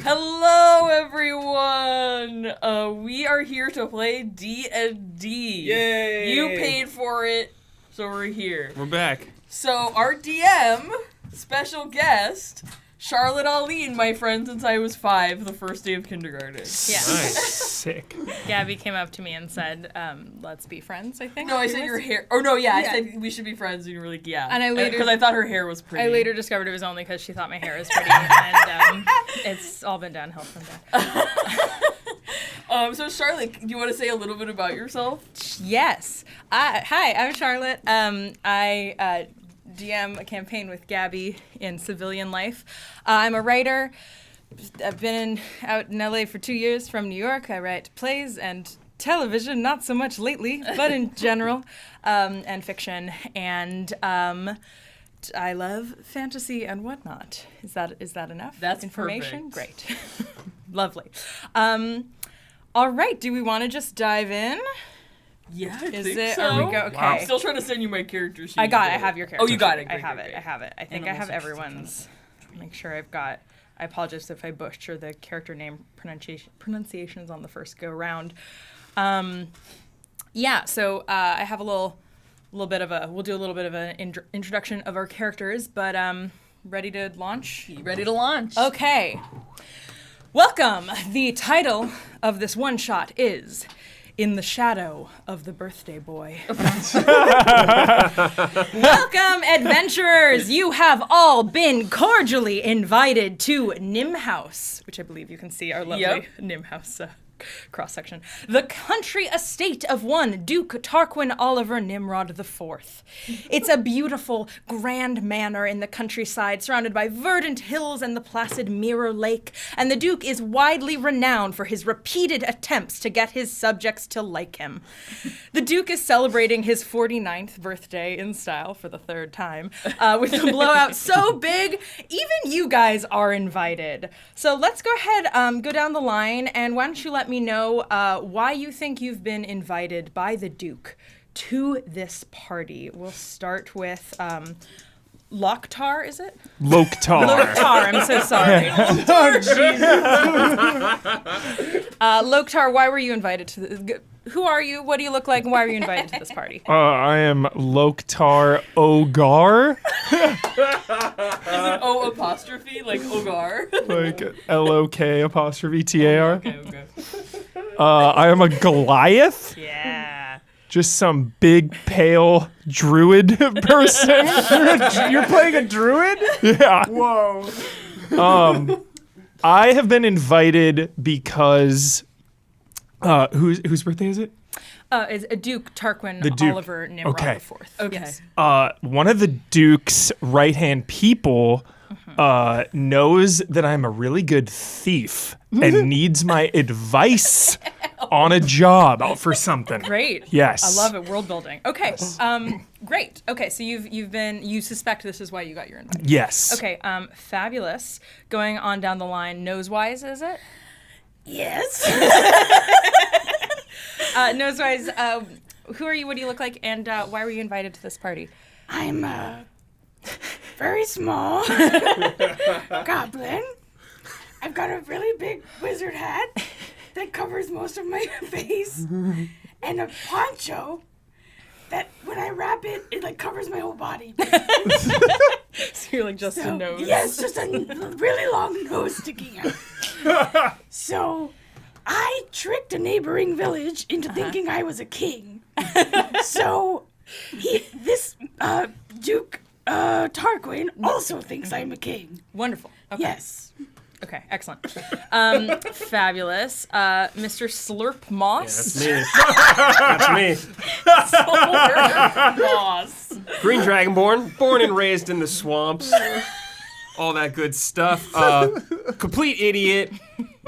Hello, everyone. We are here to play D&D. Yay! You paid for it, so we're here. We're back. So our DM, special guest, Charlotte Aline, my friend since I was 5, the first day of kindergarten. Yeah. Nice. Sick. Gabby came up to me and said, let's be friends, I think. No, I said your hair. Oh, no, yeah, Yeah. I said we should be friends, and you were like, yeah. And I later- Because I thought her hair was pretty. I later discovered it was only because she thought my hair was pretty, and it's all been downhill from there. So Charlotte, do you want to say a little bit about yourself? Yes. Hi, I'm Charlotte. I DM a campaign with Gabby in civilian life. I'm a writer. I've been out in LA for 2 years from New York. I write plays and television, not so much lately, but in general, and fiction. And I love fantasy and whatnot. Is that enough? That's information? perfect. Great. Lovely. All right, do we want to just dive in? Yeah, I Is think it? so. Are we go? Okay. I'm still trying to send you my character sheet. I have your character. Oh, you got it. I Great, have great, it. great. I have it. I think I Animal have sex everyone's. Make sure I've got. I apologize if I butcher the character name pronunciations on the first go round. Yeah. So I have a little bit of a. We'll do a little bit of an introduction of our characters, but ready to launch. Ready to launch. Okay. Welcome. The title of this one shot is In the Shadow of the Birthday Boy. Welcome, adventurers! You have all been cordially invited to Nim House, which I believe you can see our lovely Yep. Nim House cross-section. The country estate of one Duke Tarquin Oliver Nimrod IV. It's a beautiful, grand manor in the countryside, surrounded by verdant hills and the placid Mirror Lake, and the Duke is widely renowned for his repeated attempts to get his subjects to like him. The Duke is celebrating his 49th birthday in style for the third time, with the blowout so big, even you guys are invited. So let's go ahead, go down the line, and why don't you let me know why you think you've been invited by the Duke to this party. We'll start with Loktar, is it? Loktar. Loktar, I'm so sorry. Loktar, why were you invited to the... Who are you? What do you look like? And why were you invited to this party? I am Loktar Ogar, Is it O apostrophe, like Ogar? like LOK''TAR. Okay. I am a Goliath, Yeah. just some big, pale druid person. You're playing a druid? Yeah. Whoa. I have been invited because, whose birthday is it? It's Duke Tarquin The Duke. Oliver Nimrod Okay. IV. Okay. Yes. One of the Duke's right-hand people knows that I'm a really good thief and needs my advice on a job out for something. Great. Yes. I love it. World building. Okay. Great. Okay. So you suspect this is why you got your invite. Yes. Okay. Fabulous. Going on down the line. Nosewise, is it? Yes. Nosewise. Who are you? What do you look like? And why were you invited to this party? I'm a very small goblin. I've got a really big wizard hat that covers most of my face, and a poncho that when I wrap it, it like covers my whole body. So you're like just a nose. Yes, just a really long nose sticking out. So I tricked a neighboring village into thinking I was a king. So this Duke Tarquin also thinks I'm a king. Wonderful. Okay. Yes. Okay. Excellent. Fabulous. Mr. Slurp Moss. That's me. Boss. Green Dragonborn, born and raised in the swamps. All that good stuff. Complete idiot,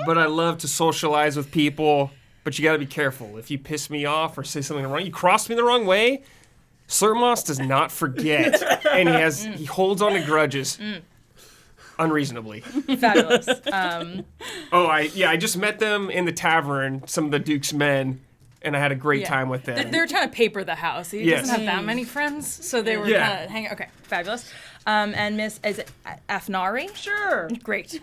but I love to socialize with people. But you gotta be careful. If you piss me off or say something wrong, you cross me the wrong way, Slurp does not forget. And he holds on to grudges. Unreasonably. Fabulous. I just met them in the tavern, some of the Duke's men, and I had a great Yeah. time with them. They were trying to paper the house. He Yes. doesn't have that many friends, so they were Yeah. kind of hanging. Okay, fabulous. And Miss, is it Afnari? Sure. Great.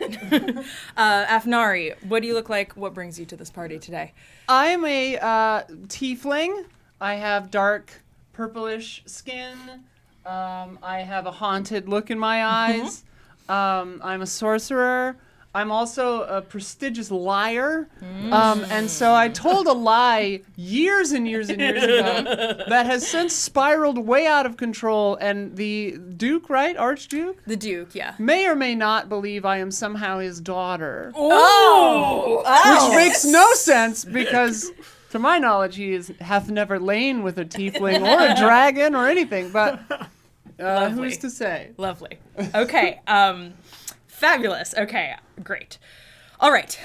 Afnari, what do you look like? What brings you to this party today? I am a tiefling. I have dark purplish skin. I have a haunted look in my eyes. I'm a sorcerer. I'm also a prestigious liar. And so I told a lie years and years and years ago that has since spiraled way out of control. And the Duke, right? Archduke? The Duke, yeah. May or may not believe I am somehow his daughter. Oh! Which makes no sense because, to my knowledge, hath never lain with a tiefling or a dragon or anything. But Lovely. who's to say? Lovely. Okay. Fabulous. Okay. Great. All right.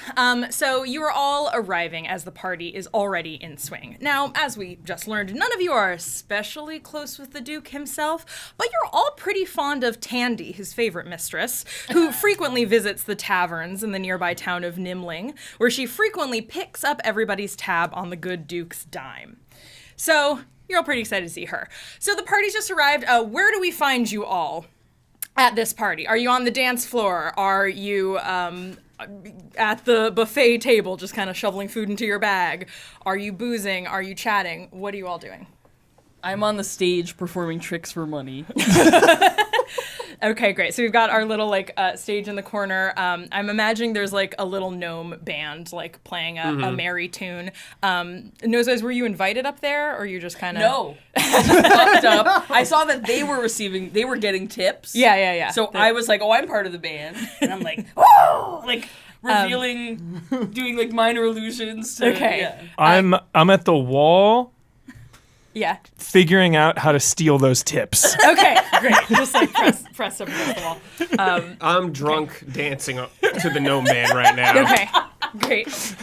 So you are all arriving as the party is already in swing. Now, as we just learned, none of you are especially close with the Duke himself, but you're all pretty fond of Tandy, his favorite mistress, who frequently visits the taverns in the nearby town of Nimling, where she frequently picks up everybody's tab on the good Duke's dime. So you're all pretty excited to see her. So the party's just arrived. Where do we find you all at this party? Are you on the dance floor? Are you at the buffet table just kind of shoveling food into your bag? Are you boozing? Are you chatting? What are you all doing? I'm on the stage performing tricks for money. Okay, great. So we've got our little stage in the corner. I'm imagining there's like a little gnome band like playing a merry tune. Nosewise, were you invited up there, or you just kind of? No. I just popped up. I saw that they were getting tips. Yeah. So I was like, oh, I'm part of the band. And I'm like, whoa! Like, revealing, doing like minor illusions to, Okay. yeah. I'm at the wall Yeah. figuring out how to steal those tips. Okay, great. Just like press up against the wall. I'm drunk dancing to the gnome man right now. Okay, great.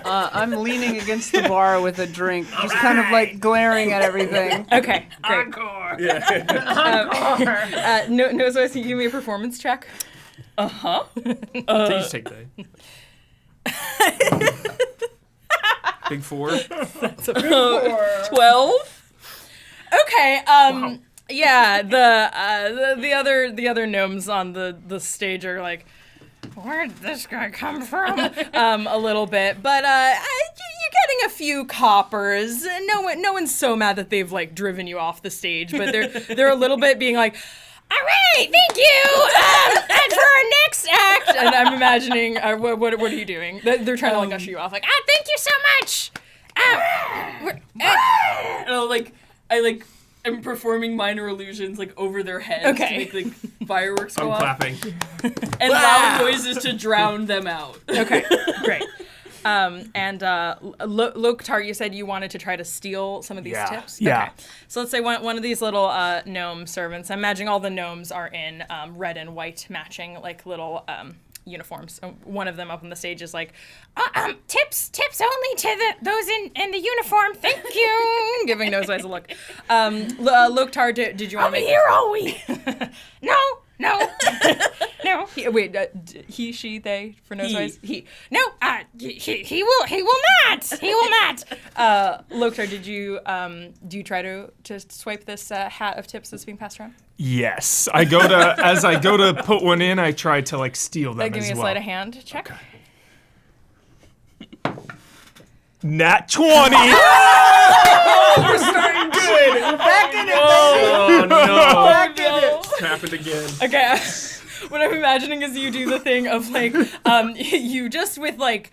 I'm leaning against the bar with a drink, just kind of like glaring at everything. Okay, great. Nosewise, can you give me a performance check? Please take that. Big 4. 12? Okay. Yeah. The other gnomes on the stage are like, where'd this guy come from? A little bit, but you're getting a few coppers. No one's so mad that they've like driven you off the stage, but they're a little bit being like, all right, thank you. And for our next act, and I'm imagining, what are you doing? They're trying to like usher you off, like, thank you so much. I'm performing minor illusions like over their heads Okay. to make like fireworks go I'm off. clapping. And loud noises to drown them out. Okay, great. And Loktar, you said you wanted to try to steal some of these tips? Yeah. Okay. So let's say one of these little gnome servants, I'm imagining all the gnomes are in red and white matching like little uniforms. So one of them up on the stage is like, tips only to those in the uniform, thank you. Giving Nosewise a look. Loktar, did you want to make... Here all week. No. No. He, she, they for Nosewise. He. No. He will not. Loktar, do you try to swipe this hat of tips that's being passed around? Yes. As I go to put one in, I try to like steal them Give as me a well. sleight of hand check. Nat 20. We're starting good. We're back in it, Oh no. Back in it. It's happened again. Okay. What I'm imagining is you do the thing of like, you just with like,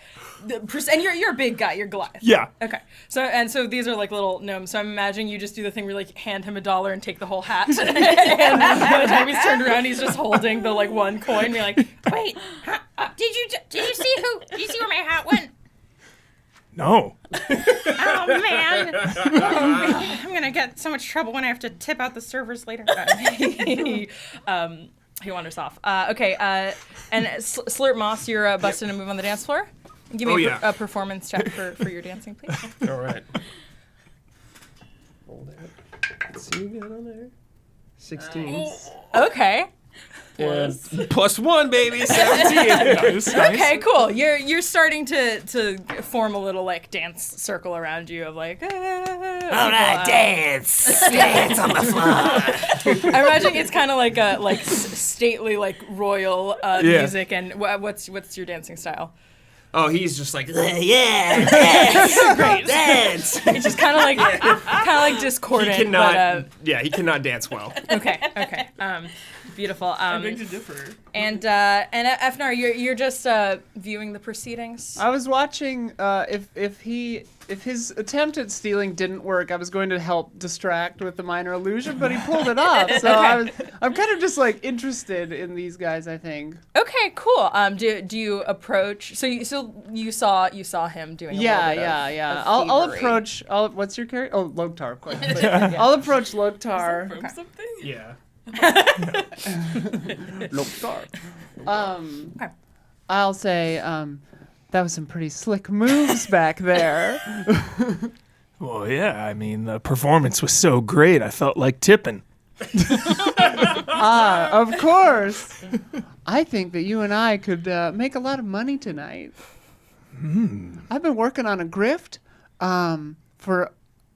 and you're a big guy, you're Goliath. Yeah. Okay. So these are like little gnomes. So I'm imagining you just do the thing where you like hand him $1 and take the whole hat. And by the time he's turned around, he's just holding the like one coin. And you're like, wait, did you see where my hat went? No. Oh man, I'm gonna get so much trouble when I have to tip out the servers later. He wanders off. Okay, and Slurp Moss, you're busting a move on the dance floor. Give me a performance check for your dancing, please. All right. Hold that. Let's see what we got on there. 16. Okay. Plus 1, baby. 17. Okay, cool. You're starting to form a little like dance circle around you of like. All right, Dance on the floor. I imagine it's kind of like a stately like royal music. And what's your dancing style? Oh, he's just like, Yeah, dance. Dance. It's just kind of like discordant. he cannot. But, He cannot dance well. okay. Beautiful. I beg to differ. And Efnar, you're just viewing the proceedings. I was watching if his attempt at stealing didn't work, I was going to help distract with the minor illusion, but he pulled it off. So I'm kind of just like interested in these guys, I think. Okay, cool. Do you approach? So you saw him doing. Yeah. I'll approach. What's your character? Oh, Loktar, of course. But I'll approach Loktar. From something? Yeah. Loktar. I'll say, that was some pretty slick moves back there. Well, yeah, I mean, the performance was so great, I felt like tipping. Of course. I think that you and I could make a lot of money tonight. I've been working on a grift for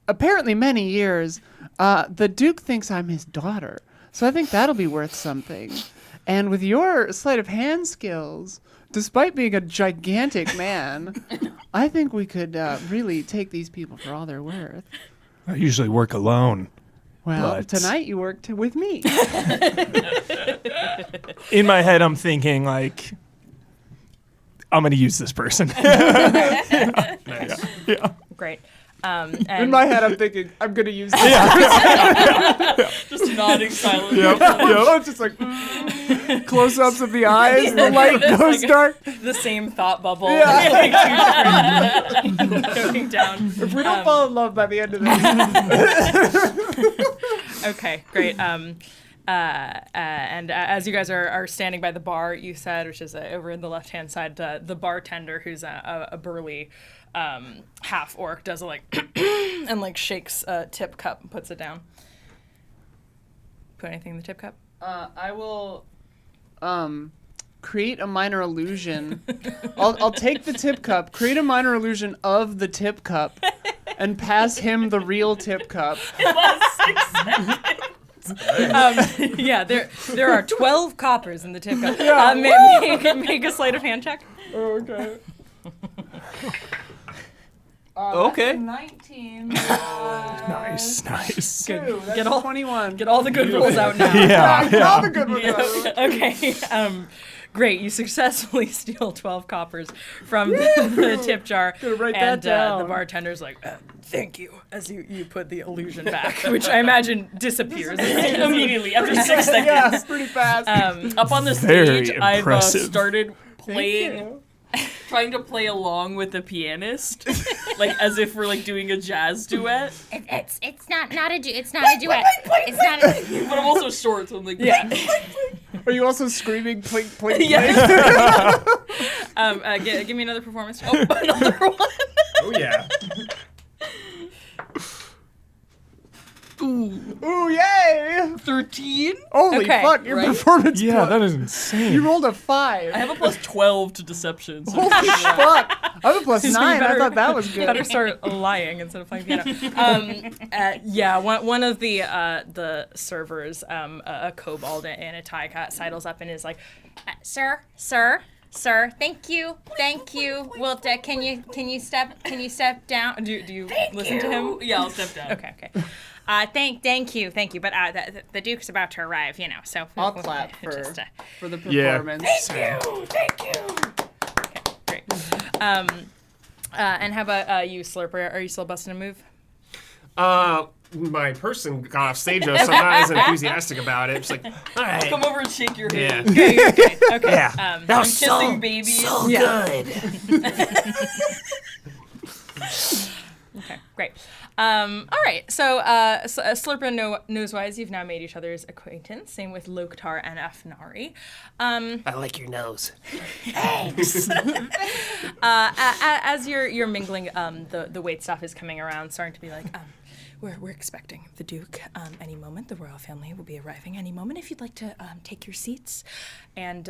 apparently many years. The Duke thinks I'm his daughter, so I think that'll be worth something. And with your sleight of hand skills, despite being a gigantic man, I think we could really take these people for all they're worth. I usually work alone. Well, But- tonight you worked with me. In my head, I'm thinking, like, I'm going to use this person. Yeah. Great. In And my head, I'm thinking, I'm going to use this. Just nodding silently. I'm just like, close-ups of the eyes, the light goes dark. the same thought bubble. Yeah. Going down. If we don't fall in love by the end of this. Okay, great. And as you guys are standing by the bar, you said, which is over in the left-hand side, the bartender, who's a burly half orc, does a like and like shakes a tip cup and puts it down. Put anything in the tip cup? I will create a minor illusion. I'll take the tip cup, create a minor illusion of the tip cup, and pass him the real tip cup. Yeah, there are 12 coppers in the tip cup. Make a sleight of hand check. Okay. Okay. 19. Nice. Good. Get all 21. Get all the good rolls out now. Get all the good ones out. Okay. Great. You successfully steal 12 coppers from the tip jar. Gonna write that And down. the bartender's like, thank you, as you put the illusion back, which I imagine disappears immediately after 6 seconds. Yeah, it's pretty fast. Up on the Very stage, I've impressive. started playing, you. trying to play along with the pianist, like as if we're like doing a jazz duet. It's not a duet. It's not a But I'm also short, so I'm like, Yeah. Are you also screaming plink, plink, plink? Yeah. Give me another performance. Oh, another one. Oh, yeah. Ooh, yay! 13. Holy Okay, fuck, your right. performance Yeah, plus- that is insane. You rolled a 5. I have a plus 12 to deception. So Holy fuck. I have a plus So you 9. I better- thought that was Better good. start lying instead of playing piano. Yeah, one of the servers, a kobold and a tie cat, sidles up and is like, Sir, thank you. Well, can you step down? do you listen to him? yeah, I'll step down. Okay. Thank you. But the Duke's about to arrive, so I'll clap for just, the Yeah. performance. Great. And how about you, Slurper? Are you still busting a move? My person got off stage though, so I'm not as enthusiastic about it. Just like, all right. Come over and shake your hand. Yeah. Okay. that I'm was kissing babies. good. Okay, great. All right, so Slurper and Nosewise, you've now made each other's acquaintance. Same with Loktar and Afnari. I like your nose. As you're mingling, the wait staff is coming around, starting to be like, we're expecting the Duke any moment. The royal family will be arriving any moment. If you'd like to take your seats. And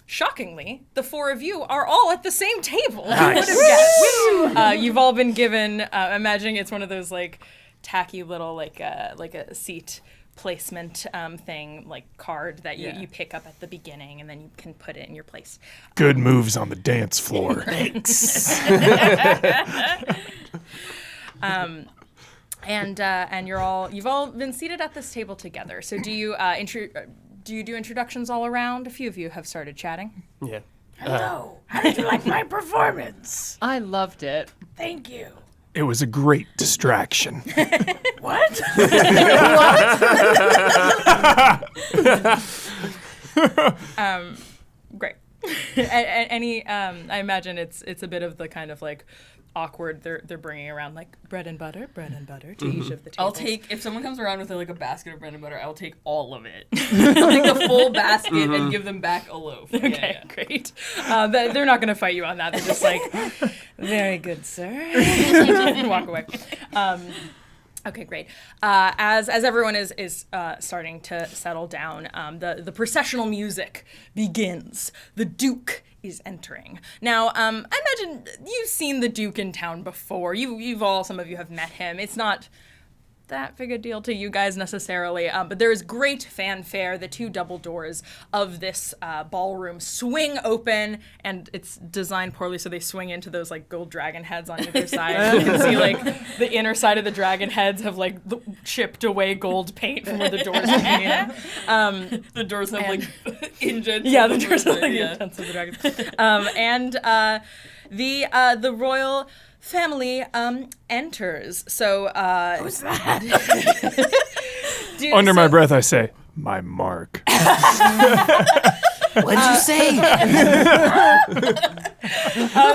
shockingly, the four of you are all at the same table. Who would have guessed? You've all been given, imagining it's one of those like tacky little like a seat placement thing, like card that you pick up at the beginning and then you can put it in your place. Good moves on the dance floor. Thanks. And you've all been seated at this table together. So do you do introductions all around? A few of you have started chatting. Yeah. Hello. How did you like my performance? I loved it. Thank you. It was a great distraction. What? Great. Any I imagine it's a bit of the kind of like awkward they're bringing around like bread and butter to each of the tables. I'll take, if someone comes around with like a basket of bread and butter, I'll take all of it. Like the full basket and give them back a loaf. Okay, great. They're not going to fight you on that. They're just like, very good, sir. Walk away. Okay, great. As everyone is starting to settle down, the processional music begins. The Duke is entering. Now, I imagine you've seen the Duke in town before. Some of you have met him. It's not that big a deal to you guys necessarily, but there is great fanfare. The two double doors of this ballroom swing open, and it's designed poorly, so they swing into those like gold dragon heads on either side. You can see like the inner side of the dragon heads have like chipped away gold paint from where the doors are hanging in. The doors have like indents. Yeah, the doors are like indents of the dragons. The royal family enters. So Who's that? Under my breath, I say, my mark. What'd you say?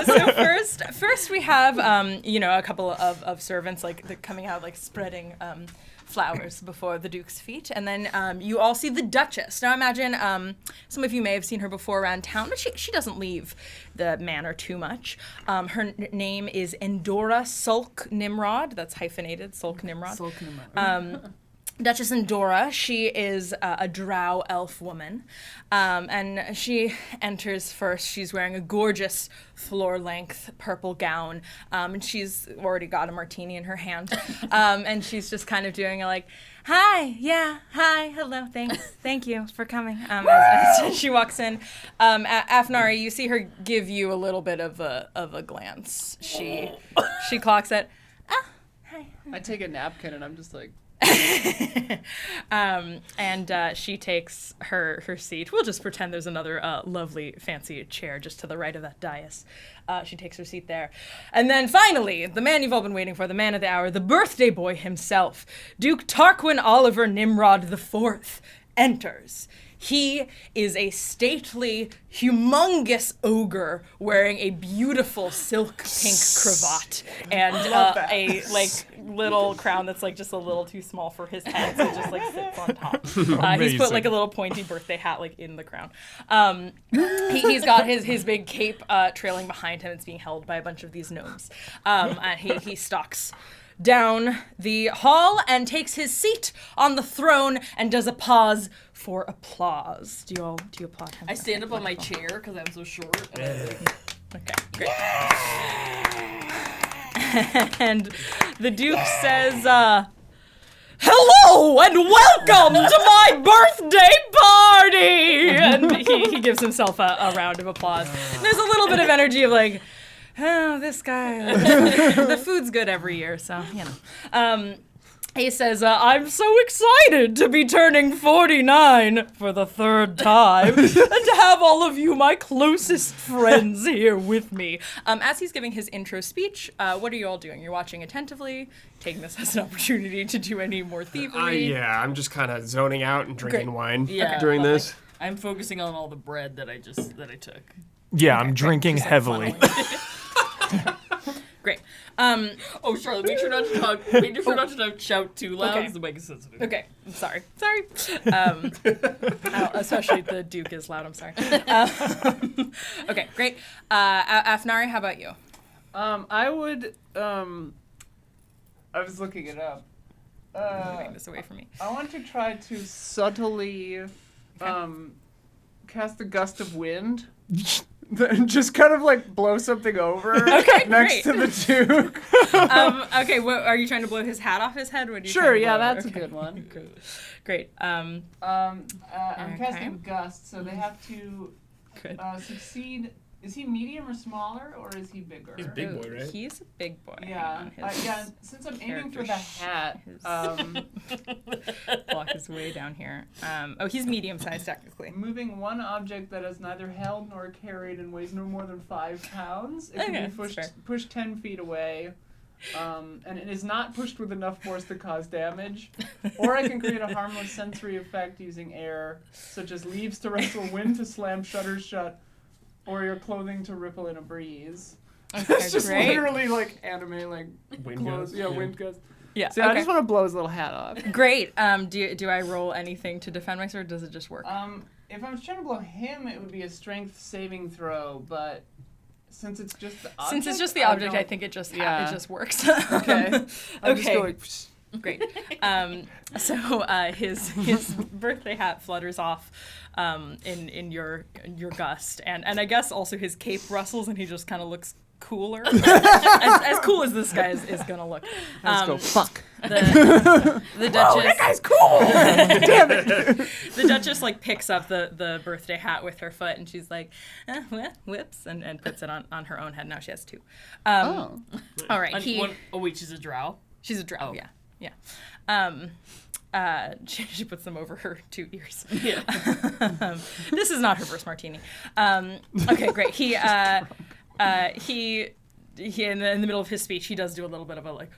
So first we have a couple of servants like coming out like spreading flowers before the Duke's feet, and then you all see the Duchess. Now imagine some of you may have seen her before around town, but she doesn't leave the manor too much. Her name is Endora Sulk Nimrod. That's hyphenated, Sulk Nimrod. Sulk Nimrod. Duchess Endora, she is a drow elf woman, and she enters first. She's wearing a gorgeous floor-length purple gown, and she's already got a martini in her hand, and she's just kind of doing like, hi, hello, thank you for coming. As she walks in, Afnari, you see her give you a little bit of a glance. She clocks it. Oh, hi. I take a napkin and I'm just like, and she takes her seat. We'll just pretend there's another lovely fancy chair just to the right of that dais. She takes her seat there. And then finally, the man you've all been waiting for, the man of the hour, the birthday boy himself, Duke Tarquin Oliver Nimrod IV, enters. He is a stately, humongous ogre wearing a beautiful silk pink cravat and a like little crown that's like just a little too small for his head, so it just like sits on top. He's put like a little pointy birthday hat like in the crown. He's got his big cape trailing behind him. It's being held by a bunch of these gnomes. And he stalks down the hall and takes his seat on the throne and does a pause for applause. Do you applaud him? I stand up on my chair because I'm so short. Okay, great. And the Duke says, hello and welcome to my birthday party! And he gives himself a round of applause. And there's a little bit of energy of like, oh, this guy, the food's good every year, so, you know. He says, I'm so excited to be turning 49 for the third time and to have all of you, my closest friends, here with me. As he's giving his intro speech, what are you all doing? You're watching attentively, taking this as an opportunity to do any more thievery. Yeah, I'm just kind of zoning out and drinking Great. wine Yeah, during but, this. I'm focusing on all the bread that I took. Yeah, I'm drinking heavily. Great. Oh, Charlotte, make sure not to talk. Make sure not to shout too loud Okay. because the mic is sensitive. Okay, I'm sorry. Especially the Duke is loud, I'm sorry. Okay, great. Afnari, how about you? I would, I was looking it up. moving this away from me. I want to try to subtly cast a gust of wind. Just kind of like blow something over Okay, next great. to the Duke. Okay, what, are you trying to blow his hat off his head? What are you Sure, trying to yeah, blow? that's Okay. a good one. Great. I'm Okay. casting gust, so they have to Good. succeed. Is he medium or smaller, or is he bigger? He's a big boy, right? He's a big boy. Yeah, Hang on, his yeah. Since I'm aiming for the character hat, block is way down here. He's medium-sized technically. moving one object that is neither held nor carried and weighs no more than 5 pounds, it Okay, can that's be fair. pushed 10 feet away. And it is not pushed with enough force to cause damage. Or I can create a harmless sensory effect using air, such as leaves to rustle, wind to slam shutters shut, or your clothing to ripple in a breeze. Okay, It's just great. literally like anime, like Wind clothes. gusts, Yeah, yeah. wind gusts. Yeah. So okay. I just want to blow his little hat off. Great. Do I roll anything to defend myself, or does it just work? If I was trying to blow him, it would be a strength saving throw, but since it's just the object, Since it's just the object, I don't- think it just Yeah. it just works. Okay. I'll just Okay. go like, Great. So his birthday hat flutters off in your gust, and I guess also his cape rustles, and he just kind of looks cooler, as cool as this guy is gonna look. let's go. Fuck. The Duchess. That guy's cool. The Duchess like picks up the birthday hat with her foot, and she's like, whoops, and puts it on her own head. Now she has 2. All right. Wait, she's a drow. She's a drow. Oh. Yeah. She puts them over her 2 ears. Yeah. This is not her first martini. Okay, great. He in the middle of his speech, he does do a little bit of a like,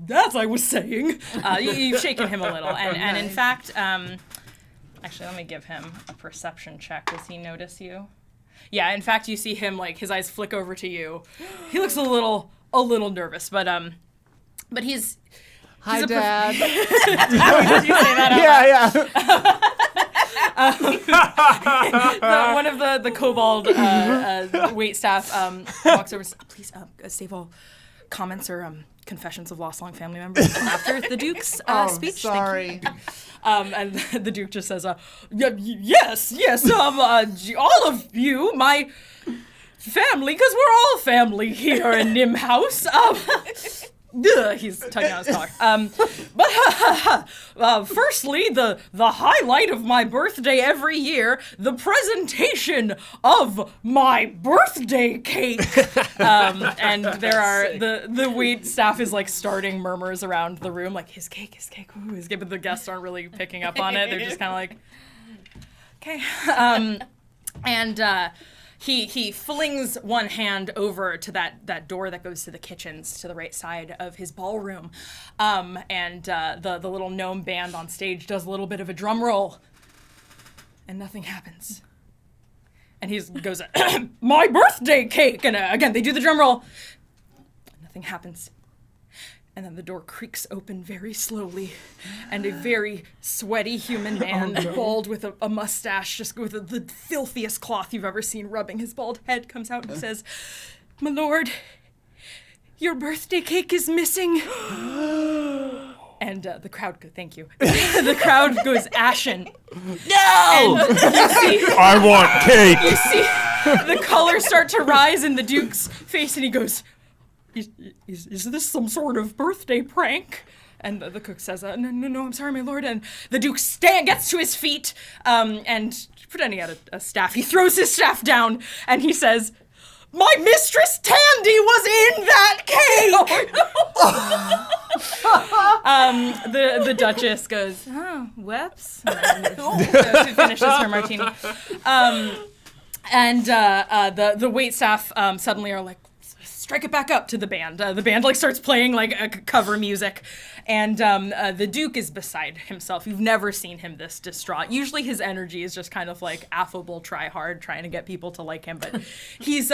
as I was saying. You've shaken him a little, and in fact, actually, let me give him a perception check. Does he notice you? Yeah, in fact, you see him like his eyes flick over to you. He looks a little nervous, but he's. Hi, He's a Dad. Did you say that out loud? yeah. One of the kobold waitstaff walks over and says, please save all comments or confessions of lost long family members after the Duke's speech. Sorry. And the Duke just says, yes, all of you, my family, because we're all family here in Nim House. He's tugging on his collar. But firstly, the highlight of my birthday every year, the presentation of my birthday cake. And there are the wait staff is like starting murmurs around the room, like his cake, ooh, his cake. But the guests aren't really picking up on it. They're just kind of like, okay. He flings one hand over to that door that goes to the kitchens to the right side of his ballroom, and the little gnome band on stage does a little bit of a drum roll, and nothing happens. And he goes, my birthday cake, and again they do the drum roll, nothing happens. And then the door creaks open very slowly, and a very sweaty human man, bald with a mustache, just with the filthiest cloth you've ever seen, rubbing his bald head, comes out and says, my lord, your birthday cake is missing. And the crowd goes, thank you. The crowd goes ashen. No! And you see, I want cake. you see the color start to rise in the Duke's face, and he goes, Is this some sort of birthday prank? And the cook says, no, I'm sorry, my lord. And the Duke gets to his feet, and pretending at a staff, he throws his staff down, and he says, my mistress Tandy was in that cake! The Duchess goes, oh, whoops. And she finishes her martini. And the waitstaff suddenly are like, strike it back up to the band. The band like starts playing like cover music, and the Duke is beside himself. You've never seen him this distraught. Usually his energy is just kind of like affable, try hard, trying to get people to like him, but he's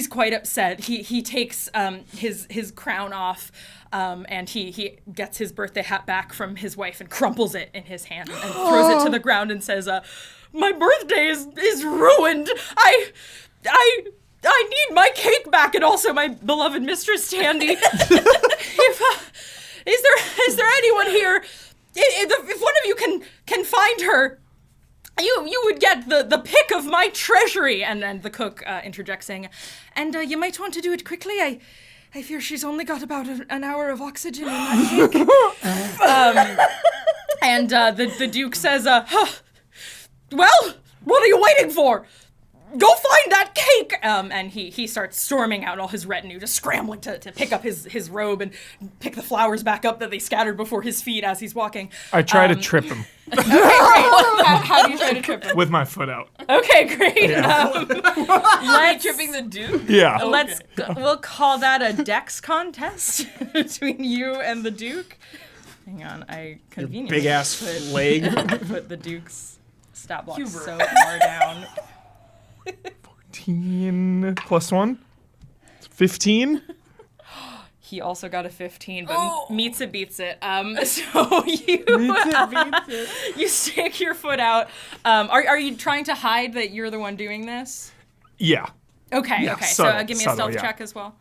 quite upset. He takes his crown off, and he gets his birthday hat back from his wife and crumples it in his hand and throws it to the ground and says, my birthday is ruined. I need my cake back, and also my beloved Mistress Tandy. is there anyone here? If one of you can find her, you would get the pick of my treasury. And then the cook interjects saying, and you might want to do it quickly. I fear she's only got about an hour of oxygen in that cake. And the Duke says, well, what are you waiting for? Go find that cake! And he starts storming out, all his retinue just scrambling to pick up his robe and pick the flowers back up that they scattered before his feet as he's walking. I try to trip him How do you try to trip him? with my foot out. Okay, great. Let's tripping the Duke. Yeah. We'll call that a dex contest between you and the Duke. Hang on, I conveniently Big ass leg. put the Duke's stat block Hubert. so far down. 14 plus 1? 15? He also got a 15, but Oh. meets it, beats it. So you stick your foot out. Are you trying to hide that you're the one doing this? Yeah. Okay, Yeah, okay. subtle, So give me a subtle, stealth yeah. check as well.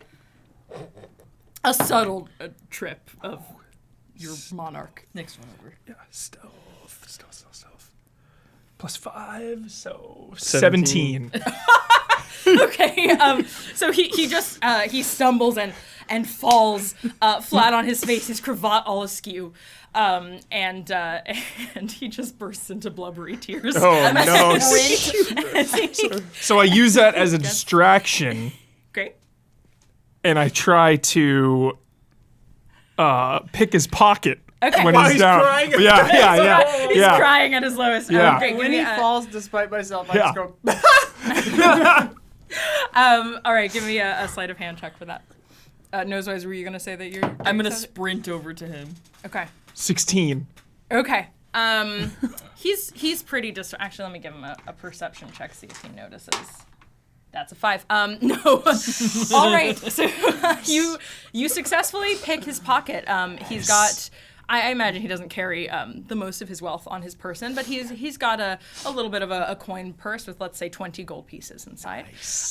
A subtle trip of your monarch. Next one over. Yeah. Stealth. Plus 5, so 17. Okay, so he just he stumbles and falls flat on his face, his cravat all askew, and he just bursts into blubbery tears. Oh no. Great. So I use that as a distraction and I try to pick his pocket Okay. when While he's he's down. crying? Yeah. He's crying at his lowest. Yeah. Okay, give When me he a- falls, despite myself, I Yeah. just go. all right, give me a sleight of hand check for that. Nosewise, were you gonna say that you're? I'm gonna sprint over to him. Okay. 16. Okay. He's pretty actually, let me give him a perception check, see if he notices. That's a 5. No. All right. So you successfully pick his pocket. He's got. I imagine he doesn't carry the most of his wealth on his person, but he's got a little bit of a coin purse with, let's say, 20 gold pieces inside,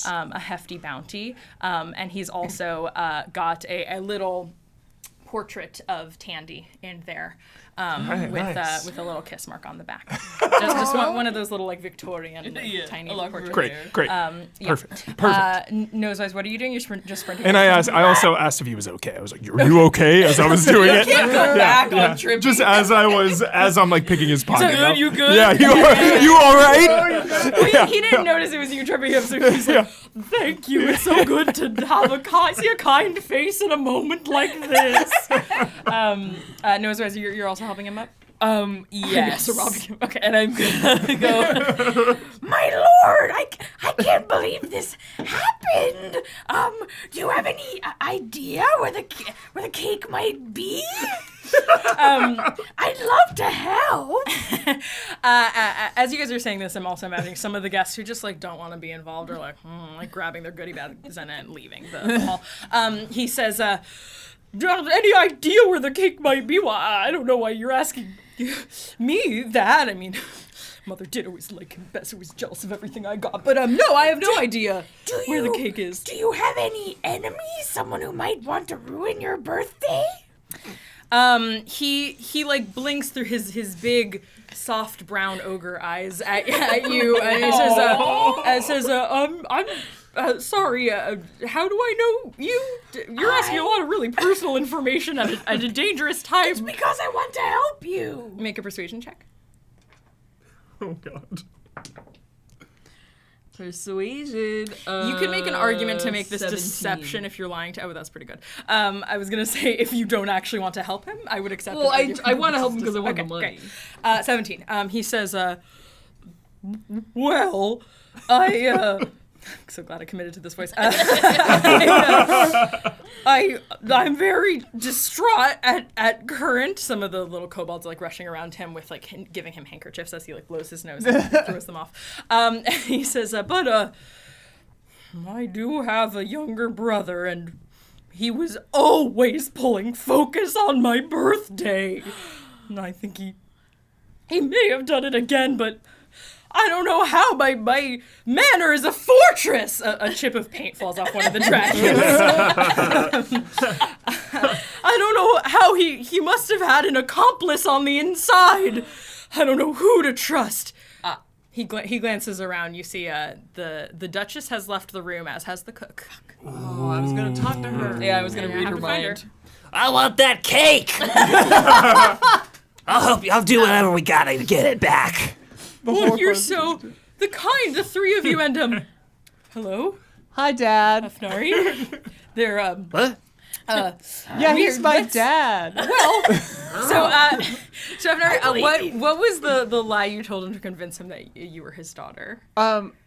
a hefty bounty, and he's also got a little portrait of Tandy in there, nice. with a little kiss mark on the back. just one of those little like Victorian tiny I love portraits. Great. Yeah. Perfect. Nosewise, what are you doing? You're just sprinting. And I also asked if he was okay. I was like, "Are you okay?" As I was doing it. Go back on tripping. Just as I'm like picking his pocket good? up. You good? Yeah, you all right? He didn't notice it was you tripping him, so he's like, "Thank you. It's so good to have see a kind face in a moment like this." Nosewise, you're also helping him up. Yes. So robbing him. Okay. And I'm gonna go. My lord, I can't believe this happened. Do you have any idea where the cake might be? I'd love to help. As you guys are saying this, I'm also imagining some of the guests who just like don't want to be involved or like grabbing their goodie bags and leaving the hall. He says, any idea where the cake might be? Well, I don't know why you're asking me that. I mean, Mother did always like him best. Who was jealous of everything I got. But no, I have no idea where the cake is. Do you have any enemies? Someone who might want to ruin your birthday? He like blinks through his big, soft brown ogre eyes at you, and he says, I'm sorry. How do I know you? You're asking a lot of really personal information at a dangerous time. It's because I want to help you. Make a persuasion check. Oh God. Persuasion. You can make an argument to make this 17. deception if you're lying to. Oh, that's pretty good. I was gonna say if you don't actually want to help him, I would accept. Well, it. I want to help him because I want the money. Great. 17. He says, well, I'm so glad I committed to this voice. I'm very distraught at current. Some of the little kobolds are like rushing around him with like giving him handkerchiefs as he like blows his nose and throws them off. And he says, but I do have a younger brother and he was always pulling focus on my birthday. And I think he may have done it again, but I don't know how. My manor is a fortress. A chip of paint falls off one of the dragons. I I don't know how he must have had an accomplice on the inside. I don't know who to trust. He glances around. You see the Duchess has left the room, as has the cook. Oh, I was gonna talk to her. Yeah, I was gonna read have her to find her. mind. I want that cake. I'll do whatever we gotta to get it back. Oh, you're so the kind, the three of you, and hello, Hi, Dad. Nari. They're What? Yeah, he's my dad. So, Nari, what was the lie you told him to convince him that you were his daughter?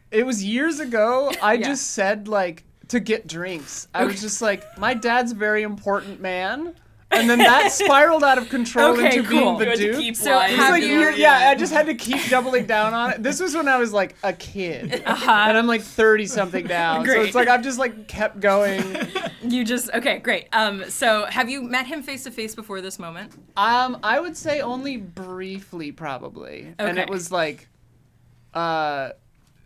It was years ago. I Yeah. just said like to get drinks. I was just like, my dad's a very important man. And then that spiraled out of control Okay, into cool. being the You had to Duke. keep So lying. It was like you- I just had to keep doubling down on it. This was when I was like a kid, and I'm like 30 something now. So Great. it's like I've just like kept going. You just okay, great. So have you met him face to face before this moment? I would say only briefly, probably, and it Okay. was like,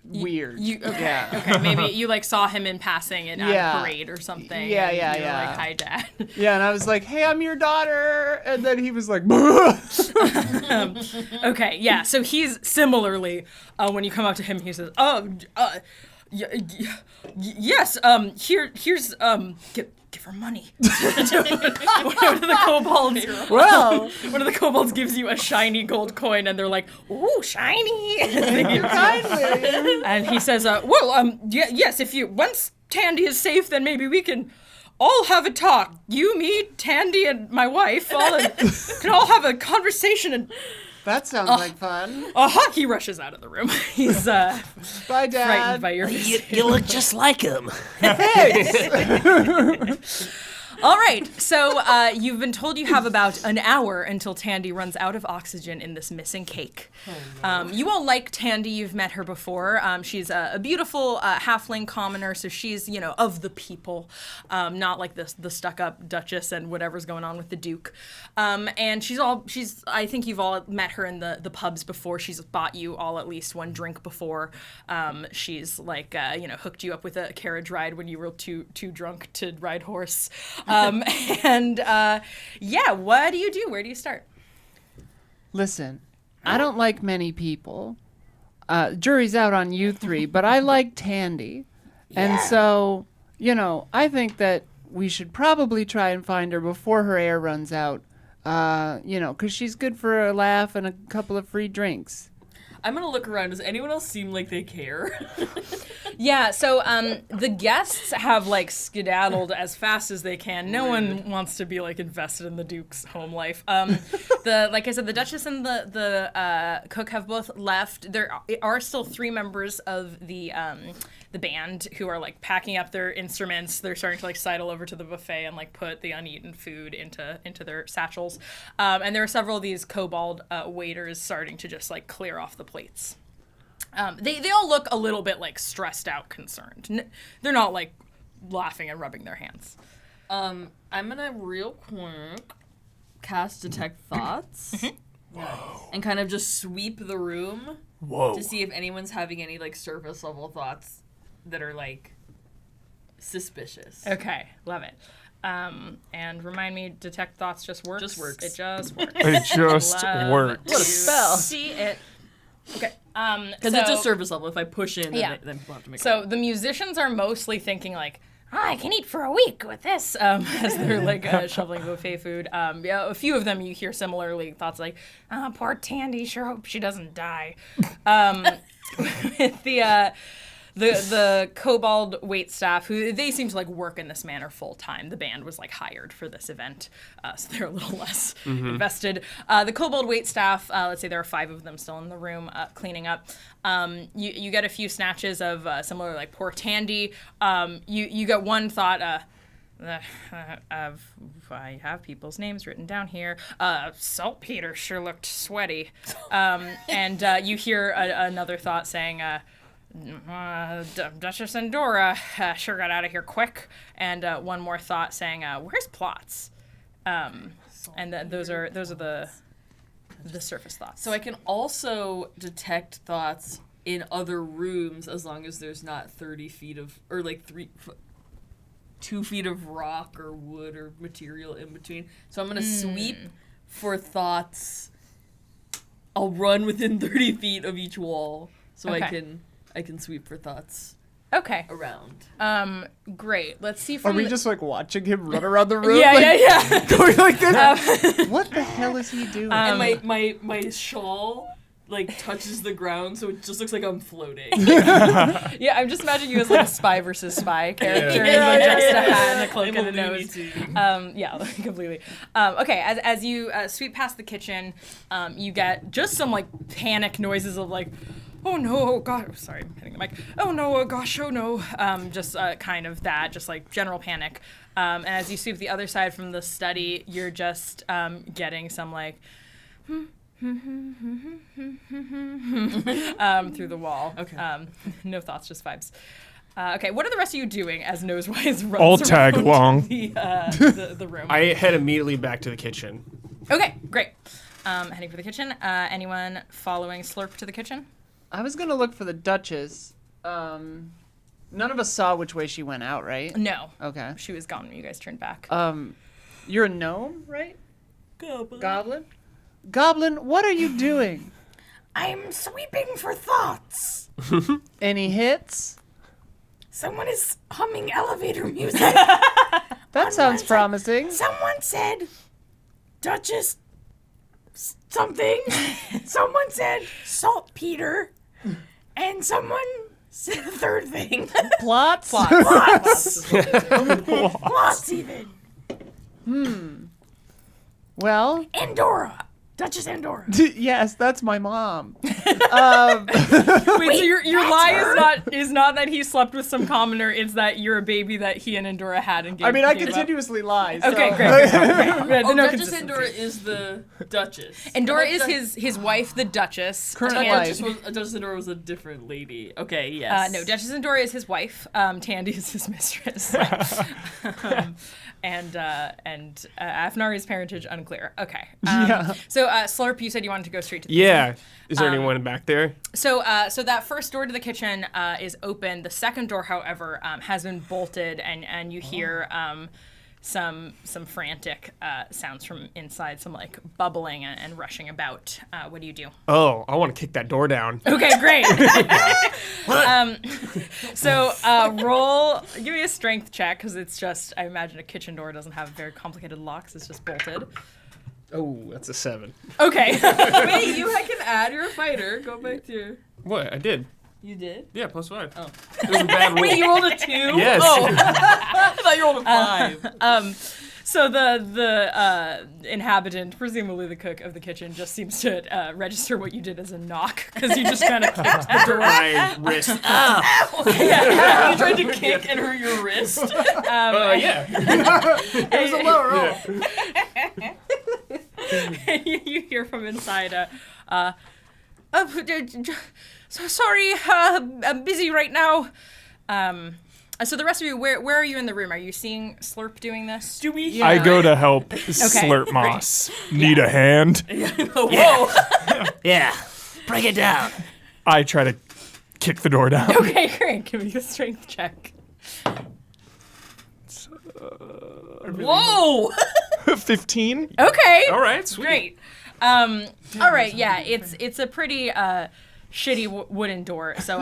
weird. Yeah. Okay, maybe you like saw him in passing at Yeah. a parade or something. Yeah, and yeah, you were yeah. Like, hi, Dad. Yeah, and I was like, "Hey, I'm your daughter," and then he was like, Okay, yeah. So he's similarly, when you come up to him, he says, yes. Here's give her money." One of the kobolds. "Well, One of the kobolds gives you a shiny gold coin, and they're like, "Ooh, shiny!" kindly." And he says, yes. If you once Tandy is safe, then maybe we can all have a talk. You, me, Tandy, and my wife can all have a conversation." And That sounds like fun. he rushes out of the room. He's Bye, frightened Dad. by your You look just like him. All right, so you've been told you have about an hour until Tandy runs out of oxygen in this missing cake. You all like Tandy. You've met her before. She's a beautiful halfling commoner, so she's, of the people, not like the stuck-up Duchess and whatever's going on with the Duke. And I think you've all met her in the pubs before. She's bought you all at least one drink before. She's like, hooked you up with a carriage ride when you were too drunk to ride horse. What do you do? Where do you start? Listen, I don't like many people. Jury's out on you three, but I like Tandy. And so, I think that we should probably try and find her before her air runs out. Because she's good for a laugh and a couple of free drinks. I'm gonna look around. Does anyone else seem like they care? Yeah, so the guests have skedaddled as fast as they can. No one wants to be invested in the Duke's home life. Like I said, the Duchess and the cook have both left. There are still 3 members of the band who are packing up their instruments. They're starting to sidle over to the buffet and put the uneaten food into their satchels. And there are several of these kobold waiters starting to just clear off the plates. They all look a little bit stressed out, concerned. They're not laughing and rubbing their hands. I'm gonna real quick cast Detect Thoughts. And kind of just sweep the room to see if anyone's having any surface level thoughts that are suspicious. Okay, love it. And remind me, detect thoughts just works? Just works. It just works. It just Love works. to See it. Okay. Because it's just surface level. If I push in, then people have to make So the musicians are mostly thinking I can eat for a week with this, as they're shoveling buffet food. A few of them you hear similarly thoughts poor Tandy, sure hope she doesn't die. The kobold wait staff, who they seem to work in this manner full time. The band was hired for this event, so they're a little less invested. The kobold wait staff, let's say there are 5 of them still in the room cleaning up. You get a few snatches of similar poor Tandy. You get one thought. I have people's names written down here. Saltpeter sure looked sweaty. And you hear another thought saying. Duchess and Dora sure got out of here quick. And one more thought saying, "Where's Plots?" And those are the surface thoughts. So I can also detect thoughts in other rooms as long as there's not 30 feet of, or 3 2 feet of rock or wood or material in between. So I'm gonna sweep for thoughts. I'll run within 30 feet of each wall, so Okay. I can sweep for thoughts Okay. around. Great. Let's see Are from we the- just like watching him run around the room? Yeah, like, yeah. Going like this? What the hell is he doing? And my shawl like touches the ground, so it just looks like I'm floating. Yeah, I'm just imagining you as like a spy versus spy character, and just a hat and a cloak I'm and a a Looney nose. Tune. Yeah, completely. Okay, as you sweep past the kitchen, you get just some like panic noises of like, oh no, oh god, oh, sorry, I'm hitting the mic. Oh no, oh gosh, oh no. Just kind of that, just like general panic. And as you sweep the other side from the study, you're just getting some like. Through the wall. Okay. No thoughts, just vibes. Okay, what are the rest of you doing as Nosewise runs I'll tag around along. the room? I head immediately back to the kitchen. Okay, great. Heading for the kitchen. Anyone following Slurp to the kitchen? I was gonna look for the Duchess. None of us saw which way she went out, right? No. Okay. She was gone when you guys turned back. You're a gnome, right? Goblin? Goblin, what are you doing? I'm sweeping for thoughts. Any hits? Someone is humming elevator music. That sounds promising. Someone said, Duchess something. Someone said, saltpeter. And someone said a third thing. Plots? Plots. Plots even. Well, Andorra. Duchess Andorra. yes, that's my mom. Wait, so your lie is not that he slept with some commoner, it's that you're a baby that he and Endora had and gave I mean, I gave up. continuously lie. So. Okay, great. Yeah, Oh, no Duchess consistency. Endora is the Duchess. Endora I thought is his wife, the Duchess. Current I wife. thought Duchess Endora was a different lady. Okay, yes. No, Duchess Endora is his wife. Tandy is his mistress. And Afnari's parentage unclear. Okay. Yeah. So Slurp, you said you wanted to go straight to the Yeah. Is there anyone back there? So that first door to the kitchen is open. The second door, however, has been bolted, and you hear some frantic sounds from inside, some like bubbling and rushing about. What do you do? Oh, I want to kick that door down. Okay, great. So give me a strength check, because it's just, I imagine a kitchen door doesn't have very complicated locks. It's just bolted. Oh, that's a 7. Okay. Wait, you can add. You're a fighter. Go back to your. What? I did. You did? Yeah, +5. Oh. It was a bad roll. Wait, you rolled a 2? Yes. Oh. I thought you rolled a 5. So the inhabitant, presumably the cook of the kitchen, just seems to register what you did as a knock, because you just kind of kicked the door. My wrist. You tried to kick and hurt your wrist. Yeah. It was a low roll. You hear from inside, so sorry, I'm busy right now. So the rest of you, where are you in the room? Are you seeing Slurp doing this? Do we? I go to help Slurp Moss. Need a hand? Whoa. Yeah. Break it down. I try to kick the door down. Okay, great. Give me a strength check. Whoa. 15? Okay. All right, sweet. Great. All right, yeah, it's a pretty shitty wooden door. So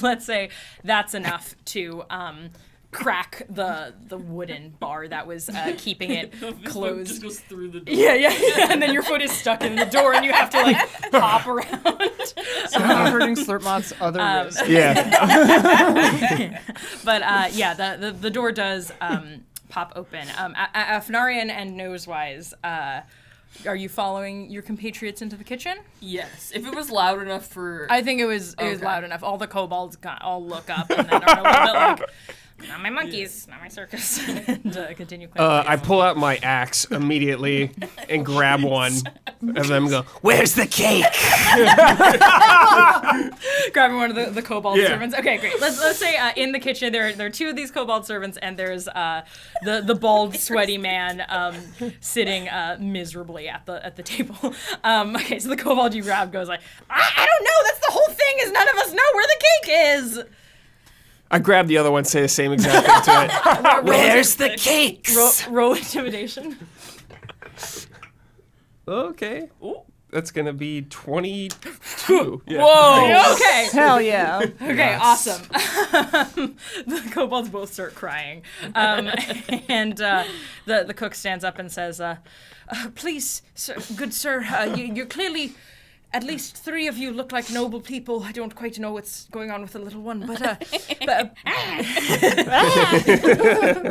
let's say that's enough to crack the wooden bar that was keeping it closed. Just goes through the door. Yeah, and then your foot is stuck in the door, and you have to like hop around. So not hurting Slurpmoth's other wrist. Yeah. But the door does pop open. Afnarian and Nosewise, are you following your compatriots into the kitchen? Yes. If it was loud enough for. I think it was Okay. loud enough. All the kobolds all look up and then are a little bit like, not my monkeys, not my circus, and continue. I pull out my axe immediately and grab one of them and go, Where's the cake? grabbing one of the kobold Yeah. servants. Okay, great. Let's say in the kitchen there are 2 of these kobold servants, and there's the bald, sweaty man sitting miserably at the table. Okay, so the kobold you grab goes like, I don't know. That's the whole thing. Is none of us know where the cake is. I grab the other one, say the same exact thing to it. Where's the cakes? Roll intimidation. Okay. That's gonna be 22. Yeah. Whoa! Okay. Hell yeah. Okay, awesome. The kobolds both start crying. And the cook stands up and says, please, sir, good sir, you're clearly, at least 3 of you look like noble people. I don't quite know what's going on with the little one, but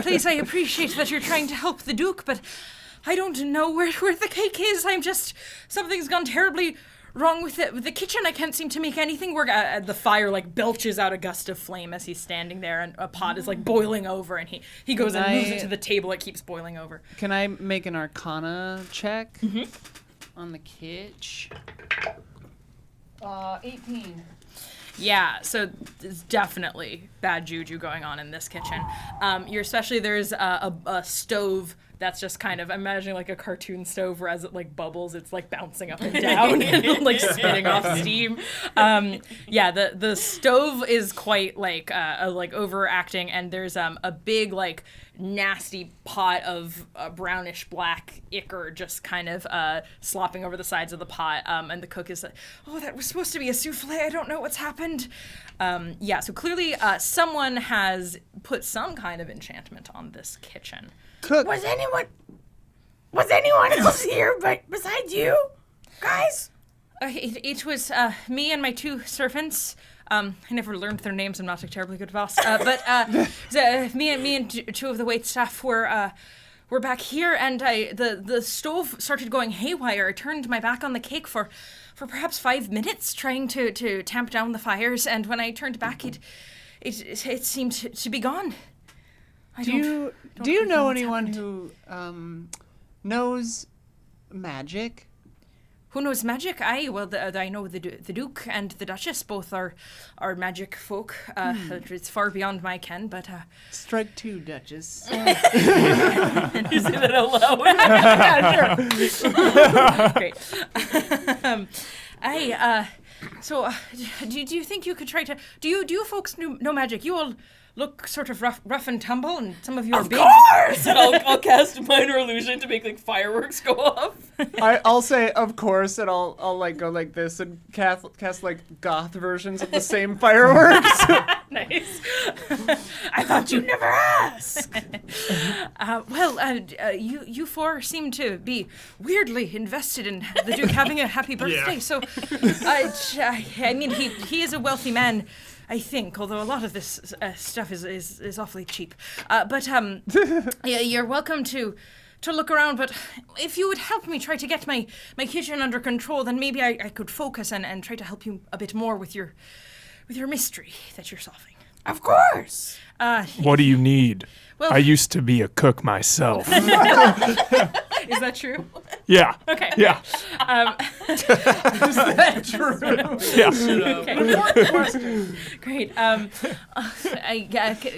please, I appreciate that you're trying to help the Duke, but I don't know where the cake is. Something's gone terribly wrong with the kitchen. I can't seem to make anything work. The fire belches out a gust of flame as he's standing there, and a pot is boiling over, and he goes and moves it to the table. It keeps boiling over. Can I make an Arcana check on the kitch? 18. Yeah, so there's definitely bad juju going on in this kitchen. There's a stove that's just kind of, I'm imagining a cartoon stove where as it bubbles, it's bouncing up and down and spitting off steam. The stove is quite overacting, and there's a big nasty pot of brownish black ichor just kind of slopping over the sides of the pot. And the cook is like, oh, that was supposed to be a souffle. I don't know what's happened. So clearly someone has put some kind of enchantment on this kitchen. Cook. Was anyone else here besides you, guys? It was me and my 2 servants. I never learned their names. I'm not a terribly good boss. Me and 2 of the waitstaff were back here, and the stove started going haywire. I turned my back on the cake for perhaps 5 minutes, trying to tamp down the fires. And when I turned back, it seemed to be gone. Do you know anyone who knows magic? Who knows magic? I know the Duke and the Duchess. Both are magic folk. It's far beyond my ken, but Strike 2, Duchess. And you say that out loud. Yeah, sure. Do you think you could try to? Do you folks know magic? You all look sort of rough and tumble, and some of you are big. Of course! And I'll cast minor illusion to make fireworks go off. I'll say of course, and I'll go like this and cast goth versions of the same fireworks. Nice. I thought you'd never ask. You 4 seem to be weirdly invested in the Duke having a happy birthday. So, I mean, he is a wealthy man, I think, although a lot of this stuff is awfully cheap. You're welcome to look around, but if you would help me try to get my kitchen under control, then maybe I could focus and try to help you a bit more with your mystery that you're solving. Of course. What do you need? Well, I used to be a cook myself. is that true? Yeah. Okay. Yeah. Is that true? Yeah. Okay. Great.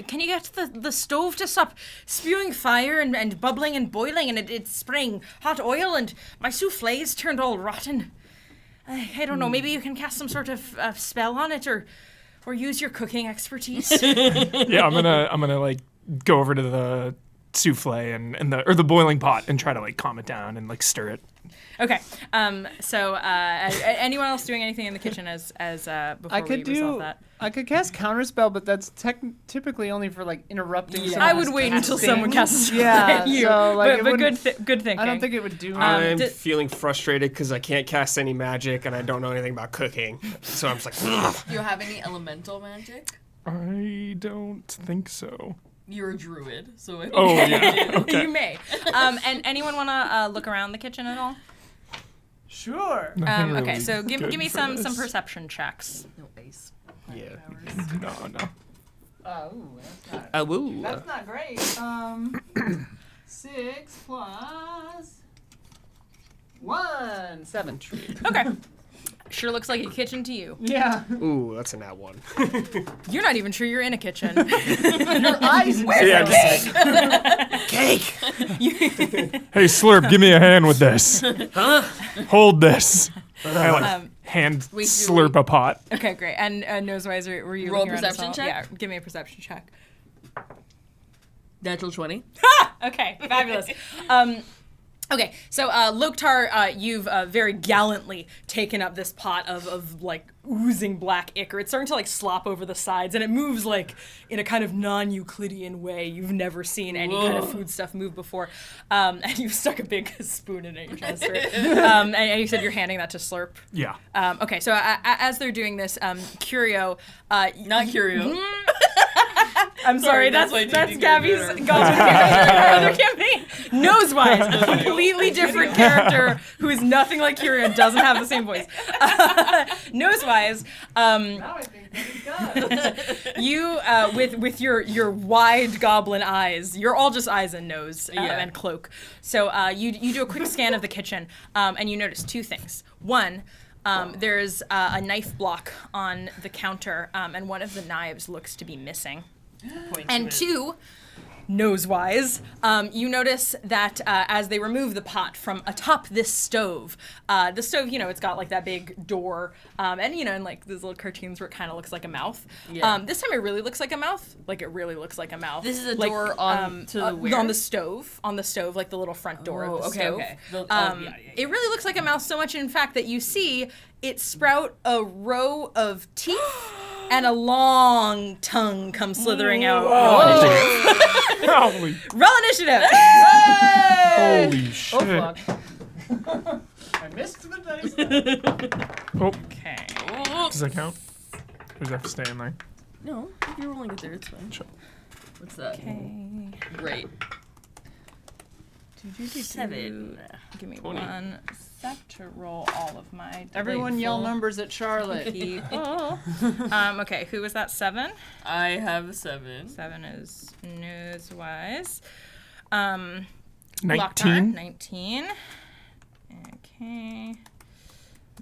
Can you get the stove to stop spewing fire and bubbling and boiling, and it's spraying hot oil, and my souffle's turned all rotten? I don't know. Maybe you can cast some sort of spell on it, or use your cooking expertise. Yeah, I'm gonna go over to the souffle and the boiling pot and try to calm it down and stir it. Okay. Anyone else doing anything in the kitchen as before we resolve that? I could cast counterspell, but that's typically only for interrupting. Yeah. I would wait until someone casts a spell Yeah, at you. so, but good thinking. I don't think it would do. I'm feeling frustrated because I can't cast any magic and I don't know anything about cooking. So I'm just like, ugh. Do you have any elemental magic? I don't think so. You're a druid, so I Oh, yeah. Okay. You may. And anyone want to look around the kitchen at all? Sure. Nothing Okay, really so give good me for some this. perception checks. No base. Yeah. No. That's not great. 6 plus 1, 7. Okay. Sure looks like a kitchen to you. Yeah. Ooh, that's a nat 1. You're not even sure you're in a kitchen. Your eyes. Yeah, Cake! hey, Slurp, give me a hand with this. Huh? Hold this. I hand Wait, do slurp a pot. Okay, great. And Nosewise, were you Roll looking around as perception well? check? Yeah, give me a perception check. Natural 20. Okay, fabulous. Okay, so Loktar, you've very gallantly taken up this pot of like oozing black ichor. It's starting to like slop over the sides, and it moves like in a kind of non-Euclidean way. You've never seen any kind of food stuff move before. And you've stuck a big spoon in it. You're trying to stir it. And you said you're handing that to Slurp. Yeah. Okay, so as they're doing this, Curio, Not Curio. I'm sorry, that's that's my D&D Gabby's character. Goblin character in her other campaign. Nosewise, a completely different character who is nothing like Curio and doesn't have the same voice. Nosewise, Now I think that he's good. you with your wide goblin eyes, you're all just eyes and nose and cloak. So you do a quick scan of the kitchen, and you notice two things. One. There's a knife block on the counter, and one of the knives looks to be missing. And two, Nosewise, you notice that as they remove the pot from atop this stove, the stove, it's got like that big door, and and like those little cartoons where it kind of looks like a mouth. Yeah. This time it really looks like a mouth. Like it really looks like a mouth. This is a Like, door on to the where? on the stove, like the little front door of the stove. Okay. It really looks like a mouth so much, in fact, that you see it sprout a row of teeth and a long tongue come slithering out. Holy, Roll initiative. holy shit. I missed the dice. Oh, Okay. does that count? Or does that have to stay in there? No, if you're rolling it there, it's fine. Sure. What's that? Okay. Great. 7. Give me 1 sec to roll all of my. Everyone yell delightful numbers at Charlotte. people. Okay, who was that? 7? I have a 7. 7 is Nosewise. 19. Loktar, 19. Okay. I'm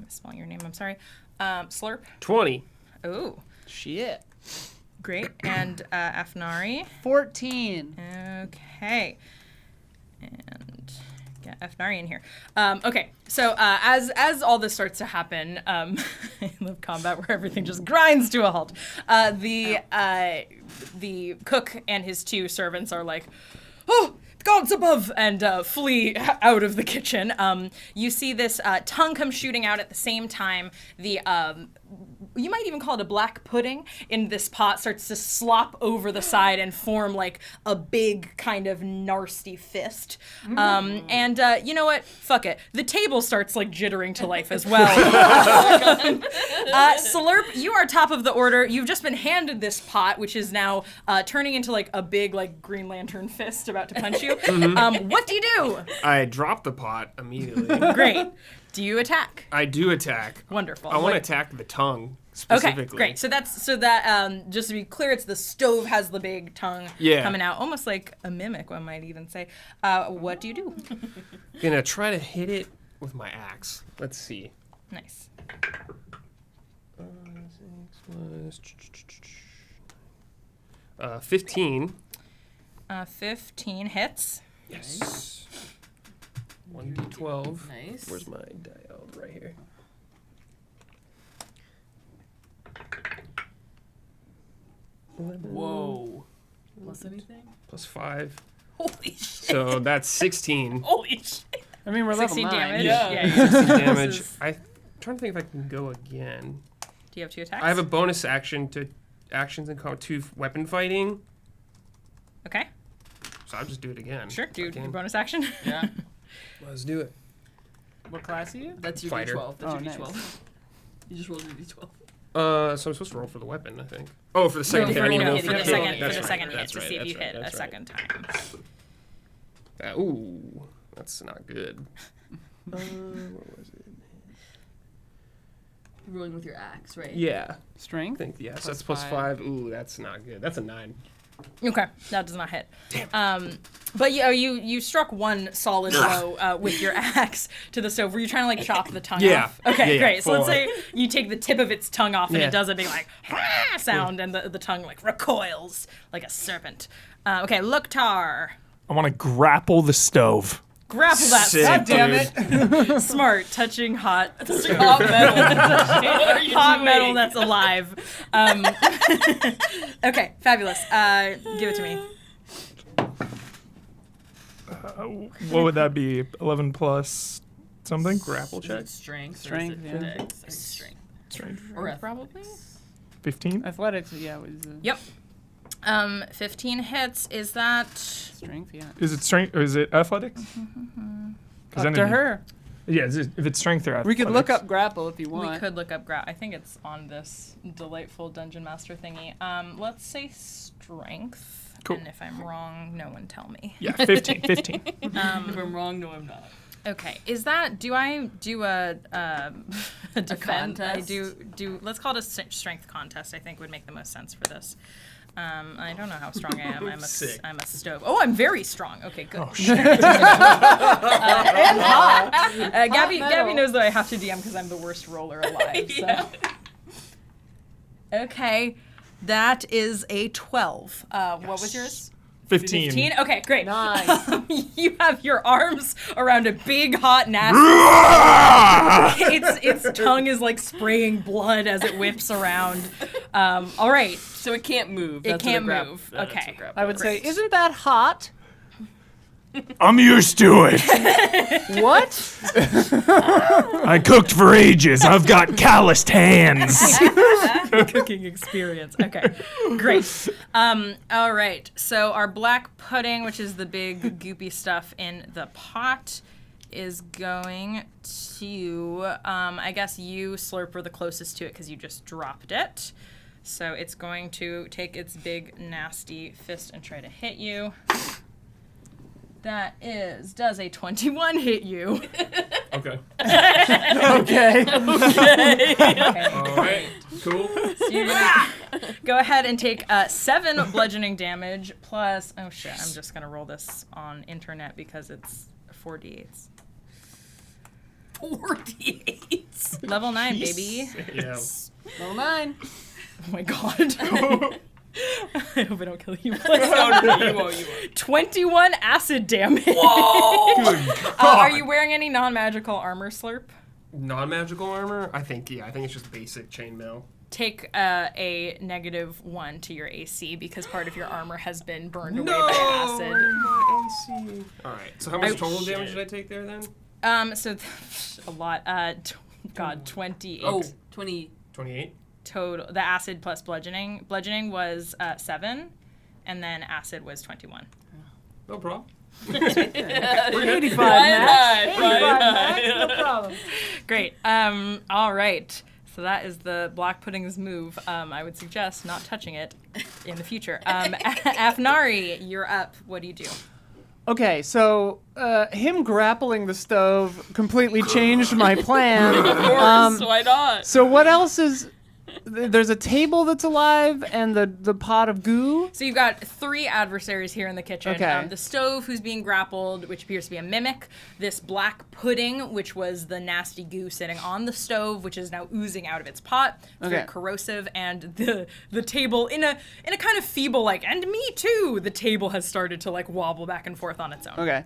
misspelling your name, I'm sorry. Slurp. 20. Oh, Shit. great. And Afnari. 14. Okay. And get Afnari in here. Okay, so as all this starts to happen, I love combat where everything just grinds to a halt. The cook and his 2 servants are like, oh, gods above, and flee out of the kitchen. You see this tongue come shooting out at the same time. The you might even call it a black pudding in this pot starts to slop over the side and form like a big kind of nasty fist. And you know what? Fuck it. The table starts like jittering to life as well. Slurp, you are top of the order. You've just been handed this pot, which is now turning into like a big like Green Lantern fist about to punch you. What do you do? I drop the pot immediately. Great. Do you attack? I do attack. Wonderful. I want to What- attack the tongue Okay, specifically. great. So that just to be clear, it's the stove has the big tongue coming out, almost like a mimic, one might even say. What do you do? Gonna try to hit it with my axe. Let's see. Nice. 15. 15 hits. Yes. 1d12. Nice. Where's my diode? Right here. Whoa. Plus anything? Plus 5. Holy shit. So that's 16 Holy shit. I mean, we're level 16 9. damage. Yeah. damage. This is- I'm trying to think if I can go again. Do you have 2 attacks? I have a bonus action to actions and 2 weapon fighting. Okay, So I'll just do it again. sure. Do I your can. bonus action. Yeah. Let's do it. What class are you? That's your Fighter. D12. That's Oh, your nice. D12. You just rolled your D12. So I'm supposed to roll for the weapon, I think. Oh, for the second hit. I need to roll for for the the second, hit. That's for the right, second hit that's to right, see if that's you right, hit a that's right. second time. Ooh, that's not good. Where was it? You're rolling with your axe, right? Yeah, I Strength? think yes. Plus That's plus 5. 5. Ooh, that's not good. That's a 9. Okay, that does not hit. But you struck one solid blow with your axe to the stove. Were you trying to like chop the tongue Yeah. off? Okay, Yeah, great. So let's full say you take the tip of its tongue off and Yeah. it does a big like sound and the tongue like recoils like a serpent. Okay, Loktar. I want to grapple the stove. grapple that Sick, sucker. Damn dude. it. Smart, touching hot, Hot metal. What are you hot doing? metal that's alive. Okay, fabulous. Give it to me. What would that be? 11 plus something? Grapple Is check. it strength? Strength, Or is it yeah. dex? Or strength. Strength. Or athletics? Probably. 15? Athletics, yeah, was Yep. 15 hits. Is that strength, yeah. Is it strength or is it athletics? 'Cause Up then to it'd be- her. Yeah, if it's strength or athletics. We could look up grapple if you we want. could look up I think it's on this delightful dungeon master thingy. Let's say strength. Cool. And if I'm wrong, no one tell me. Yeah, 15. 15. If I'm wrong, no, I'm not. Okay. Is that do I do a defend? I contest? do let's call it a strength contest. I think would make the most sense for this. I don't know how strong I am. Sick. I'm a stove. Oh, I'm very strong. Okay, good. Oh, shit. Gabby knows that I have to DM because I'm the worst roller alive. So. Okay, that is a 12. What was yours? 15. 15? Okay, great. Nice. You have your arms around a big, hot, nasty. its tongue is like spraying blood as it whips around. All right. So it can't move. It That's what can't a grap- move. that's Okay. what grapple I would is. say, isn't that hot? I'm used to it. What? I cooked for ages. I've got calloused hands. Cooking experience. Okay, great. All right. So our black pudding, which is the big goopy stuff in the pot, is going to. I guess you slurp were the closest to it because you just dropped it. So it's going to take its big nasty fist and try to hit you. That does a 21 hit you? Okay. Okay. All right. Cool. So you're gonna go ahead and take 7 bludgeoning damage plus. Oh shit! I'm just gonna roll this on internet because it's 4d8s. 48. Level 9, baby. Yeah. Level 9. Oh my god. I hope I don't kill you. No, you won't. 21 acid damage. Whoa! Are you wearing any non-magical armor, Slurp? Non-magical armor? I think it's just basic chainmail. Take a -1 to your AC because part of your armor has been burned away by acid. My AC. All right. So how much Oh, total shit. damage did I take there then? So a lot. God, 28 Oh, 20. 28. total. The acid plus bludgeoning. Bludgeoning was 7, and then acid was 21. No problem. 85 Why max. not? Why 85 not? max, no problem. Great. All right. So that is the black pudding's move. I would suggest not touching it in the future. Afnari, you're up. What do you do? Okay, so him grappling the stove completely changed my plan. Of course, why not? So what else is? There's a table that's alive and the pot of goo. So you've got 3 adversaries here in the kitchen. Okay. The stove, who's being grappled, which appears to be a mimic. This black pudding, which was the nasty goo sitting on the stove, which is now oozing out of its pot. It's very Okay. corrosive, and the table in a kind of feeble and me too. The table has started to wobble back and forth on its own. Okay.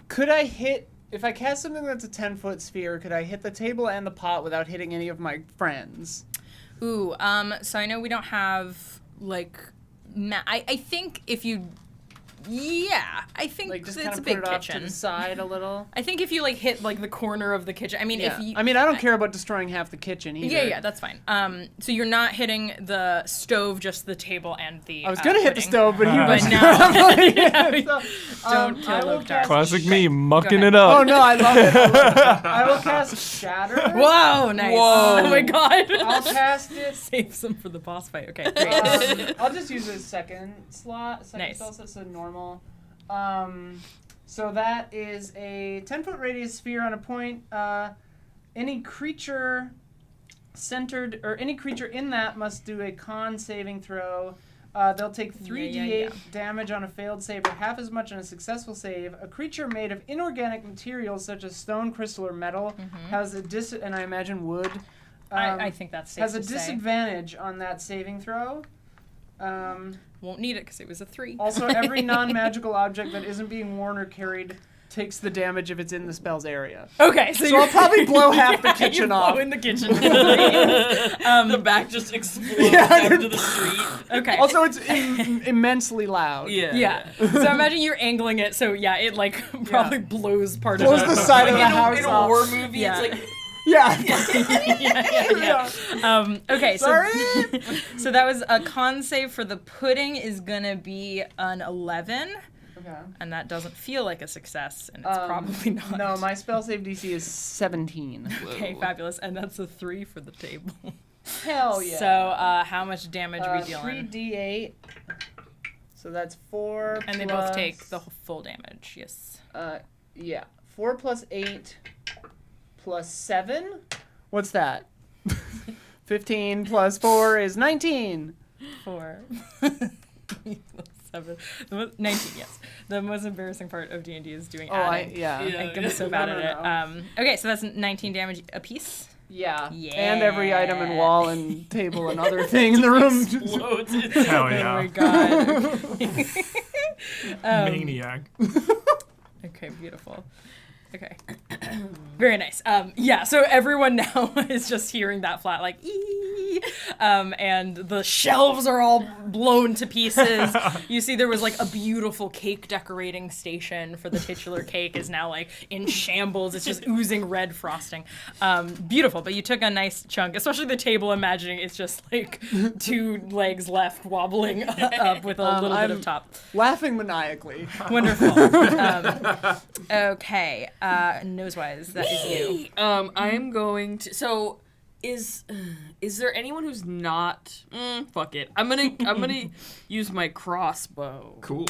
Could I hit? If I cast something that's a 10-foot sphere, could I hit the table and the pot without hitting any of my friends? Ooh. So I know we don't have I think if you. Yeah, I think Just it's kind a of big put it off to kitchen. the side a little. I think if you hit the corner of the kitchen. I mean, Yeah. if you. I mean, I don't care about destroying half the kitchen either. Yeah, that's fine. So you're not hitting the stove, just the table and the. I was gonna hit the pudding. stove, but he But was. now, Don't kill Oak Dark. Classic me, mucking ahead. it up. Oh no, I love it. I will cast Shatter. Whoa, nice! Whoa. Oh my god! I'll cast it. Save some for the boss fight. Okay, great. I'll just use a second slot. Second Nice. spell slot, so normal. So that is a 10-foot radius sphere on a point. Any creature centered, or any creature in that must do a con saving throw. They'll take 3d8 damage on a failed save, or half as much on a successful save. A creature made of inorganic materials such as stone, crystal, or metal has a and I imagine wood. I think that's safe has to a say. disadvantage on that saving throw. Won't need it because it was a 3. Also, every non-magical object that isn't being worn or carried takes the damage if it's in the spell's area. Okay, So I'll probably blow half the kitchen blow off. in the kitchen. The back just explodes out into the street. Okay. Also, it's immensely loud. Yeah. So imagine you're angling it, so yeah, it like probably blows part Blows of the it. side of the In house a off. war movie, Yeah. it's like Yeah. Okay, so Sorry. so that was a con save for the pudding is gonna be an 11, Okay. and that doesn't feel like a success, and it's probably not. No, my spell save DC is 17. Okay, fabulous, and that's a 3 for the table. Hell yeah. So how much damage we dealing? 3d8. So that's 4 And they both take the full damage. Yes. Yeah. 4 plus 8 plus 7. What's that? 15 plus 4 is 19. 4. 7. 19. Yes. The most embarrassing part of D&D is doing adding. Yeah. I'm so bad No, at it. Okay, so that's 19 damage apiece. Yeah. Yeah. And every item and wall and table and other thing in the room. explodes. Hell Oh my yeah. god. Maniac. Okay, beautiful. Okay. Very nice. Yeah, so everyone now is just hearing that flat, like, ee! And the shelves are all blown to pieces. You see there was like a beautiful cake decorating station for the titular cake is now like in shambles. It's just oozing red frosting. Beautiful, but you took a nice chunk, especially the table, imagining it's just like 2 legs left wobbling up with a little bit of top. Laughing maniacally. Wonderful. Okay. Nosewise, that is you. I'm going to. So, is there anyone who's not? Fuck it. I'm gonna use my crossbow. Cool.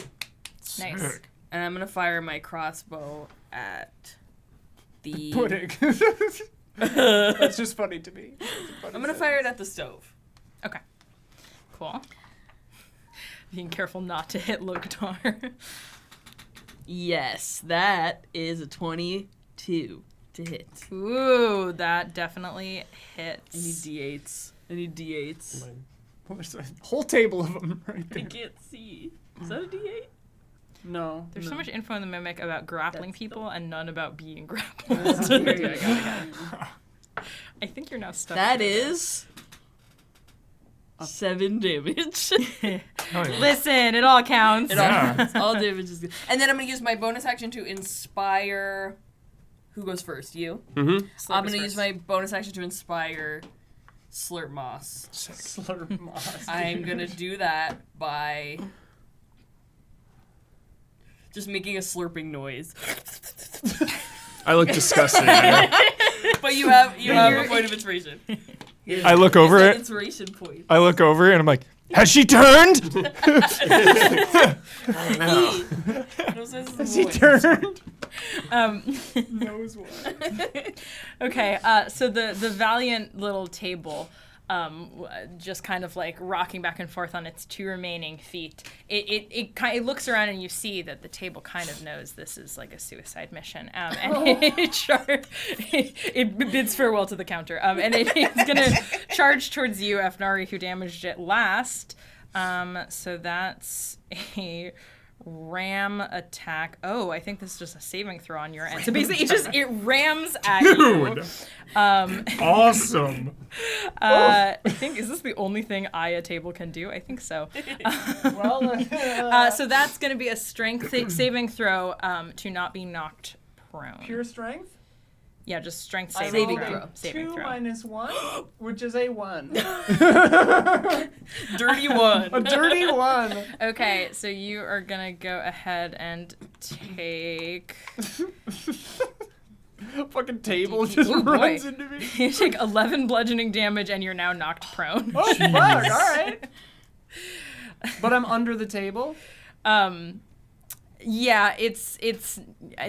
Nice. And I'm gonna fire my crossbow at the Pudding. That's just funny to me. I'm gonna fire it at the stove. Okay. Cool. Being careful not to hit Loktar. Yes, that is a 22 to hit. Ooh, that definitely I need hits. D8s. I need D8s. There's a whole table of them right I there. can't see. Is that a D8? No. There's so much info in the Mimic about grappling people and none about being grappled. I think you're now stuck. That is 7 damage. Listen, it all counts. All damage is good. And then I'm gonna use my bonus action to inspire. Who goes first? You. Mm-hmm. I'm gonna use my bonus action to inspire Slurp Moss. Slurp moss. I'm gonna do that by just making a slurping noise. I look disgusted. But you have a point of inspiration. I look over It's an it. inspiration point. I look over it and I'm like, has she turned? Has he turned? Knows what. Okay, so the valiant little table, just kind of like rocking back and forth on its 2 remaining feet. It looks around and you see that the table kind of knows this is like a suicide mission, and it bids farewell to the counter, and it's gonna charge towards you, Afnari, who damaged it last. So that's a ram attack. Oh, I think this is just a saving throw on your end. So basically, it rams at you. Awesome. I think, is this the only thing a table can do? I think so. So that's going to be a strength saving throw to not be knocked prone. Pure strength? Yeah, just strength I saving rolled throw. a Saving 2 throw. minus 1, which is a 1. Dirty one. A dirty 1. Okay, so you are going to go ahead and take... Fucking table just Oh, boy. runs into me. You take 11 bludgeoning damage and you're now knocked prone. Oh, fuck, all right. But I'm under the table? Yeah, it's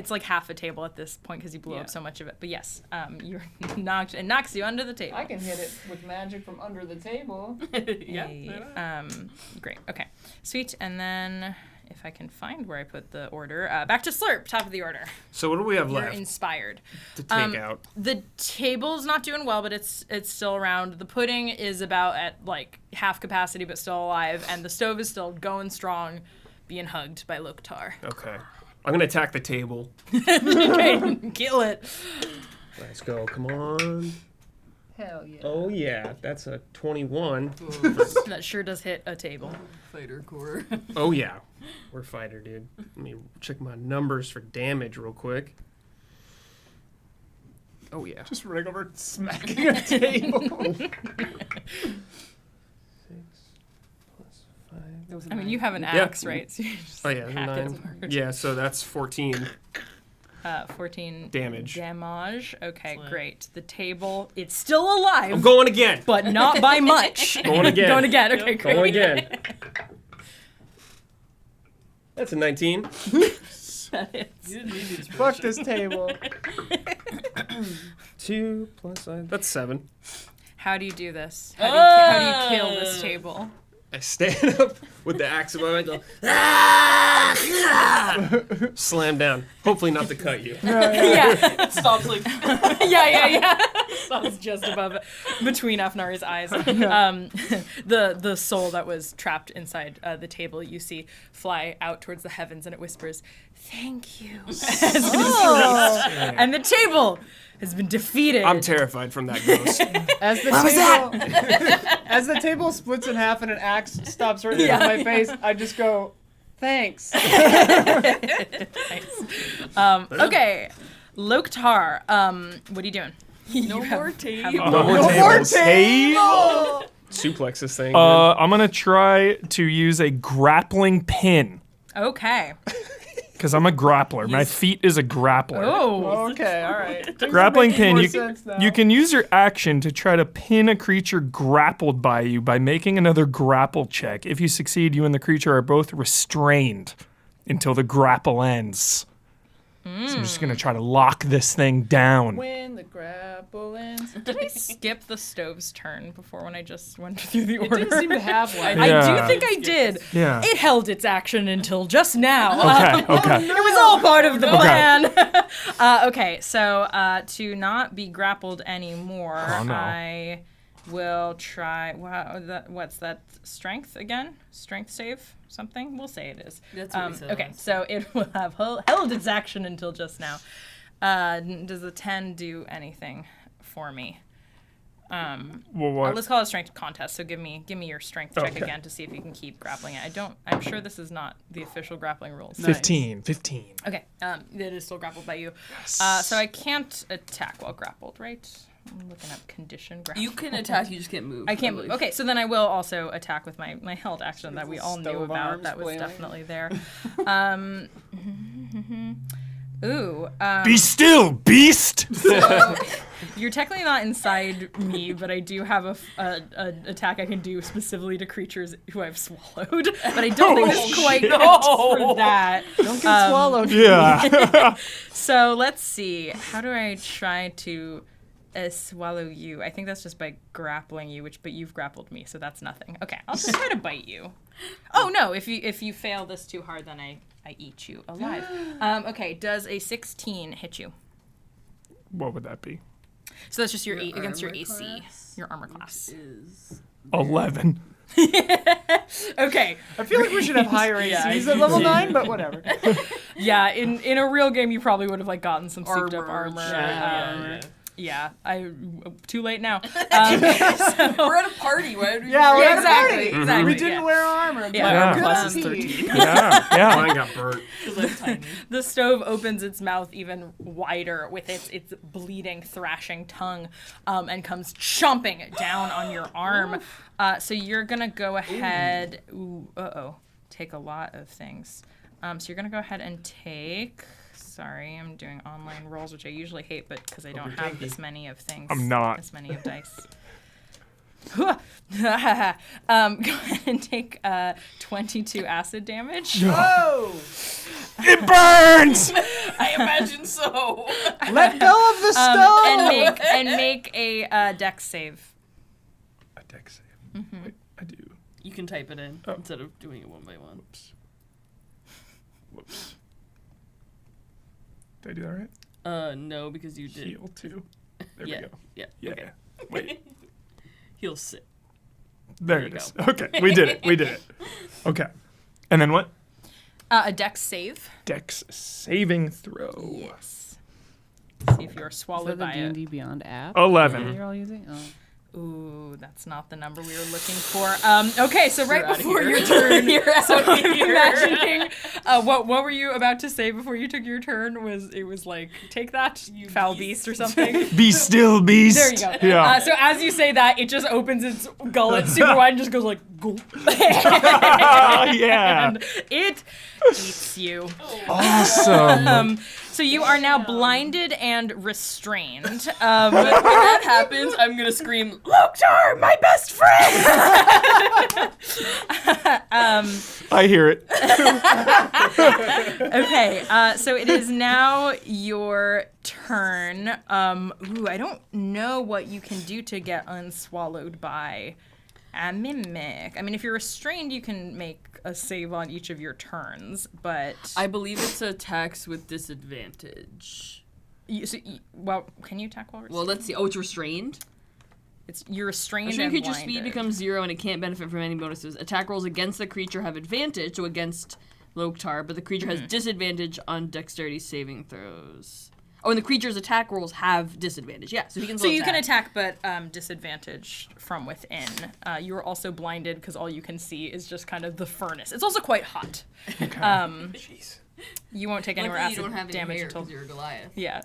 like half a table at this point because you blew up so much of it. But yes, you're knocked. It knocks you under the table. I can hit it with magic from under the table. Yeah. Great. Okay. Sweet. And then if I can find where I put the order, back to Slurp, top of the order. So what do we have You're left inspired. to take out? The table's not doing well, but it's still around. The pudding is about at like half capacity, but still alive, and the stove is still going strong, being hugged by Loktar. Okay. I'm gonna attack the table. Okay, kill it. Let's go. Come on. Hell yeah. Oh yeah, that's a 21. That sure does hit a table. Fighter core. Oh yeah, we're fighter, dude. Let me check my numbers for damage real quick. Oh yeah. Just running over, smacking a table. 6 plus 5. I mean, you have an axe, right? So you just Oh yeah, hack its 9. heart. Yeah, so that's 14 14 damage. damage. Okay, Excellent. great. The table, it's still alive, I'm going again. but not by much. Going again. Going again. Okay, great. Going again. That's a 19. You didn't need these. Fuck this table. 2 plus 5. That's 7. How do you do this? How do you kill this Oh. table? I stand up with the axe above my head. Slam down. Hopefully not to cut you. Yeah, Stops like. yeah. Stops just above it, between Afnari's eyes. The soul that was trapped inside the table, you see fly out towards the heavens, and it whispers, "Thank you," as it is released. And the table has been defeated. I'm terrified from that ghost. As the as the table splits in half and an axe stops right in my face, I just go, thanks. Okay, Loktar, what are you doing? No more table. No more tables. Table. Suplex this thing. I'm gonna try to use a grappling pin Okay. because I'm a grappler. My feet is a grappler. Oh. Okay, all right. Grappling pin. more You, sense now. you can use your action to try to pin a creature grappled by you by making another grapple check. If you succeed, you and the creature are both restrained until the grapple ends. So I'm just gonna try to lock this thing down. When the grapple ends. Did I skip the stove's turn before when I just went through the order? Didn't seem to have one. I Yeah. do think I did. Yeah. It held its action until just now. Okay. It was all part of the plan. Okay, so to not be grappled anymore, Oh, no. I will try. Wow, what's that? Strength again? Strength save? Something? We'll say it is. That's what we said Okay, last so it will have held its action until just now. Does the 10 do anything for me? Well, Or what? let's call it a strength contest. So give me your strength check Okay. again to see if you can keep grappling it. I'm sure this is not the official grappling rules. 15. Okay, it is still grappled by you. So I can't attack while grappled, right? I'm looking up condition grapple. You can attack, you just can't move. I can't move. Okay, so then I will also attack with my held action that we all knew Stove about. arms That was flailing. definitely there. Ooh. Be still, beast! You're technically not inside me, but I do have an attack I can do specifically to creatures who I've swallowed. But I don't think this quite counts for that. Don't get swallowed. Yeah. So let's see. How do I try to swallow you? I think that's just by grappling you, but you've grappled me, so that's nothing. Okay, I'll just try to bite you. Oh no! If you fail this too hard, then I eat you alive. Okay, does a 16 hit you? What would that be? So that's just your against your armor AC, class? your armor class. Is 11. Okay. I feel like we should have higher ACs at level 9, but whatever. Yeah, in a real game, you probably would have gotten some souped up armor. Yeah. Yeah, too late now. We're at a party. Why would we? Yeah, we're at a exactly. party. Exactly. We didn't yeah. wear armor. Yeah. but Yeah. good Class is tea. 13. Yeah. Mine got burnt. I'm tiny. The stove opens its mouth even wider with its bleeding, thrashing tongue, and comes chomping down on your arm. So you're gonna go ahead. Take a lot of things. So you're gonna go ahead and take. Sorry, I'm doing online rolls, which I usually hate, but because I don't have this many of things. I'm not. This many of dice. Go ahead and take 22 acid damage. Oh! It burns! I imagine so. Let go of the stove! and make a dex save. A deck save. Wait, I do. You can type it in instead of doing it one by one. Whoops. Did I do that right? No, because you did. Heal 2. There yeah. we go. Yeah. Yeah. Okay. Wait. He'll sit. There There it you is. Okay. We did it. Okay. And then what? A dex save. Dex saving throw. Yes. See if you're Is that swallowed the by it. D&D Beyond app? 11. You're all using? Oh. Ooh, that's not the number we were looking for. Okay, so right You're outta before here. your turn, You're out of here. imagining what were you about to say before you took your turn? It was like, take that, foul beast or something. Be still, beast. There you go. Yeah. So as you say that, it just opens its gullet super wide and just goes like, gulp. Yeah. And it eats you. Awesome. So you are now blinded and restrained. When that happens, I'm gonna scream, Loktar, my best friend! I hear it. Okay, so it is now your turn. I don't know what you can do to get unswallowed by a mimic. I mean, if you're restrained, you can make a save on each of your turns, but I believe it's attacks with disadvantage. well, can you attack while restrained? Well, let's see. Oh, it's restrained? You're restrained Restrained and creature's speed blinded. becomes 0 and it can't benefit from any bonuses. Attack rolls against the creature have advantage, so against Loktar, but the creature has disadvantage on dexterity saving throws. Oh, and the creature's attack rolls have disadvantage. Yeah, so he can So still you can attack, but disadvantaged from within. You are also blinded because all you can see is just kind of the furnace. It's also quite hot. Jeez. You won't take any more Luckily, acid you don't have any damage hair until 'cause you're a Goliath. yeah.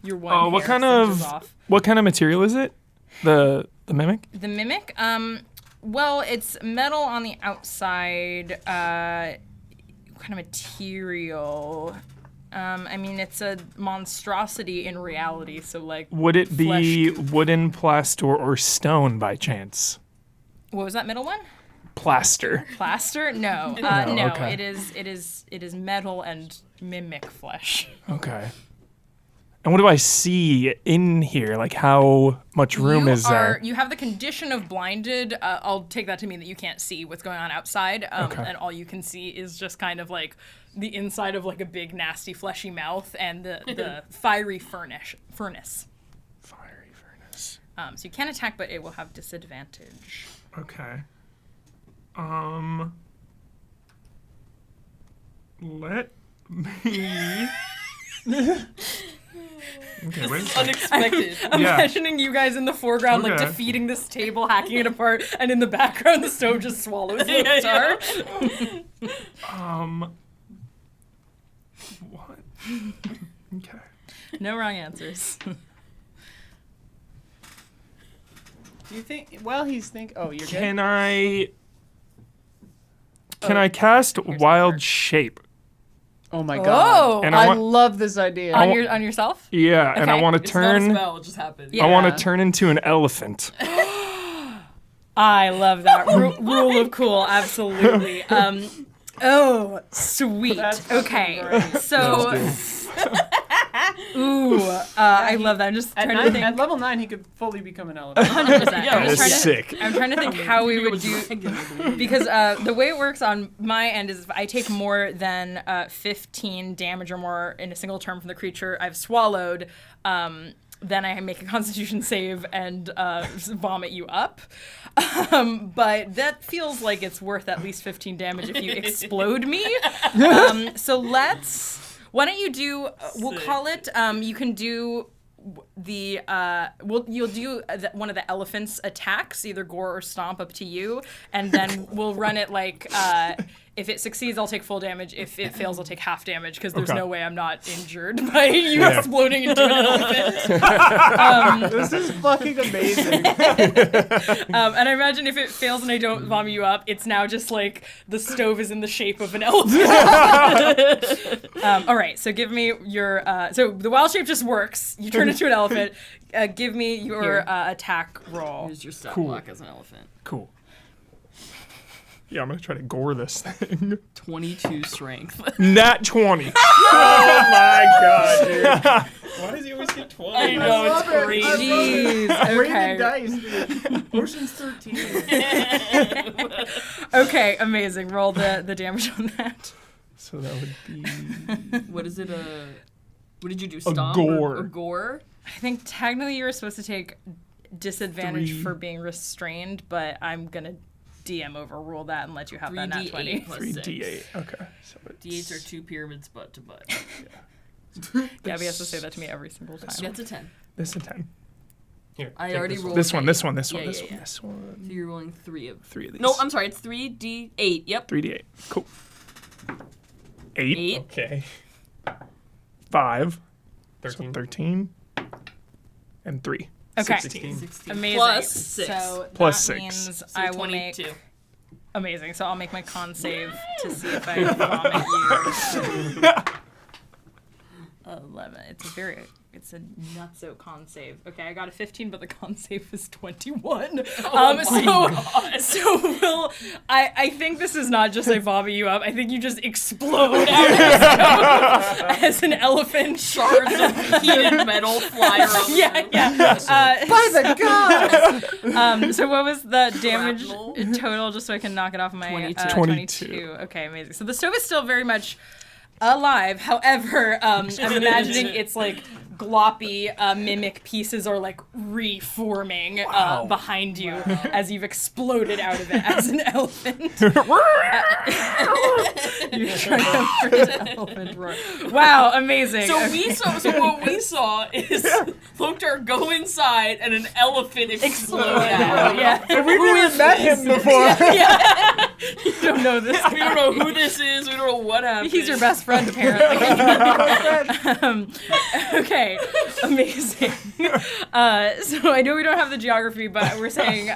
Your one. Oh, what hair kind singes of off. what kind of material is it? The mimic? The mimic? Well, it's metal on the outside. What kind of material? I mean, it's a monstrosity in reality, so like. Would it be flesh. wooden, plaster, or stone by chance? What was that middle one? Plaster. Plaster? No. No, No. okay. It is metal and mimic flesh. Okay. And what do I see in here? Like, how much room is there? You have the condition of blinded. I'll take that to mean that you can't see what's going on outside, Okay. and all you can see is just kind of like the inside of like a big, nasty, fleshy mouth and the fiery furnace. Fiery furnace. So you can attack, but it will have disadvantage. Okay. Let me. Okay, wait. Unexpected. Yeah. Imagining you guys in the foreground, like Okay. defeating this table, hacking it apart, and in the background, the stove just swallows the guitar. What? Okay. No wrong answers. Do you think? Well, he's think. Oh, you're good. Can I cast Wild Shape? Oh my Oh. god! And I I want- love this idea. on yourself? Yeah, and I Okay. want to It's not a turn. spell, it just happened. Yeah. I want to turn into an elephant. I love that rule of cool. Absolutely. Oh, sweet. That's okay, fucking so. I love that. I'm just At, trying to nine, think. at level 9, he could fully become an elephant. 100%. Yeah, I'm, just That is trying sick. to, I'm trying to think how we would do. Because the way it works on my end is if I take more than 15 damage or more in a single turn from the creature I've swallowed, then I make a Constitution save and vomit you up. But that feels like it's worth at least 15 damage if you explode me. So why don't you do? We'll call it. You can do the you'll do one of the elephant's attacks, either gore or stomp, up to you, and then we'll run it like if it succeeds I'll take full damage, if it fails I'll take half damage, because there's Okay. no way I'm not injured by you Yeah. exploding into an elephant. This is fucking amazing. And I imagine if it fails and I don't vomit you up, it's now just like the stove is in the shape of an elephant. All right, so give me your. So the wild shape just works. You turn into an elephant. Give me your Here. attack roll. Here's your stat Cool. block as an elephant. Cool. Yeah, I'm gonna try to gore this thing. 22 strength. Nat 20. Oh my god, dude. Why does he always get 20? I know, it's love it. crazy. I love it. Jeez, Bring okay. the dice, dude. Ocean's 13. Okay, amazing. Roll the damage on that. So that would be. What is it? What did you do? Stomp? gore. Or gore? I think technically you were supposed to take disadvantage 3. for being restrained, but I'm gonna DM overrule that and let you have that nat 3d8 20. plus 3d8. Okay. So it's D8s are 2 pyramids butt to butt. Gabby has to say that to me every single time. That's a 10. This is a 10. Here, I take already this rolled. This one, this a- one, this Yeah, one, this yeah, one, yeah. this one. So you're rolling 3 of. 3 of these. No, I'm sorry. It's 3d8. Yep. 3d8. Cool. 8. 8. Okay. 5. 13. 13. And 3. Okay. 16. 16. Amazing. Plus 6. So Plus that 6. means So I will make 22. amazing. So I'll make my con save to see if I vomit you. 11. It's a not so con save. Okay, I got a 15, but the con save is 21. So I think this is not just I vomit you up. I think you just explode out of the stove as an elephant. Shards of heated metal fly around. Yeah. By the god! So what was the damage Shrapnel. total, just so I can knock it off my 22. 22. Okay, amazing. So the stove is still very much alive. However, I'm imagining it's like gloppy mimic pieces are like reforming behind you as you've exploded out of it as an elephant. You're trying to create an elephant roar. Wow, amazing. So Okay. what we saw is Loktar go inside and an elephant explode out. Yeah. We've never met him before. You don't know this. We don't know who this is. We don't know what happened. He's your best friend, apparently. Okay, amazing. So I know we don't have the geography, but we're saying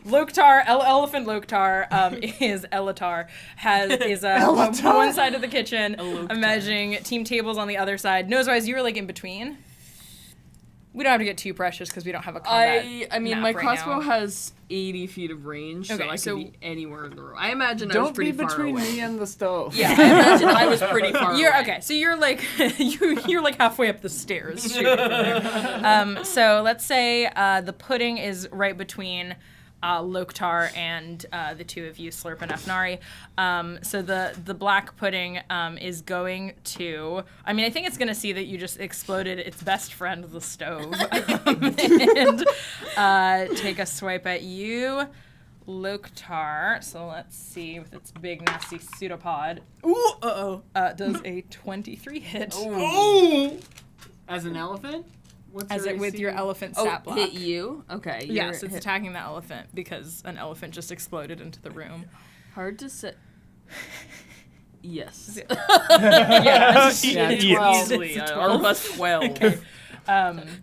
Loktar, elephant Loktar, is Elatar, is on one side of the kitchen. I'm imagining team tables on the other side. Nosewise, you were like in between. We don't have to get too precious because we don't have a combat I mean, map my right crossbow now. has 80 feet of range, Okay, so I so- could be anywhere in the room. I imagine I was Don't be pretty far between away. me and the stove. Yeah, I imagine I was pretty far You're away. okay. So you're like you're like halfway up the stairs. shooting from there. So let's say the pudding is right between Loktar and the two of you, Slurp and Afnari. So the black pudding is going to. I mean, I think it's going to see that you just exploded its best friend, the stove, and take a swipe at you. Loktar, so let's see with its big nasty pseudopod. Ooh, does a 23 hit As an elephant? What's as your it with AC? your elephant Oh, stat block. hit you? Okay. Yes, you're it's hit. attacking the elephant because an elephant just exploded into the room. Hard to say. Yes. Yeah, Yeah, it's 12. Easily. It's a Or 12. plus 12.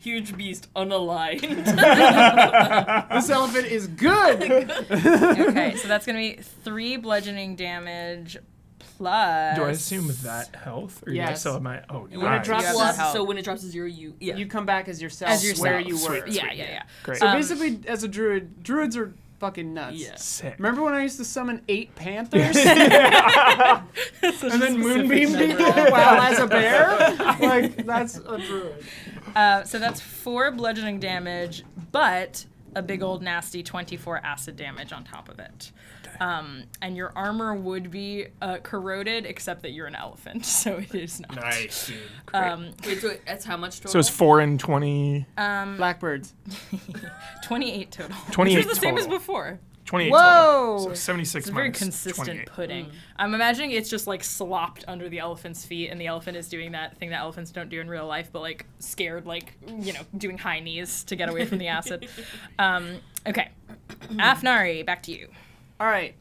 Huge beast, unaligned. This elephant is good! Okay, so that's gonna be 3 bludgeoning damage plus. Do I assume that health? Or do I Yes. still have my. Oh, When it nice. drops- You have Plus, that help. so when it drops to 0, you. Yeah. You come back as yourself, As yourself. where you were. Sweet. Yeah. Great. So basically, as a druid, druids are fucking nuts. Yeah. Sick. Remember when I used to summon 8 panthers? And then moonbeam people while as a bear? Like, that's a druid. So that's 4 bludgeoning damage, but a big old nasty 24 acid damage on top of it. And your armor would be corroded, except that you're an elephant, so it is not. Nice, dude. Wait, so that's how much total? So it's 4 and 20. Blackbirds. 28 total. 28 Which was the same as total. before. 28 Whoa! total. So 76 It's a very minus consistent 28. pudding. I'm imagining it's just like slopped under the elephant's feet, and the elephant is doing that thing that elephants don't do in real life, but like scared, like, you know, doing high knees to get away from the acid. Okay. Afnari, back to you. All right.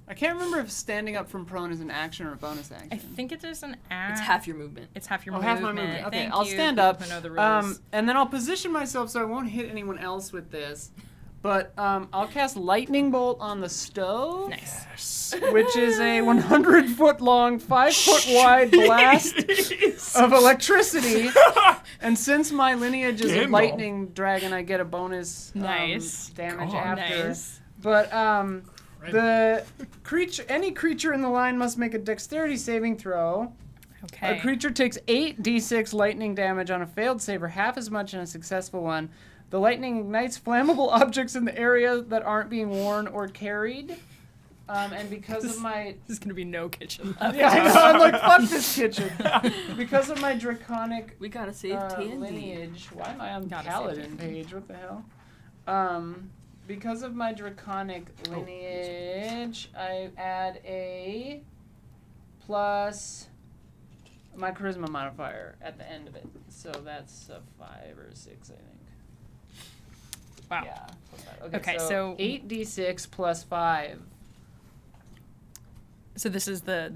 I can't remember if standing up from prone is an action or a bonus action. I think it is an act. It's half your movement. It's half your Oh, movement. half my movement. Okay, Thank I'll you, stand people up. who know the rules. And then I'll position myself so I won't hit anyone else with this. But I'll cast Lightning Bolt on the stove, Nice. which is a 100-foot long, 5-foot wide blast of electricity. And since my lineage is a Gamble. lightning dragon, I get a bonus Nice. damage God. after. Nice. But any creature in the line must make a dexterity saving throw. Okay. A creature takes 8d6 lightning damage on a failed save, or half as much on a successful one. The lightning ignites flammable objects in the area that aren't being worn or carried. And because of my... There's gonna be no kitchen left. Yeah, I know, I'm like, fuck this kitchen. Because of my draconic We gotta save Tandy. lineage... Why am I on the Gotta save paladin Tandy. page? What the hell? because of my draconic lineage, I add a plus my charisma modifier at the end of it. So that's a 5 or 6, I think. Wow. Yeah. Okay, so 8d6 plus 5. So this is the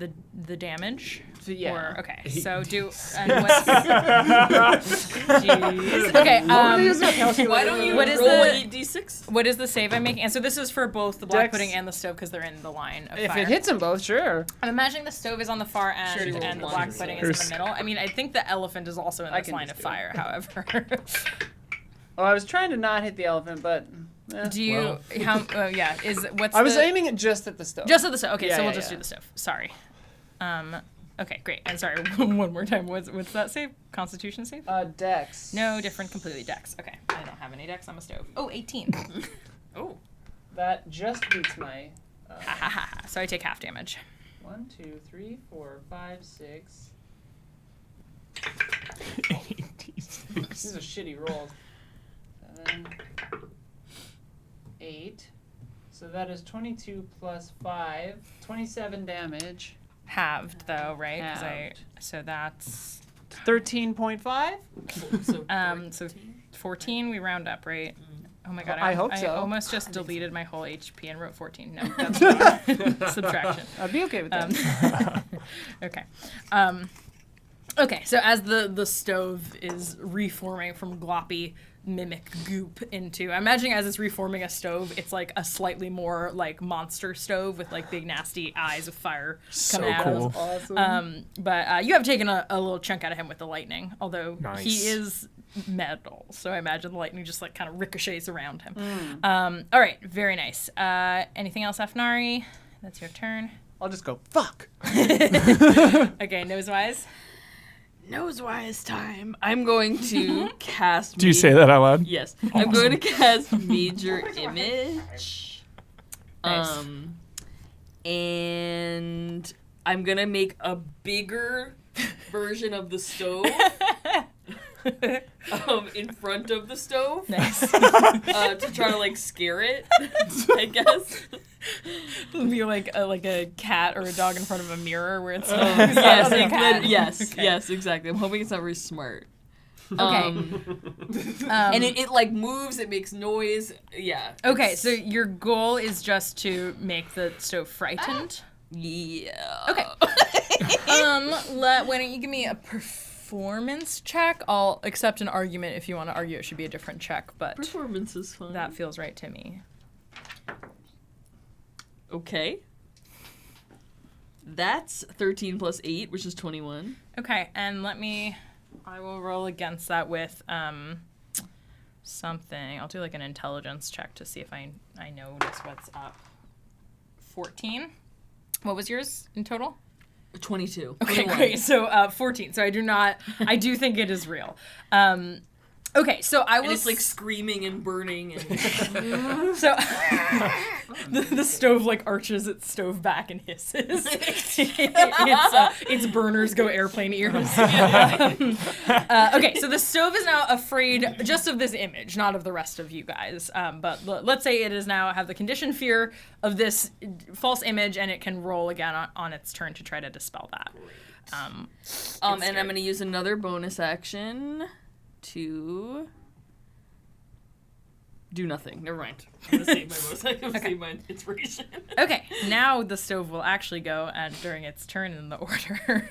damage. So yeah. Or, okay. So do and what's Jeez. Okay. Why don't you What is roll the- 8d6? What is the save I'm making? And so this is for both the black Dex. pudding and the stove because they're in the line of If fire. it hits them both, sure. I'm imagining the stove is on the far end Sure, and the roll black one. pudding is in the middle. I mean, I think the elephant is also in I this can line just of do it. fire, however. Oh, I was trying to not hit the elephant, but Do you what's I was the, aiming it just at the stove. just at the stove. Okay, Yeah, so we'll yeah, just yeah. do the stove. Sorry. Okay, great. And sorry, one more time. What's that save? Constitution save? Dex. No, different completely. Dex. Okay. I don't have any dex. I'm a stove. Oh, 18. Oh. That just beats my. Ha ha ha. So I take half damage. 1, 2, 3, 4, 5, 6. These are shitty rolls. 7, 8. So that is 22 plus 5. 27 damage. Halved though, right? 'Cause Halved. so that's 13.5? so 14 we round up, right? Oh my god, I hope so. I almost just deleted my whole HP and wrote 14. No, that's not subtraction. I'd be okay with that. Okay. Okay, so as the stove is reforming from gloppy mimic goop into, I'm imagining as it's reforming a stove, it's like a slightly more like monster stove with like big nasty eyes of fire coming out cool. of Awesome. but you have taken a little chunk out of him with the lightning, although Nice. he is metal, so I imagine the lightning just like kind of ricochets around him. All right, very nice. Anything else, Afnari? That's your turn. I'll just go, fuck. Okay, Nosewise. Nosewise time. I'm going to cast. Do you say that out loud? Yes. I'm going to cast Major Image. Nice. And I'm gonna make a bigger version of the stove. In front of the stove. Nice. To try to like scare it, I guess. It'll be like a cat or a dog in front of a mirror where it's Yes, other cat. yes, Okay. yes, exactly. I'm hoping it's not very smart. Okay. And it like moves, it makes noise. Yeah. Okay, it's- so your goal is just to make the stove frightened. Yeah. Okay. Why don't you give me a performance check? I'll accept an argument if you want to argue it should be a different check, but Performance is fun. that feels right to me. Okay. That's 13 plus 8, which is 21. Okay, and I will roll against that with something. I'll do like an intelligence check to see if I notice what's up. 14. What was yours in total? 22. Okay, 21. great. So 14. So I do think it is real. Okay, so I And will. it's like screaming and burning and So the stove like arches its stove back and hisses. Its burners go airplane ears. Okay, so the stove is now afraid just of this image, not of the rest of you guys. But let's say it is now have the conditioned fear of this false image, and it can roll again on its turn to try to dispel that. and I'm gonna use another bonus action to do nothing. Never mind. I'm gonna save my bonus action. I'm gonna save my inspiration. Okay, now the stove will actually go during its turn in the order.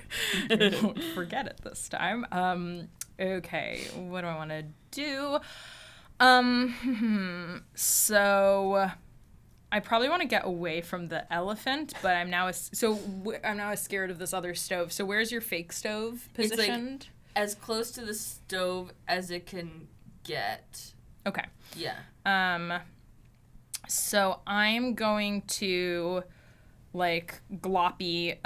We won't forget it this time. Okay, what do I want to do? So I probably want to get away from the elephant, but I'm now as scared of this other stove. So where's your fake stove It's like- positioned? As close to the stove as it can get. Okay. Yeah. So I'm going to like gloppy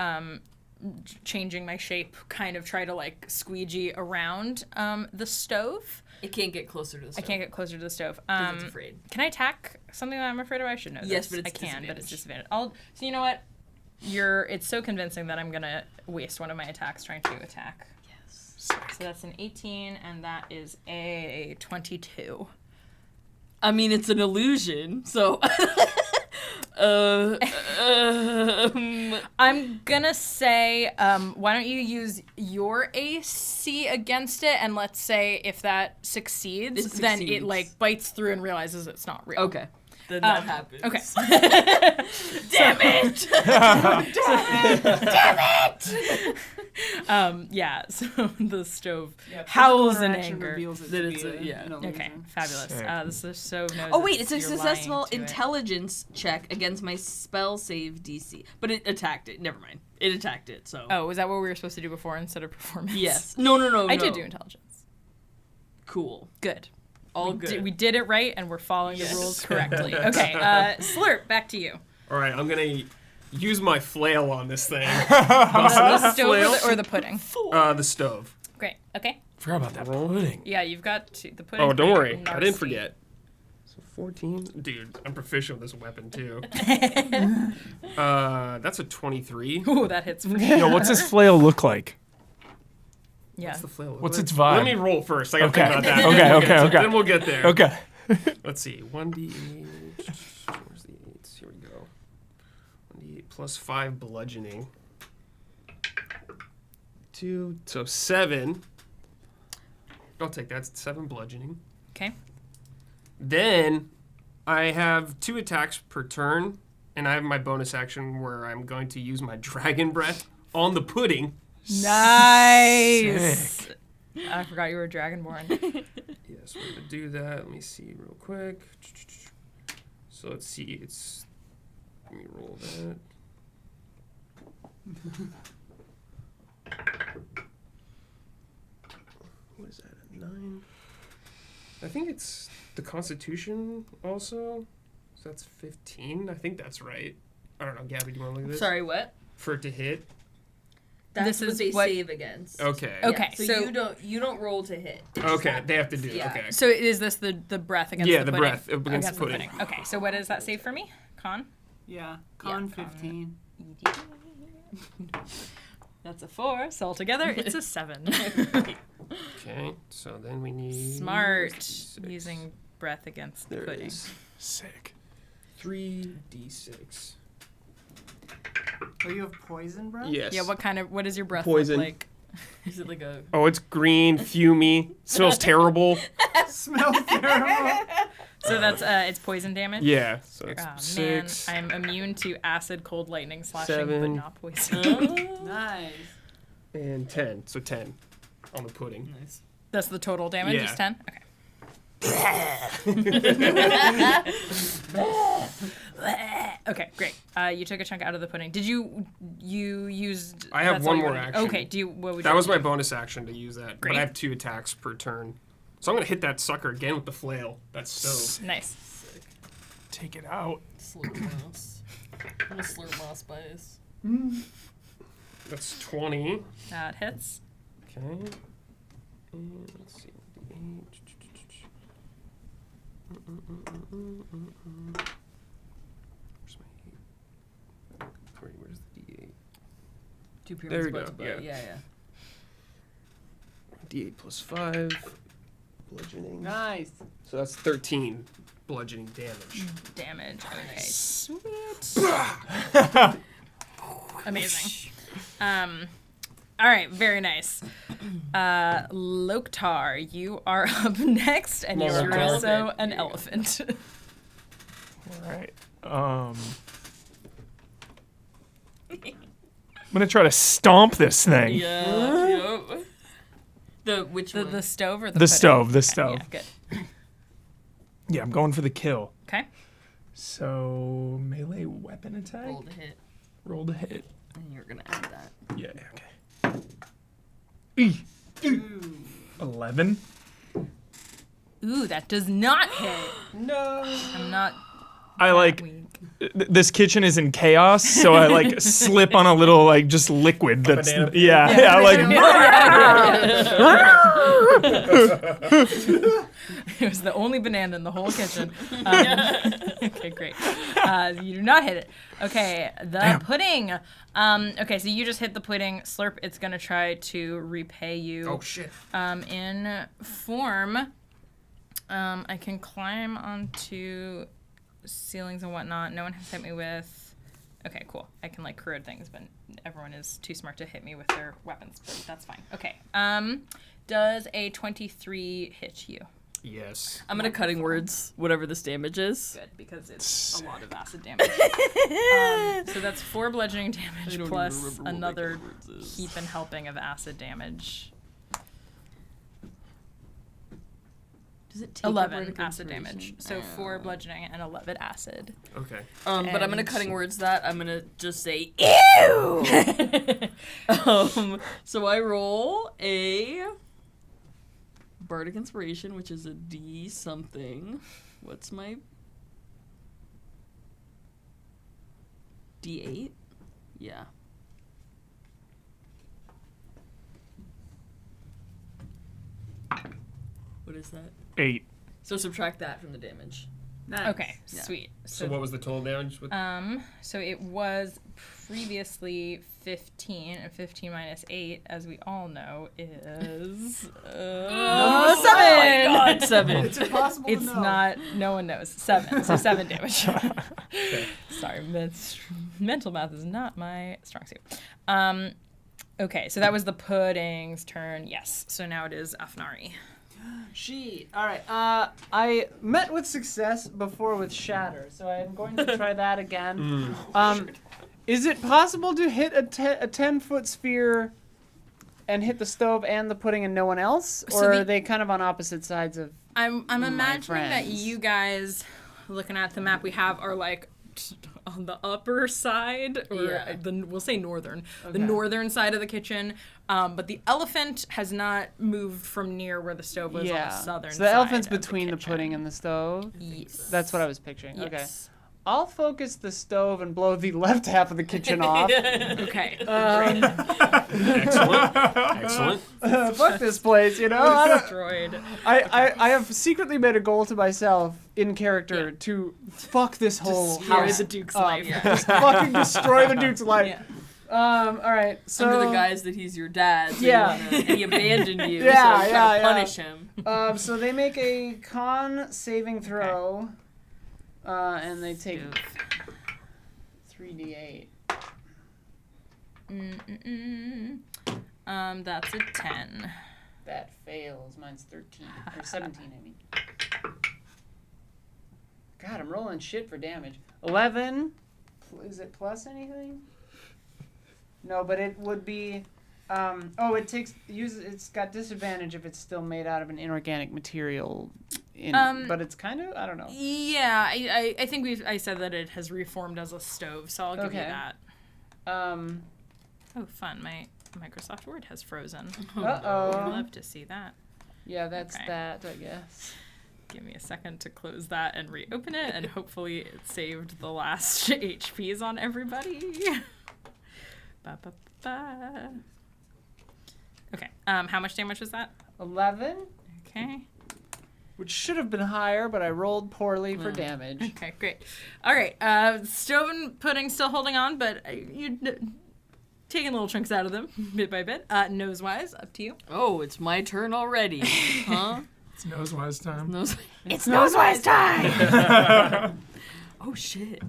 changing my shape, kind of try to like squeegee around the stove. It can't get closer to the I stove. can't get closer to the stove. 'Cause it's afraid. Can I attack something that I'm afraid of? I should know Yes, this. but it's I can, but it's disadvantage. disadvantage. So you know what? It's so convincing that I'm gonna waste one of my attacks trying to attack. Yes. So that's an 18, and that is a 22. I mean, it's an illusion, so. I'm gonna say, why don't you use your AC against it, and let's say if that succeeds, then it succeeds. like bites through and realizes it's not real. Okay. Then that happens. Okay. Damn it! Yeah. So the stove howls in anger. That it's yeah. Okay, fabulous. Sick. The stove knows. Oh wait, it's a you're lying successful to it. intelligence check against my spell save DC, but it attacked it. Never mind, it attacked it. So. Oh, is that what we were supposed to do before instead of performance? Yes. No. I did do intelligence. Cool. Good. All good. We did it right, and we're following the rules correctly. Okay, Slurp, back to you. All right, I'm gonna use my flail on this thing. The stove or the pudding? The stove. Great. Okay. Forgot about that pudding. Yeah, you've got the pudding. Oh, don't worry, I didn't Narcy. forget. So 14. Dude, I'm proficient with this weapon too. That's a 23. Ooh, that hits for Yo, what's this flail look like? Yeah. What's the flail? What's its vibe? Let me roll first. I gotta Okay. think about that. Okay, Then we'll okay, get to- okay. Then we'll get there. Okay. Let's see. 1d8. Where's the 8s? Here we go. 1d8 plus 5 bludgeoning. 2. So 7. I'll take that. 7 bludgeoning. Okay. Then I have 2 attacks per turn, and I have my bonus action where I'm going to use my dragon breath on the pudding. Nice. I forgot you were Dragonborn. Yes, we're gonna do that. Let me see real quick. So let's see. It's let me roll that. What is that? A 9? I think it's the Constitution also. So that's 15. I think that's right. I don't know, Gabby. Do you want to look at this? Sorry, what? For it to hit. That's This what is they what- save against. Okay. Okay. So, so- you don't roll to hit. It just Okay. happens. They have to do. Yeah. Okay. So is this the breath against Yeah, the the pudding? breath against the pudding. Okay, so what does that say for me? Con? Yeah, con 15. That's a 4, so altogether it's a 7. Okay. So then we need Smart. 6. Using breath against the There it pudding. is. Sick. 3d6. Oh, you have poison breath? Yes. Yeah, what does your breath Poison. look like? Is it like a? Oh, it's green, fumey, smells terrible. Smells terrible. So that's it's poison damage? Yeah. So it's Oh, man, 6. I'm immune to acid, cold, lightning, slashing, but 7. not poison. Nice. And 10. So 10 on the pudding. Nice. That's the total damage Yeah. is 10? Okay. Okay, great. You took a chunk out of the pudding. Did you used? I have that's all one you more wanted to do? action. Okay. Do you? What would That you was do? my bonus action to use that. Great. But I have 2 attacks per turn. So I'm going to hit that sucker again with the flail. That's stove. Nice. Take it out. Slurp moss. I'm gonna slurp moss bias. That's 20. That hits. Okay. And let's see. Where's my 8? Where's the D8? 2 There pyramids we butt go, to butt. yeah. Yeah. D8 plus 5. Bludgeoning. Nice. So that's 13 bludgeoning damage. Damage. Okay. Sweet. Amazing. All right. Very nice. Loktar, you are up next, and you're Loktar. also an elephant. All right. I'm gonna try to stomp this thing. Yeah. Yep. The which one? the stove or the The pudding? stove. The Okay, stove. Yeah, good. Yeah, I'm going for the kill. Okay. So melee weapon attack. Roll to hit, Roll to hit. and you're gonna add that. Yeah. Okay. 11. Ooh, that does not hit. No. I'm not I like weak. this kitchen is in chaos, so I like slip on a little like just liquid that's banana peel? yeah, like It was the only banana in the whole kitchen. Okay, great. You do not hit it. Okay, the pudding. Okay, so you just hit the pudding. Slurp, it's going to try to repay you Oh, shit. in form I can climb onto ceilings and whatnot. No one has hit me with... Okay, cool. I can, like, corrode things, but everyone is too smart to hit me with their weapons, but that's fine. Okay. Does a 23 hit you? Yes. I'm gonna cutting words whatever this damage is. Good, because it's a lot of acid damage. So that's 4 bludgeoning damage plus another heap and helping of acid damage. Does it take 11 acid damage. So 4 bludgeoning and 11 acid. Okay. But I'm gonna And- cutting words that. I'm gonna just say ew. So I roll a bardic inspiration, which is a D something. What's my D8? Yeah. What is that? 8. So subtract that from the damage. Nice. Okay, Yeah. sweet. So what was the total damage? With So it was previously 15, and 15 minus 8, as we all know, is 7. Oh my God, 7. It's impossible It's not. No one knows. 7. So 7 damage. Sorry, mental math is not my strong suit. Okay, so that was the pudding's turn. Yes. So now it is Afnari. All right. I met with success before with Shatter, so I'm going to try that again. Is it possible to hit a 10-foot sphere and hit the stove and the pudding and no one else, So or the- are they kind of on opposite sides of? I'm imagining that friends. you guys, looking at the map we have, are like on the upper side, or Yeah. we'll say northern, the Okay. northern side of the kitchen. But the elephant has not moved from near where the stove was on the southern So the side elephant's of the between the kitchen. pudding and the stove. Yes. That's what I was picturing. Okay. Yes. I'll focus the stove and blow the left half of the kitchen off. Okay. excellent. Excellent. Fuck this place, you know. I don't- Destroyed. I have secretly made a goal to myself in character to fuck this whole Destroy house the Duke's up. life. Just fucking destroy the Duke's life. Yeah. All right. So Under the guise that he's your dad. So Yeah. and he abandoned you. Yeah, so you yeah, gotta yeah. punish him. so they make a con saving throw, and they take 3d8. That's a 10. That fails. Mine's 13 or 17. I mean. God, I'm rolling shit for damage. 11. Is it plus anything? No, but it would be. It's got disadvantage if it's still made out of an inorganic material. But it's kind of, I don't know. Yeah, I think I said that it has reformed as a stove, so I'll give you Okay. that. Um. Oh, fun! My Microsoft Word has frozen. Uh I'd oh. love to see that. Yeah, that's Okay. that, I guess. Give me a second to close that and reopen it, and hopefully it saved the last HPs on everybody. Ba, ba, ba. Okay. How much damage was that? 11, Okay. which should have been higher, but I rolled poorly for damage. Okay, great. All right. Stove and pudding still holding on, but you're taking little chunks out of them bit by bit. Nose-wise, up to you. Oh, it's my turn already. Huh? It's Nosewise time. Nose- It's Nosewise time! oh shit.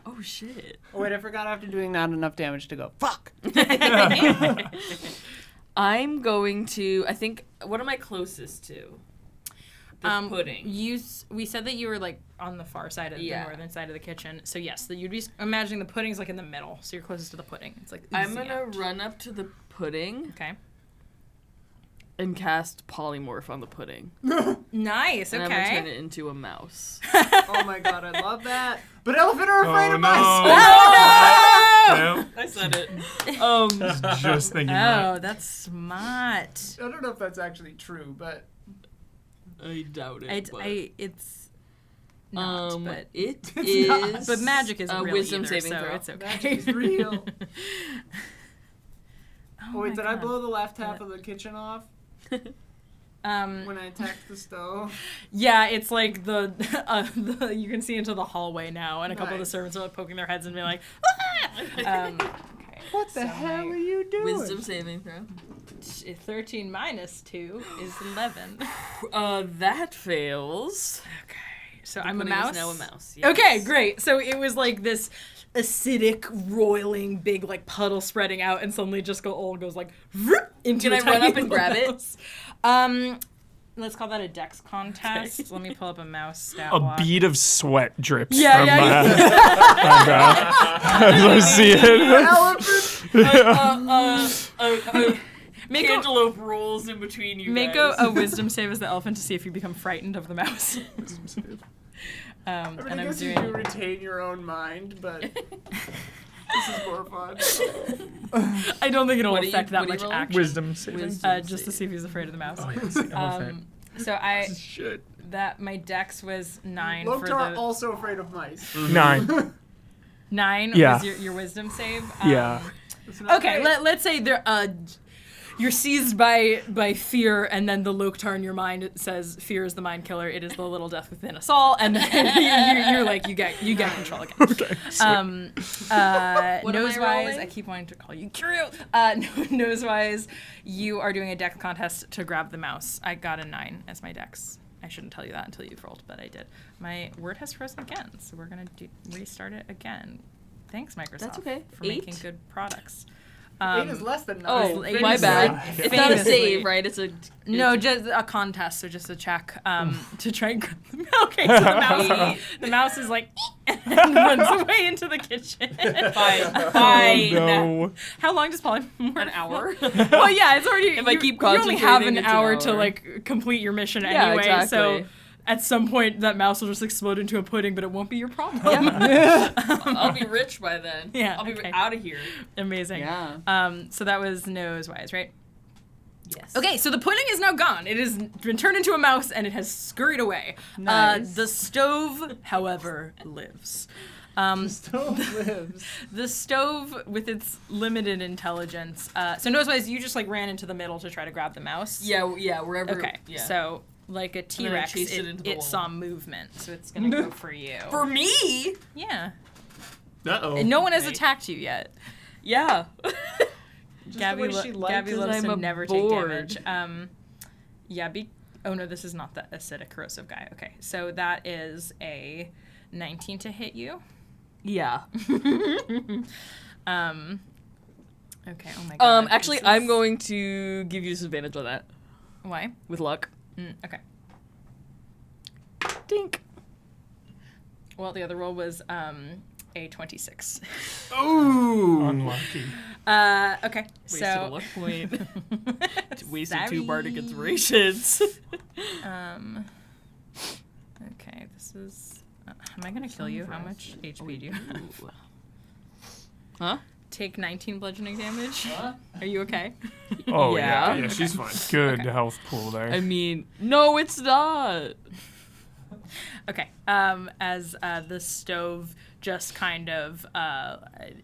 Oh shit. Oh, wait, I forgot after doing not enough damage to go, fuck! I'm going to. I think. What am I closest to? The pudding. We said that you were like on the far side of the Yeah. northern side of the kitchen. So yes, you'd be imagining the pudding's like in the middle. So you're closest to the pudding. It's like I'm oozing gonna out. run up to the pudding Okay. and cast polymorph on the pudding. Nice. And I'm gonna turn Okay. it into a mouse. Oh my god, I love that. But elephant are afraid Oh of no! mice! No, I said it. just thinking that. Oh, that's smart. I don't know if that's actually true, but I doubt it. It's not. But it It's not. is. but magic isn't a real wisdom either, saving so throw. it's okay. magic is real. Oh Wait, my did I God. blow the left half of the kitchen off when I attacked the stove? Yeah, it's like the you can see into the hallway now, and a couple of the Nice. servants are like poking their heads and being like, okay. What the hell are you doing? Wisdom saving throw. 13 minus 2 is 11. That fails. Okay. So I'm a Pudding is mouse? now a mouse. Yes. Okay, great. So it was like this acidic, roiling, big like puddle spreading out, and suddenly just goes like into. Can I run up and grab it? Let's call that a dex contest. Let me pull up a mouse stat A block. bead of sweat drips Yeah, from yeah, my brow as I see it. Make Cantaloupe rolls in between you Make guys. a wisdom save as the elephant to see if you become frightened of the mouse. I mean, And I I'm guess you doing. do retain your own mind, but this is more fun. I don't think it'll What are affect you- that what are much you rolling? action. Wisdom saving. Just to see if he's afraid of the mouse. Oh, yes, the elephant. So I Shit. my dex was 9 for Loktar the also afraid of mice. 9. 9 Yeah. was your wisdom save. Yeah. Okay, let's say there you're seized by fear, and then the Loktar in your mind says, "Fear is the mind killer. It is the little death within us all." And then you're like, you get control again. Okay. What am I Nosewise, rolling? I keep wanting to call you Curio. Nosewise, you are doing a dex contest to grab the mouse. I got a 9 as my dex. I shouldn't tell you that until you've rolled, but I did. My word has frozen again, so we're gonna restart it again. Thanks, Microsoft. That's okay. For 8? making good products. 8 is less than 9. Oh, Eight my is bad. like It's not a famously- save, right? It's a No, just a contest, so just a check to try and grab the mouse. Okay, so the mouse is like and runs away into the kitchen. Fine. No. How long does polymorph? An hour. Well, yeah, it's already. If I keep you only have concentrating, an it's an hour to hour. like complete your mission Yeah, anyway. So exactly. at some point, that mouse will just explode into a pudding, but it won't be your problem. I'll be rich by then. Yeah, I'll be okay. out of here. Amazing. Yeah. So that was Nosewise, right? Yes. Okay, so the pudding is now gone. It has been turned into a mouse and it has scurried away. Nice. The stove, however, lives. Still lives. The stove, with its limited intelligence, so Nosewise, you just like ran into the middle to try to grab the mouse. Yeah, wherever. Okay, Yeah. so like a then I T-Rex, chased it into the it wall. saw movement, so it's gonna go for you. For me? Yeah. Uh-oh. And no one has Okay. attacked you yet. Yeah. Just Gabby, the way she liked Gabby it. loves I'm to a never board. take damage. Yeah, oh no, this is not the acidic corrosive guy. Okay, so that is a 19 to hit you. Yeah. Okay, oh my god. Actually, this is- I'm going to give you disadvantage on that Why? with luck. Okay. Dink. Well, the other roll was a 26. Ooh. Unlucky. Okay, Wasted so a luck point. Wasted Sorry. 2 bardic inspirations. Okay, this is. Am I gonna kill you? How much HP do you have? Huh? Take 19 bludgeoning damage. Are you okay? Oh, Yeah. yeah. Yeah, she's fine. Good health pool there. I mean, no, it's not. Okay. As the stove just kind of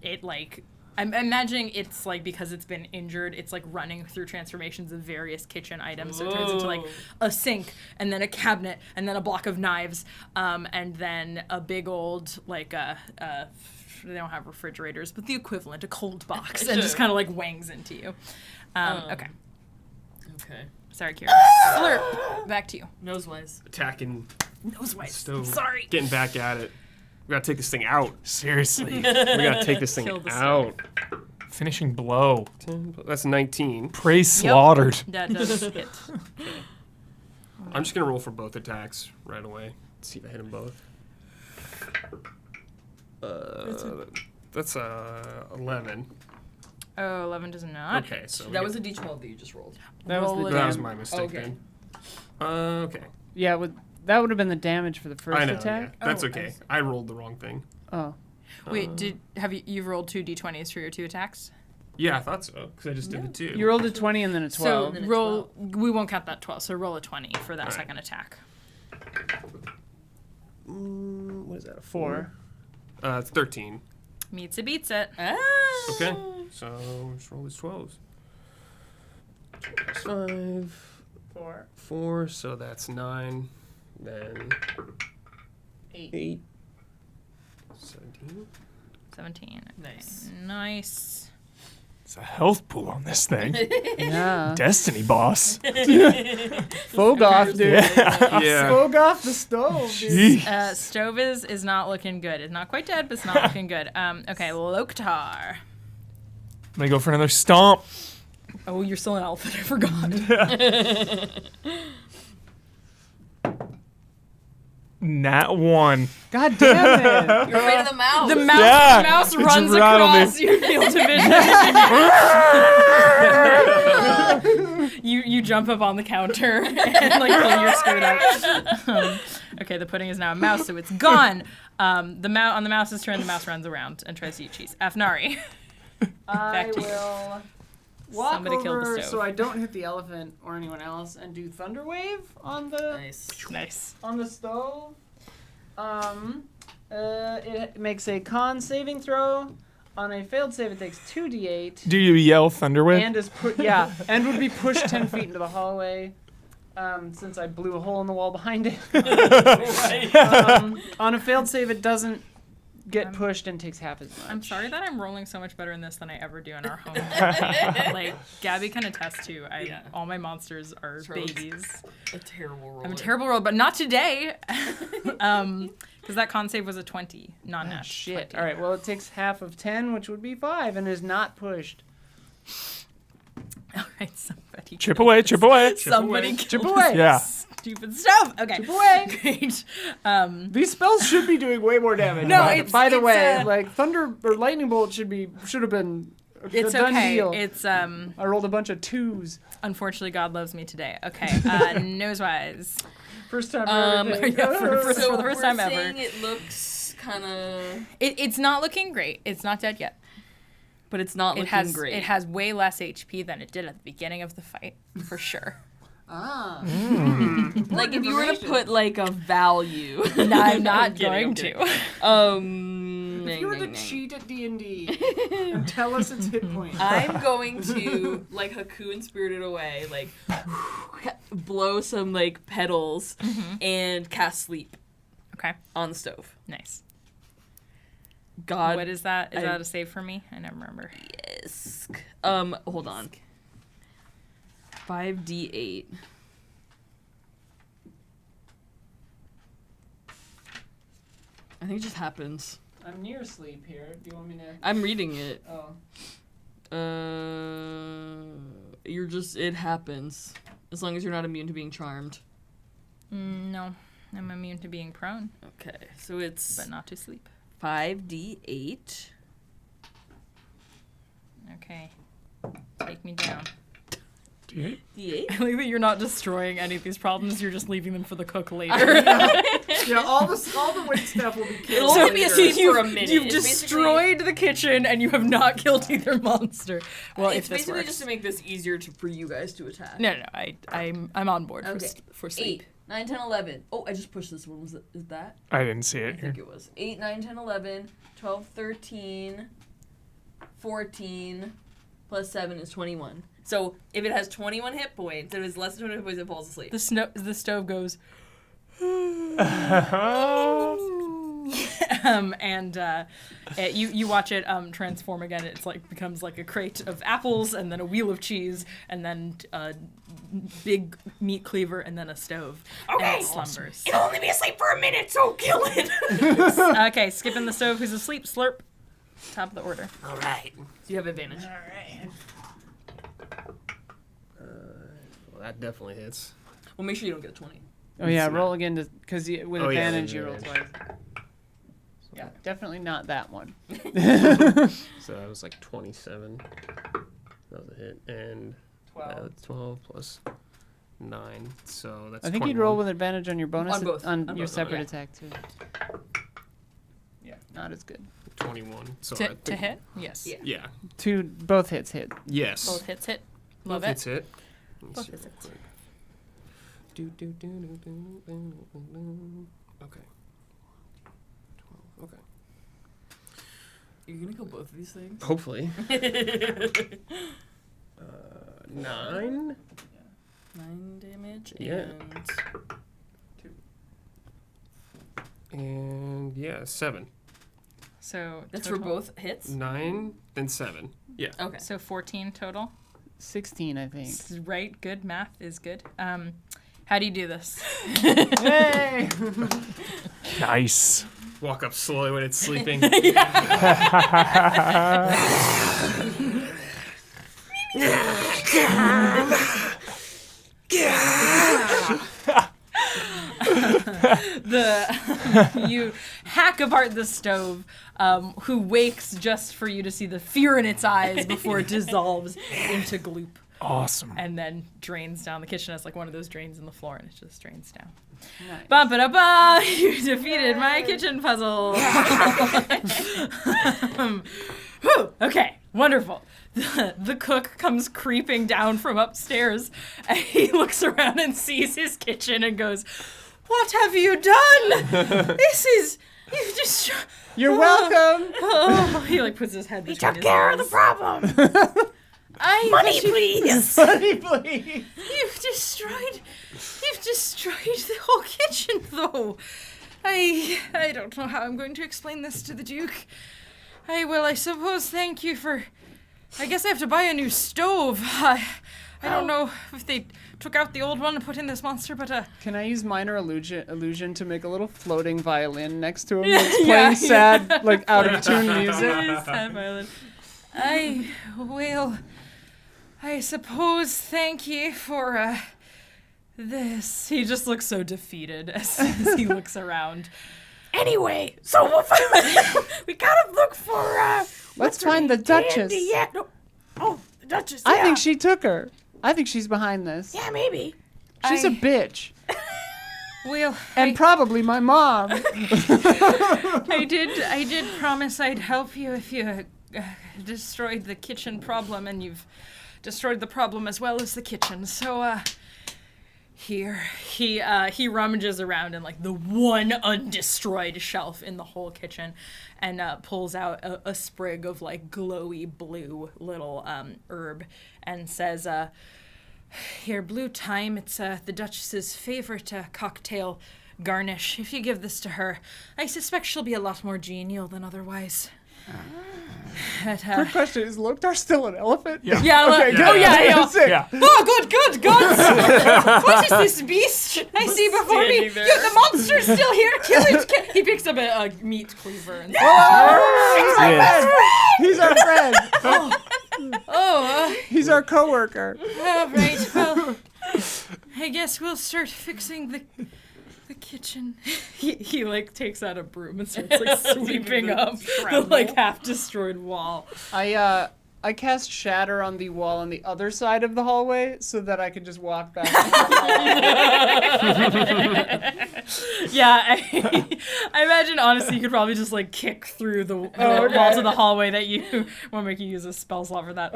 it like. I'm imagining it's like because it's been injured, it's like running through transformations of various kitchen items. So it turns into like a sink, and then a cabinet, and then a block of knives, and then a big old like they don't have refrigerators, but the equivalent, a cold box, and just kind of like wangs into you. Okay. Okay. Sorry, Kira. Slurp. Back to you. Nosewise. Attacking Nosewise. stove. Sorry. Getting back at it. We gotta take this thing out. Seriously. We gotta take this thing Kill the out. Finishing blow. That's 19. Prey slaughtered. That does hit. I'm just gonna roll for both attacks right away. See if I hit them both. That's 11. Oh, 11 does not. Okay, so That was a d12 that you just rolled. That was the that was dam- my mistake Okay. then. Okay. Yeah, that would have been the damage for the first I know. attack. Yeah. That's Oh, okay. I rolled the wrong thing. Oh. Wait, you've rolled 2 d20s for your 2 attacks? Yeah, I thought so because I just did the 2. You rolled a 20 and then a 12. So roll. We won't count that 12. So roll a 20 for that Alright. second attack. What is that? A 4. It's 13. Meets it, beats it. Ah. Okay. So just roll these 12s. 5. 4. 4. So that's 9. Then 8. 17. 17. Okay. Nice. Nice. It's a health pool on this thing. Yeah. Destiny boss. Fogoff, dude. Yeah. Fogoff the stove, dude. Jeez. Stove is not looking good. It's not quite dead, but it's not looking good. Okay, Loktar. I'm gonna go for another stomp. Oh, you're still an elf. I forgot. Nat 1. God damn it. You're afraid of the mouse. The mouse, Yeah, the mouse it's runs rattled me. across your field of vision. you jump up on the counter and like pull your skirt up. Okay, the pudding is now a mouse, so it's gone. On the mouse's turn, the mouse runs around and tries to eat cheese. Afnari. I to you. will walk Somebody kill the over stove. so I don't hit the elephant or anyone else and do Thunder Wave on the Nice. on the stove. It makes a con saving throw. On a failed save, it takes 2d8 Do you yell Thunderwave? and is and would be pushed 10 feet into the hallway. Since I blew a hole in the wall behind it. On a failed save, it doesn't get pushed and takes half as much. I'm sorry that I'm rolling so much better in this than I ever do in our home. Like Gabby can attest to. All my monsters are babies. A terrible roll. I'm a terrible roller, but not today. Because that con save was a 20, non-nat. Shit. 20. All right. Well, it takes half of 10, which would be 5, and is not pushed. All right, somebody. Chip away, chip away. Somebody Chip kill away. this Yeah. stupid stove. Okay. Chip away. Great. These spells should be doing way more damage. No, by the it's, way, like thunder or lightning bolt should have been It's a done okay. deal. It's I rolled a bunch of 2s. unfortunately God loves me today. Okay. Nosewise. First time ever. Yeah, for the first we're time ever. saying it looks kind of, It's not looking great. It's not dead yet. but it's not It looking has great. it has way less HP than it did at the beginning of the fight, for sure. Ah. Like if you were to put like a value. No, I'm not kidding, going I'm to. kidding. If you were to cheat at D&D and tell us its hit points. I'm going to like Haku and Spirited Away, like blow some like petals and cast sleep Okay, on the stove. nice. God, What is that? Is I- that a save for me? I never remember. yes. Hold on. 5d8. I think it just happens. I'm near sleep here. Do you want me to? I'm reading it. Oh. It happens. As long as you're not immune to being charmed. No, I'm immune to being prone, Okay, so it's but not to sleep. 5d8. Okay, take me down. D8? I like that you're not destroying any of these problems. You're just leaving them for the cook later. Yeah, all the weight stuff will be It'll killed. only be a scene for a minute. You've It's destroyed the kitchen and you have not killed either monster. Well, It's if this basically works. just to make this easier for you guys to attack. No, I'm on board Okay. for sleep. 8, 9, 10, 11. Oh, I just pushed this one. Is that? I didn't see I it here. think it was. 8, 9, 10, 11, 12, 13, 14, plus 7 is 21. So if it has 21 hit points, if it's less than 20 hit points, it falls asleep. The stove goes, you watch it transform again. It's like becomes like a crate of apples, and then a wheel of cheese, and then a big meat cleaver, and then a stove. Okay. And it slumbers. It'll only be asleep for a minute, so kill it. Okay, skipping the stove. Who's asleep? Slurp. Top of the order. All right. So you have advantage. Well, that definitely hits. Well, make sure you don't get a 20. Oh yeah, roll again because with Oh, yeah, advantage with you roll advantage. twice. Yeah, definitely not that one. So that was like 27. That was a hit. And 12 plus 9. So that's I think you'd 21. roll with advantage on your bonus On both. on On your both, separate okay. attack too. Yeah, not as good. 21. So I To think, hit? Yes. Yeah. Yeah. Both hits hit. Yes. Both hits hit. Love Both it. hits hit. Let's Both see hits real hit. quick. Okay. 12. Okay. You're gonna kill both of these things? Hopefully. 9. 9 damage Yeah. and... And yeah, 7. So That's total. for both hits? 9, then 7. Okay. So 14 total. 16, I think. Right, good. Math is good. How do you do this? Hey! Nice. Walk up slowly when it's sleeping. You hack apart the stove, who wakes just for you to see the fear in its eyes before it dissolves into gloop Awesome. and then drains down the kitchen. It's like one of those drains in the floor, and it just drains down. Nice. Ba-ba-da-ba! You defeated my kitchen puzzle. Whew, okay, wonderful. The cook comes creeping down from upstairs, and he looks around and sees his kitchen and goes, "What have you done? You've just." You're welcome! Oh, he like puts his head between Took his care of legs. the problem. Money, Please. Money, please! You've destroyed the whole kitchen, though. I don't know how I'm going to explain this to the Duke. I suppose thank you for. I guess I have to buy a new stove. I don't know if they took out the old one and put in this monster, but Can I use minor illusion to make a little floating violin next to him that's playing sad, like out of tune music? sad violin. I suppose thank you for this. He just looks so defeated as he looks around. Anyway, so we gotta look for Let's find the Duchess. Dandy. Yeah. No. Oh, the Duchess. I yeah. think she took her. I think she's behind this. Yeah, maybe. She's a bitch. Well, And probably my mom. I did promise I'd help you if you destroyed the kitchen problem, and you've destroyed the problem as well as the kitchen. So, here he rummages around in like the one undestroyed shelf in the whole kitchen, and pulls out a sprig of like glowy blue little herb, and says, "Here, blue thyme. It's the Duchess's favorite cocktail garnish. If you give this to her, I suspect she'll be a lot more genial than otherwise." But, Quick question, is Loktar still an elephant? Yeah. Okay, good. Oh yeah. Sick. Yeah. Oh, good. What is this beast I see before me? Standing there. The monster's still here. Kill it. He picks up a meat cleaver and He's our friend. oh, He's our coworker. right. Well, I guess we'll start fixing the kitchen. He like takes out a broom and starts like sweeping up the like half destroyed wall. I cast shatter on the wall on the other side of the hallway so that I can just walk back. Yeah, I imagine honestly you could probably just like kick through the walls of the hallway that you won't make you use a spell slot for that.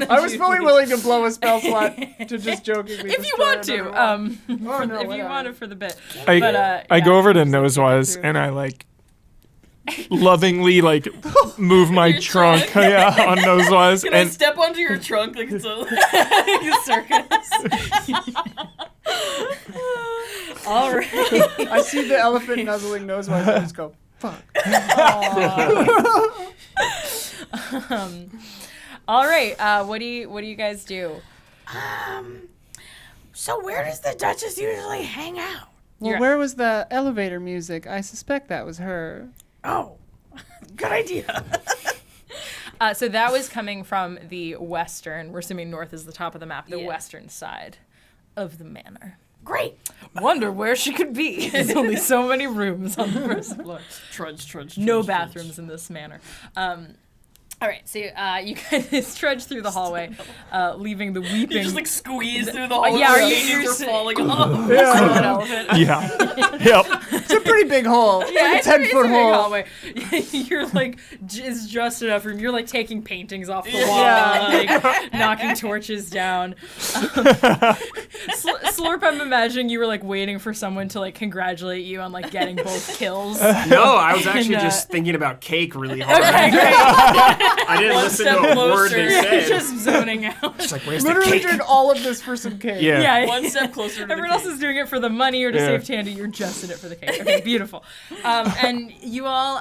I was fully willing to blow a spell slot to just jokingly. If you destroy want another to, wall. if you whatever. want it for the bit. I, But, I yeah, go over to just, like, Nosewise through. and I like lovingly like move my trunk yeah, on Nosewise Can I and step onto your trunk like it's a circus. All right. I see the elephant nuzzling Nosewise and I just go, fuck. All right. What do you guys do? So where does the Duchess usually hang out? Well, You're- where was the elevator music? I suspect that was her. Oh, good idea. So that was coming from the western. We're assuming north is the top of the map. The western side of the manor. Great. Wonder where she could be. There's only so many rooms on the first floor. trudge. No bathrooms in this manor. All right, so you guys trudge through the hallway, leaving the weeping. You just like squeeze through the whole yeah, are you- stages you're are si- falling off. yeah. Yep. It's a pretty big hole. It's like a 10-foot hole. hallway. You're like, it's just enough room. You're like taking paintings off the wall, Yeah. like knocking torches down. Slurp, I'm imagining you were like waiting for someone to like congratulate you on like getting both kills. No, I was actually And, just thinking about cake really hard. Okay, great. I didn't listen to step a word closer. they said. Just zoning out. It's like, where's the Literally cake? did all of this for some cake. Yeah. Yeah, One step closer to everyone the else is doing it for the money or to Yeah. save Tandy. You're just in it for the cake. Okay, beautiful. And you all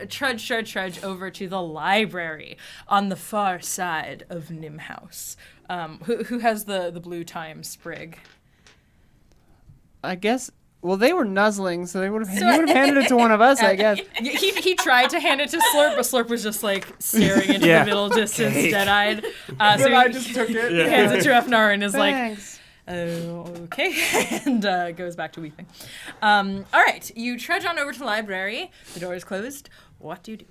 trudge over to the library on the far side of Nim House. Who has the blue time sprig? I guess. Well, they were nuzzling, so he would have handed it to one of us, I guess. He tried to hand it to Slurp, but Slurp was just like staring into Yeah. the middle distance, Cake. dead-eyed. So I he just took it. hands it to Efnar and is like, Thanks. okay, and goes back to weeping. All right, you trudge on over to the library. The door is closed. What do you do?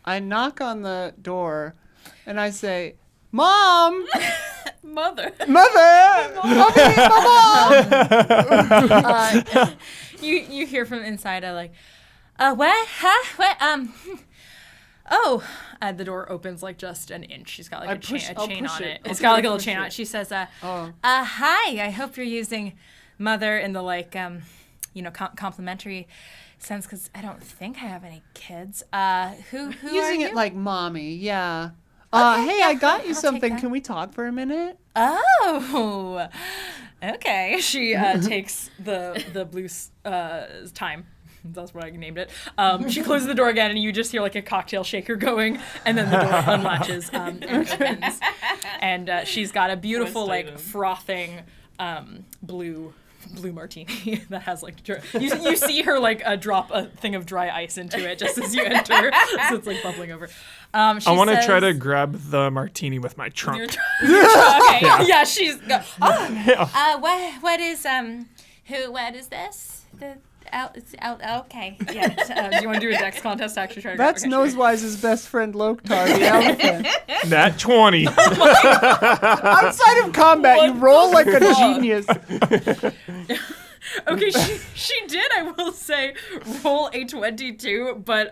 I knock on the door, and I say, "Mom, Mother. mother, You hear from inside, like, what? Huh? What? Oh, the door opens like just an inch. She's got like I a chain, push- a I'll chain push on it. it. I'll It's try got like to a little push chain on it. it. She says, Oh. hi. I hope you're using mother in the like, complimentary sense because I don't think I have any kids. Who Using are it you? like mommy, yeah. Okay, Hey, yeah, I got I'll you take something. that. Can we talk for a minute? Oh, okay. She takes the blue time. That's what I named it. She closes the door again, and you just hear like a cocktail shaker going, and then the door unlatches and opens. And she's got a beautiful, like, item. frothing blue martini that has like you see her like drop a thing of dry ice into it just as you enter, so it's like bubbling over. I want to try to says- grab the martini with my trunk. Okay. Yeah, she's. What is what is this? It's out. Okay. Yeah. Do you want to do a dex contest to actually try to? That's okay, sure. Nosewise's best friend, Loktar, the elephant. Nat 20. Outside of combat, you roll like a genius. Okay, she did, I will say, roll a 22, but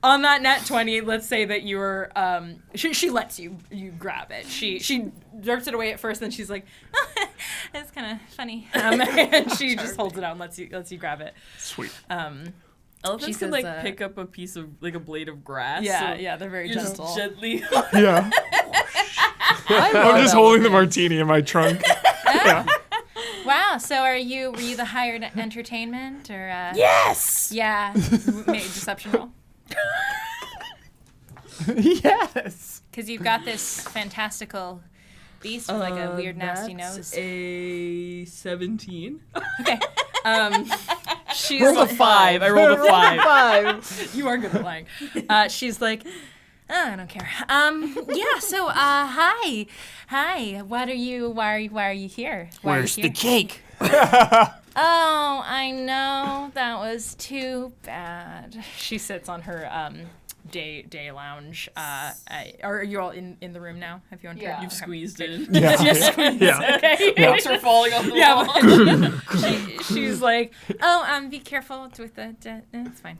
on that nat 20, let's say that you were, she lets you grab it. She jerks it away at first, then she's like, That's kind of funny. and she just holds it out and lets you grab it. Sweet. Elephants She can says, like pick up a piece of like a blade of grass. Yeah, so yeah, they're very you're just gentle. gently. Yeah. I'm just holding the martini in my trunk. Wow. So were you the hired entertainment or? Yes! Yeah. Maybe deception roll. Yes. Because you've got this fantastical beast with like a weird nasty That's nose. A 17. Okay. She's Rolled a 5. I rolled a 5. 5. You are good at lying. She's like, Oh, I don't care. Yeah. So, hi. Why are you here? Why Where's are the you here? cake? Oh, I know. That was too bad. she sits on her day lounge. Are you all in the room now? Have you entered? You've Okay. squeezed in. Yeah. Okay. Books are falling off the Yeah, wall. she's like, Oh, be careful with the. It's fine.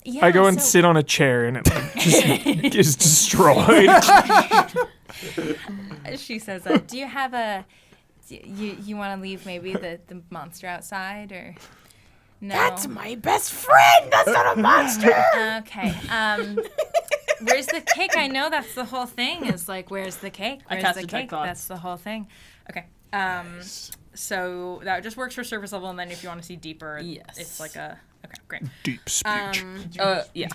Yeah. I go and so- sit on a chair and it like, just is destroyed. She says, "Do you have you want to leave maybe the monster outside or no?" That's my best friend! That's not a monster! Okay. Where's the cake? I know that's the whole thing. Is like, where's the cake? I Where's cast the detect cake? thoughts. That's the whole thing. Okay. So that just works for surface level, and then if you want to see deeper, Yes. it's like a. Okay, great. Deep speech. Yeah.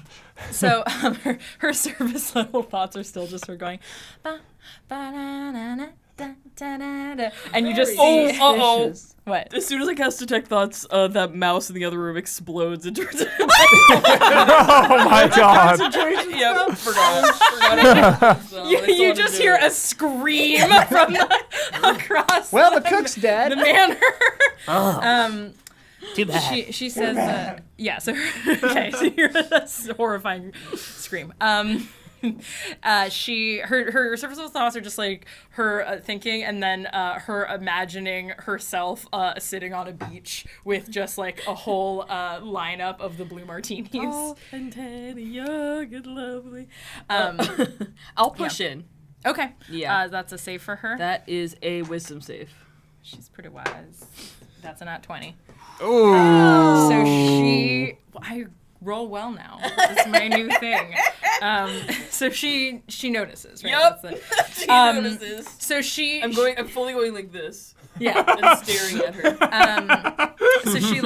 So her surface level thoughts are still just her going, Ba, ba, da, da, da, da, da, da, da. and you just see. Oh, What? As soon as I cast detect thoughts, that mouse in the other room explodes into Oh my god. Yep, forgot. So You, I still you had to just do hear it. a scream from across Well, the cook's dead. the manor. Oh, too bad. She says, yeah, so, okay, so you hear this horrifying scream. Her surface level thoughts are just like her thinking, and then her imagining herself sitting on a beach with just like a whole lineup of the blue martinis. Oh, and Teddy, young and lovely. I'll push in. Okay. Yeah. That's a save for her. That is a wisdom save. She's pretty wise. That's a nat 20. Ooh. So I roll well now. It's my new thing. So she notices, right? Yep. That's She notices. So I'm fully going like this. Yeah. And staring at her. So she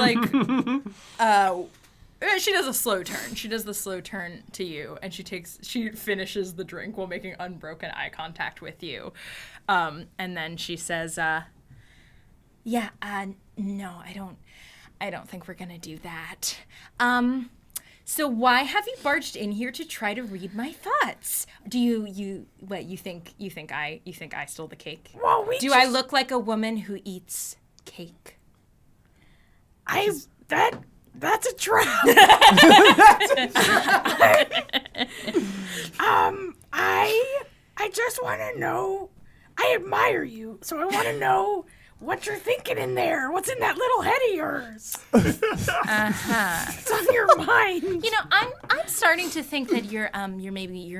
she does a slow turn. She does the slow turn to you, and she finishes the drink while making unbroken eye contact with you. And then she says, no, I don't think we're gonna do that. So why have you barged in here to try to read my thoughts? Do you think I stole the cake? Well, I look like a woman who eats cake? That's a trap. I just want to know. I admire you, so I want to know what you're thinking in there. What's in that little head of yours? What's on your mind? You know, I'm starting to think that you're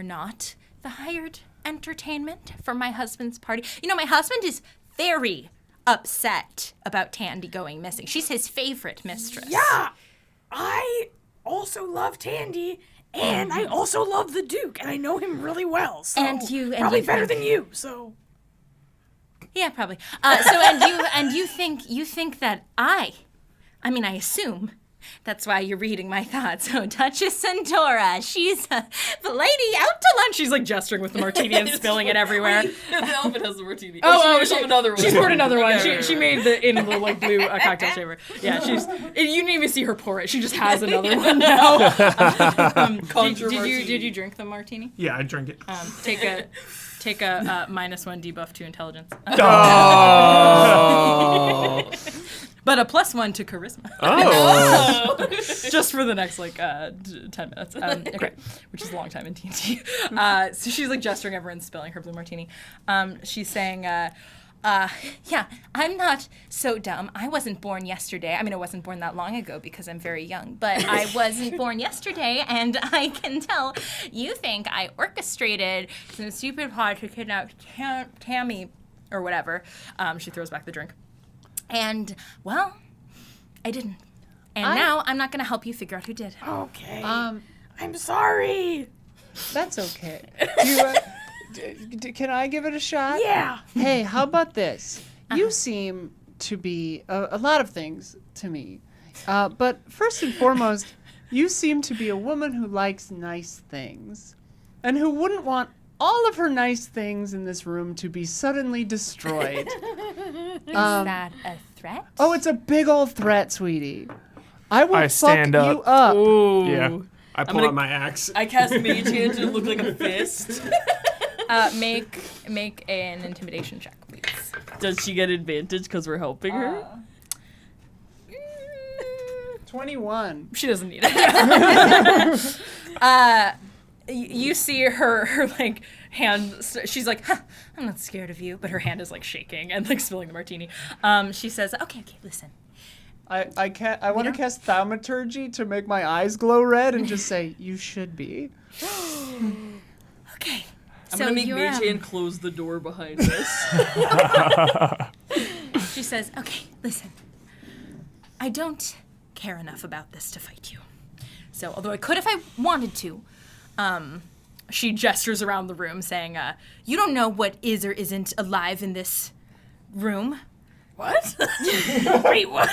not the hired entertainment for my husband's party. You know, my husband is very upset about Tandy going missing. She's his favorite mistress. Yeah, I also love Tandy, and I also love the Duke, and I know him really well. So probably better than you. So yeah, probably. You think that I assume that's why you're reading my thoughts. So Duchess Centaura, she's the lady out to lunch. She's like gesturing with the martini and spilling it everywhere. The elephant has the martini. She another one. She poured another one. Okay. She made the in the like blue cocktail shaver. Yeah, you didn't even see her pour it. She just has another one now. Did you drink the martini? Yeah, I drank it. Take a -1 debuff to intelligence. Oh. But a +1 to charisma. Oh. Just for the next 10 minutes. Okay, which is a long time in TNT. So she's like gesturing everyone, spilling her blue martini. She's saying, yeah, I'm not so dumb. I wasn't born yesterday. I mean, I wasn't born that long ago because I'm very young, but I wasn't born yesterday, and I can tell you think I orchestrated some stupid plot to kidnap Tammy or whatever. She throws back the drink. And, well, I didn't. And now I'm not going to help you figure out who did. okay. I'm sorry. That's okay. Can I give it a shot? Yeah. Hey, how about this? You seem to be a lot of things to me. But first and foremost, you seem to be a woman who likes nice things and who wouldn't want all of her nice things in this room to be suddenly destroyed. Is that a threat? Oh, it's a big old threat, sweetie. I will stand fuck up. you up. Ooh. Yeah. I pull out my axe. I cast Mage Hand to look like a fist. make an intimidation check, please. Does she get advantage because we're helping her? 21. She doesn't need it. You see her like hand. She's like, I'm not scared of you, but her hand is like shaking and like spilling the martini. She says, okay, listen. I want to cast thaumaturgy to make my eyes glow red and just say, you should be. Okay. I'm gonna make Mage Hand close the door behind us. She says, okay, listen. I don't care enough about this to fight you. So, although I could if I wanted to, she gestures around the room saying, you don't know what is or isn't alive in this room. What? Wait, what?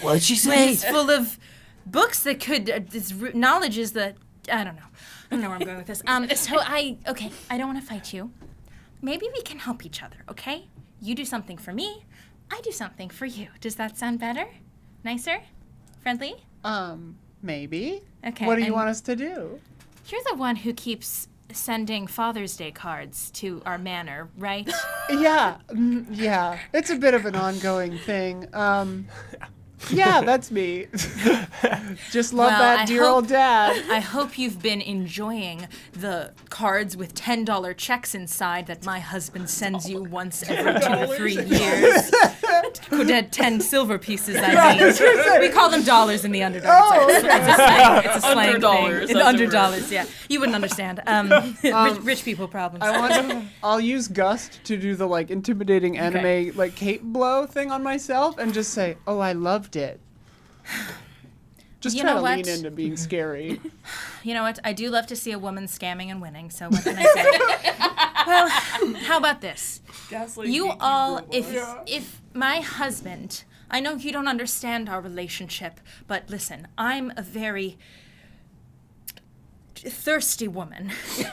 What'd she say? It's full of books that could, this knowledge is the, I don't know. I don't know where I'm going with this. So I don't want to fight you. Maybe we can help each other, okay? You do something for me, I do something for you. Does that sound better? Nicer? Friendly? Maybe. Okay. What do you and want us to do? You're the one who keeps sending Father's Day cards to our manor, right? Yeah. Yeah. It's a bit of an ongoing thing. Yeah, that's me. Just love that dear old dad. I hope you've been enjoying the cards with $10 checks inside that my husband sends you once every 2 to 3 years. Dead 10 silver pieces, I mean. We call them dollars in the Underdark. It's a slang, it's a slang $100, thing. that's Under a word. dollars, yeah. You wouldn't understand. Rich people problems. I'll use Gust to do the like intimidating anime like cape blow thing on myself and just say, "Oh, I loved it." Just You try know to what? lean into being scary. You know what? I do love to see a woman scamming and winning, so what can I say? Well, how about this? You all, if my husband, I know you don't understand our relationship, but listen, I'm a very thirsty woman,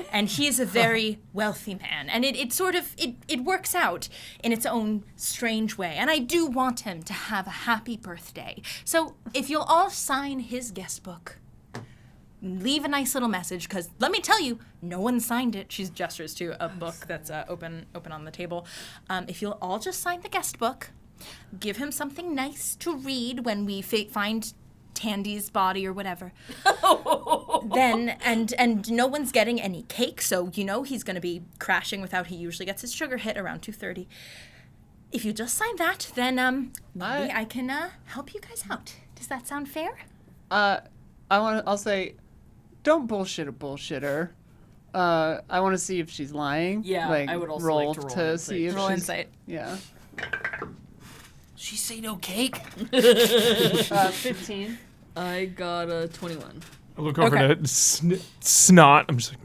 and he's a very wealthy man, and it sort of it works out in its own strange way, and I do want him to have a happy birthday. So if you'll all sign his guest book, leave a nice little message, because let me tell you, no one signed it. She gestures to a book that's open on the table. If you'll all just sign the guest book, give him something nice to read when we find Tandy's body or whatever. Then and no one's getting any cake, so you know he's gonna be crashing without he usually gets his sugar hit around 2:30. If you just sign that, then maybe I can help you guys out. Does that sound fair? I'll say, don't bullshit a bullshitter. I want to see if she's lying. Yeah, like, I would also roll like to roll to insight. see if Roll she's, insight. Yeah. She say no cake? 15. I got a 21. I look over Okay. to Snot. I'm just like,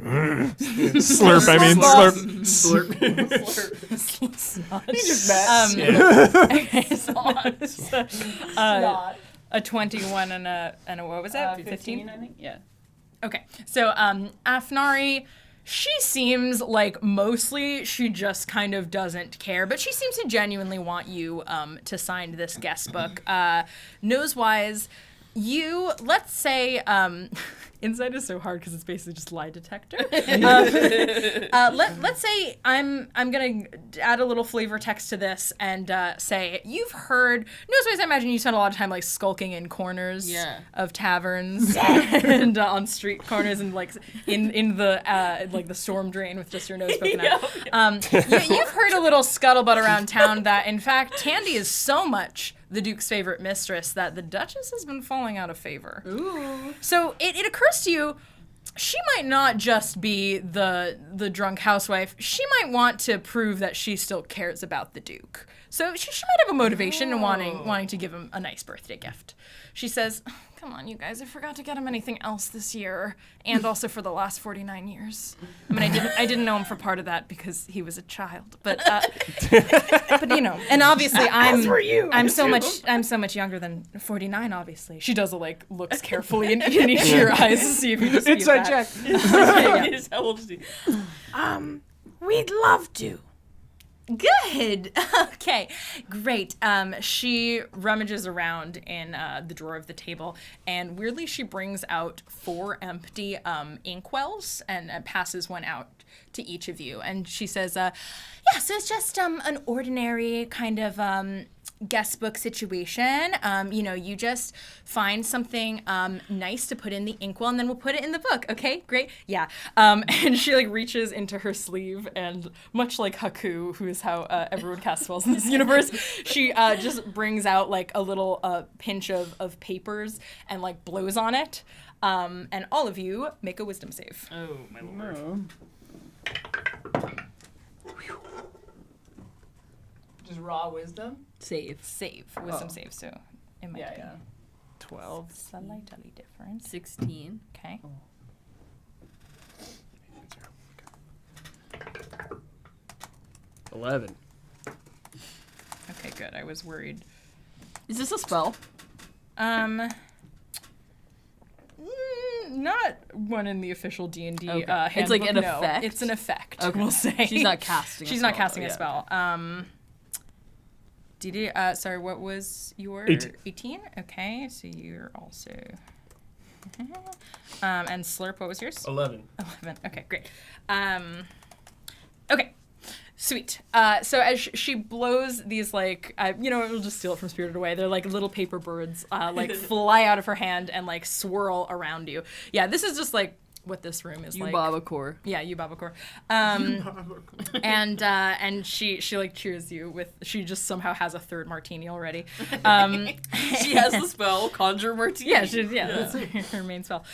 slurp. I mean, slurp. A 21 and a what was that? 15, I think. Yeah. Okay, so Afnari, she seems like mostly she just kind of doesn't care, but she seems to genuinely want you to sign this guest book. Nose-wise, you, let's say, insight is so hard because it's basically just lie detector. Let's say I'm gonna add a little flavor text to this and say you've heard. Nose-wise, I imagine you spend a lot of time like skulking in corners of taverns and on street corners and like in the like the storm drain with just your nose poking out. You've heard a little scuttlebutt around town that in fact Tandy is so much the Duke's favorite mistress that the Duchess has been falling out of favor. Ooh. So it occurs to you, she might not just be the drunk housewife. She might want to prove that she still cares about the Duke. So she might have a motivation in wanting to give him a nice birthday gift. She says, "Come on, you guys! I forgot to get him anything else this year, and also for the last 49 years. I mean, I didn't know him for part of that because he was a child, but you know, and obviously I'm so much younger than 49. Obviously, she does looks carefully in each of your eyes to see if you dispute Inside that. check. How old is he? We'd love to. Good. Okay, great. She rummages around in the drawer of the table, and weirdly, she brings out 4 empty inkwells and passes one out to each of you. And she says, "Yeah, so it's just an ordinary kind of guest book situation. You know, you just find something nice to put in the inkwell, and then we'll put it in the book. Okay, great. Yeah." And she reaches into her sleeve, and much like Haku, who is how everyone casts spells in this universe, she just brings out a little pinch of papers and blows on it. And all of you make a wisdom save. Oh, my lord. Just raw wisdom. Save. Wisdom save. So it might be 12. slightly different. 16. Okay. 11. Okay, good. I was worried. Is this a spell? Not one in the official D&D Okay. handbook. It's like an no. effect? It's an effect. Okay. We'll say She's not casting a She's spell, not casting though, a yeah. spell. Didi, sorry, what was your 18? Okay, so you're also. And Slurp, what was yours? 11. 11. Okay, great. Okay, sweet. So as she blows these we'll just steal it from Spirited Away. They're like little paper birds, fly out of her hand and swirl around you. Yeah, this is just what this room is like. Yubabakor. Yeah, Yubabakor. And she like cheers you with. She just somehow has a third martini already. She has the spell Conjure Martini. Yeah, that's her main spell.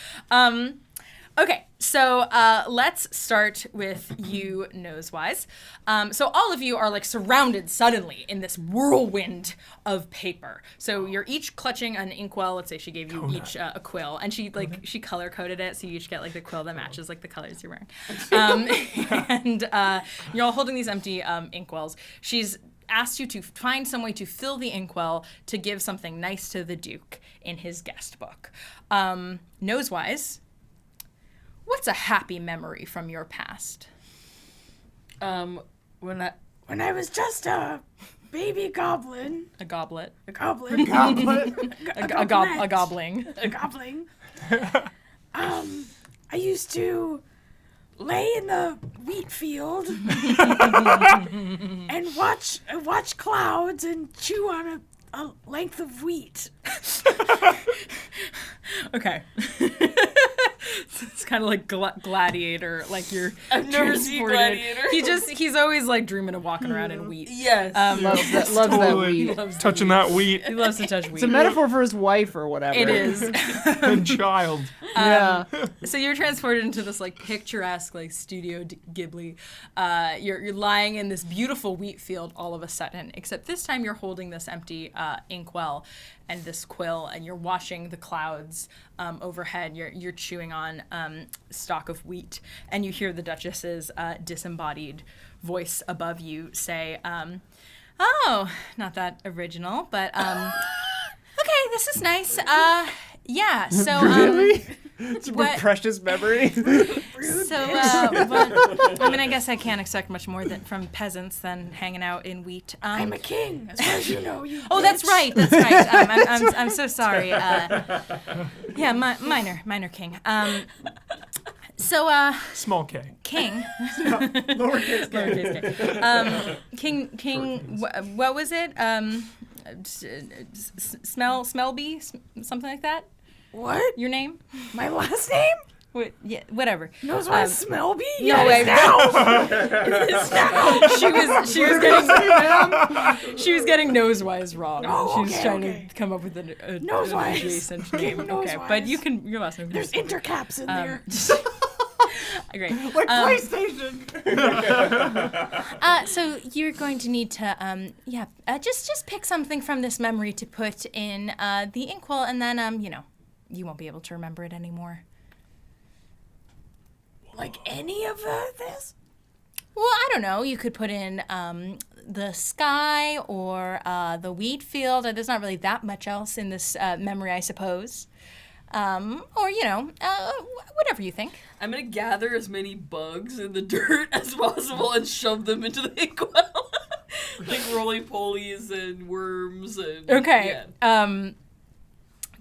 Okay, so let's start with you, Nosewise. So all of you are like surrounded suddenly in this whirlwind of paper. So you're each clutching an inkwell. Let's say she gave you each a quill, and she she color coded it, so you each get like the quill that matches like the colors you're wearing. And you're all holding these empty inkwells. She's asked you to find some way to fill the inkwell to give something nice to the Duke in his guest book. Nosewise. What's a happy memory from your past? When I was just a baby goblin. A goblet. A goblin. A gobbling. A goblin. I used to lay in the wheat field and watch clouds and chew on a length of wheat. Okay. It's kind of like Gladiator, like you're I've never seen Gladiator. He's always like dreaming of walking around in wheat. Yes. Loves that Totally wheat. touching that wheat He loves to touch wheat. It's a metaphor for his wife or whatever. It is. and child. Yeah. So you're transported into this like picturesque like Studio Ghibli. You're lying in this beautiful wheat field all of a sudden, except this time you're holding this empty inkwell and this quill, and you're watching the clouds overhead. You're chewing on stalk of wheat, and you hear the Duchess's disembodied voice above you say, "Oh, not that original, but okay, this is nice. Yeah, so Really? It's a what- precious memory. So, I mean, I guess I can't expect much more from peasants than hanging out in wheat. I'm a king, as far as you know. You Oh, that's bitch. right. That's right. I'm so sorry. Yeah, minor king. So, Small K. king. Lowercase K. King. What was it? Smellby, something like that. What? Your name? My last name? What? Yeah, whatever. Knows why Smellby? No, she was getting Nosewise wrong. Oh, she was okay, trying okay. to come up with an Nosewise. adjacent Give name. him Okay, Nosewise. but your last name. There's intercaps in there. Great. Like PlayStation. So you're going to need to, just pick something from this memory to put in the inkwell, and then, you won't be able to remember it anymore. Like any of this? Well, I don't know. You could put in the sky or the wheat field. There's not really that much else in this memory, I suppose. Or, whatever you think. I'm gonna gather as many bugs in the dirt as possible and shove them into the inkwell. Like roly-polies and worms and Okay. yeah.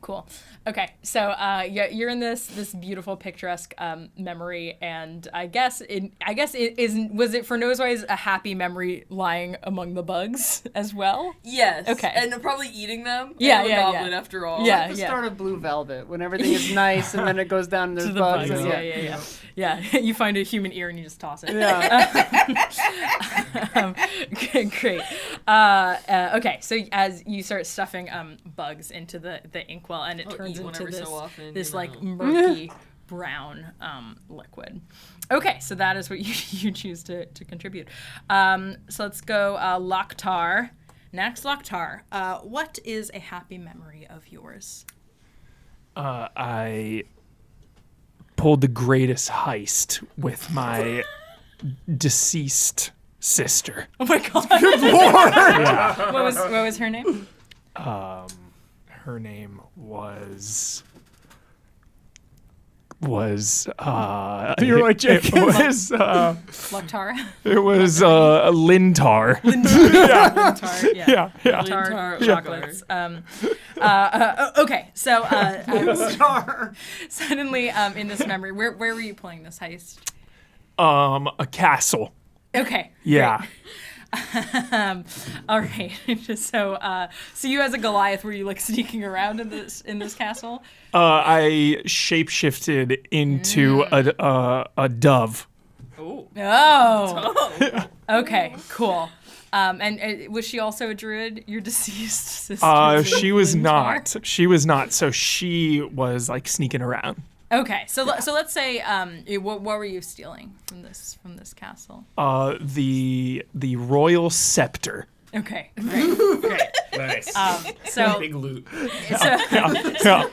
Cool. Okay, so you're in this beautiful picturesque memory, and I guess was it for Nosewise a happy memory lying among the bugs as well? Yes. Okay. And probably eating them. Yeah, I'm a yeah, goblin yeah. after all. Yeah. Like the start of Blue Velvet, when everything is nice and then it goes down and there's To the bugs. bugs. and Yeah. You find a human ear and you just toss it. Yeah. Great. Okay, so as you start stuffing bugs into the inkwell, and it I'll turns eat one into every this so often, this you like know. murky brown liquid. Okay, so that is what you choose to contribute. So let's go Loktar. Next, Loktar. What is a happy memory of yours? I pulled the greatest heist with my deceased sister. Oh my god! Yeah. What was her name? Her name was You're like it was Loktar. it was Lintar. Loktar. Yeah. Yeah. Lintar Lintar chocolates. Okay, so suddenly in this memory, where were you playing this heist? A castle. Okay. Yeah. All right. So you as a Goliath, were you like sneaking around in this castle? I shapeshifted into a dove. Oh. Okay. Cool. And was she also a druid? Your deceased sister? She was not. She was not. So she was like sneaking around. Okay. So let's say what were you stealing from this castle? The royal scepter. Okay. Great. Nice. So Big loot. Yeah.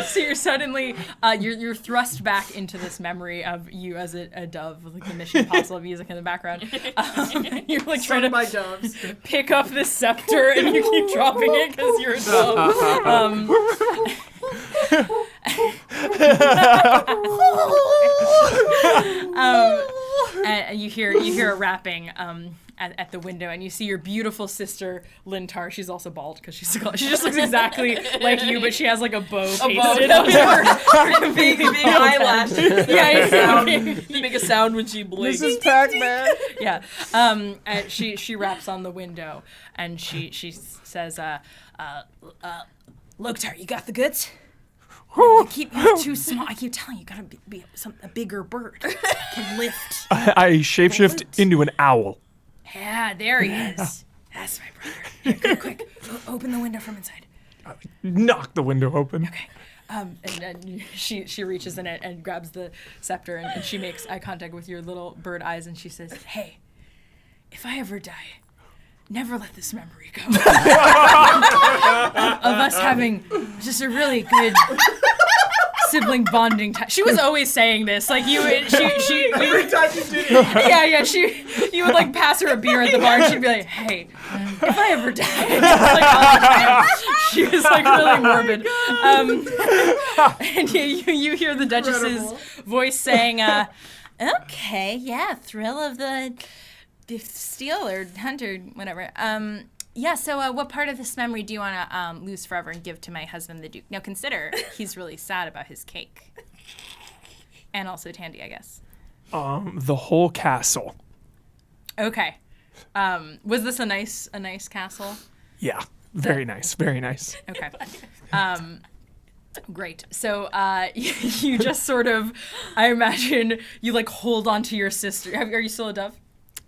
So you're suddenly you're thrust back into this memory of you as a dove with like the Mission Impossible music in the background. You're like trying to my doves. pick up this scepter and you keep dropping it because you're a dove. And you hear a rapping at the window, and you see your beautiful sister Lintar. She's also bald because she just looks exactly like you, but she has like a bow pasted on her big eyelashes. Yeah, exactly. You make a sound when she blinks. This is Pac-Man. Yeah. And she raps on the window, and she says, "Look, Tar, you got the goods? You're too small. I keep telling you, you gotta be a bigger bird. Can lift." I shapeshift into an owl. Yeah, there he is. That's my brother. Here, go quick. Open the window from inside. Knock the window open. Okay. And then she reaches in it and grabs the scepter, and she makes eye contact with your little bird eyes, and she says, "Hey, if I ever die, never let this memory go of us having just a really good sibling bonding time." She was always saying this, like you every time you did it. You would like pass her a beer at the bar, and she'd be like, "Hey, if I ever die," like all the time. She was like really morbid. And you hear the Duchess's voice saying, "Okay, yeah, thrill of the steal or hunter, whatever. Yeah, so what part of this memory do you want to lose forever and give to my husband, the Duke? Now consider, he's really sad about his cake. And also Tandy, I guess. The whole castle. Okay. Was this a nice castle? Yeah. Very nice. Very nice. Okay. Great. So you just sort of, I imagine, you like hold onto your sister. Are you still a dove?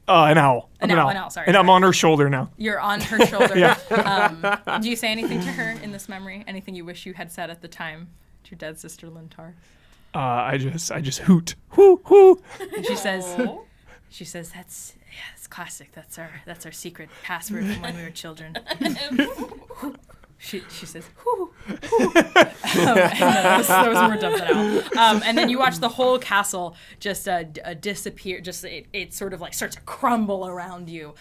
An owl. An owl, sorry. And I'm on her shoulder now. You're on her shoulder. Yeah. Do you say anything to her in this memory? Anything you wish you had said at the time to your dead sister Lintar? I just hoot. Hoo hoo. And she says, that's classic. That's our secret password from when we were children. She says, "Whoo, whoo." That was more dumb than owl. And then you watch the whole castle just disappear. Just it sort of like starts to crumble around you,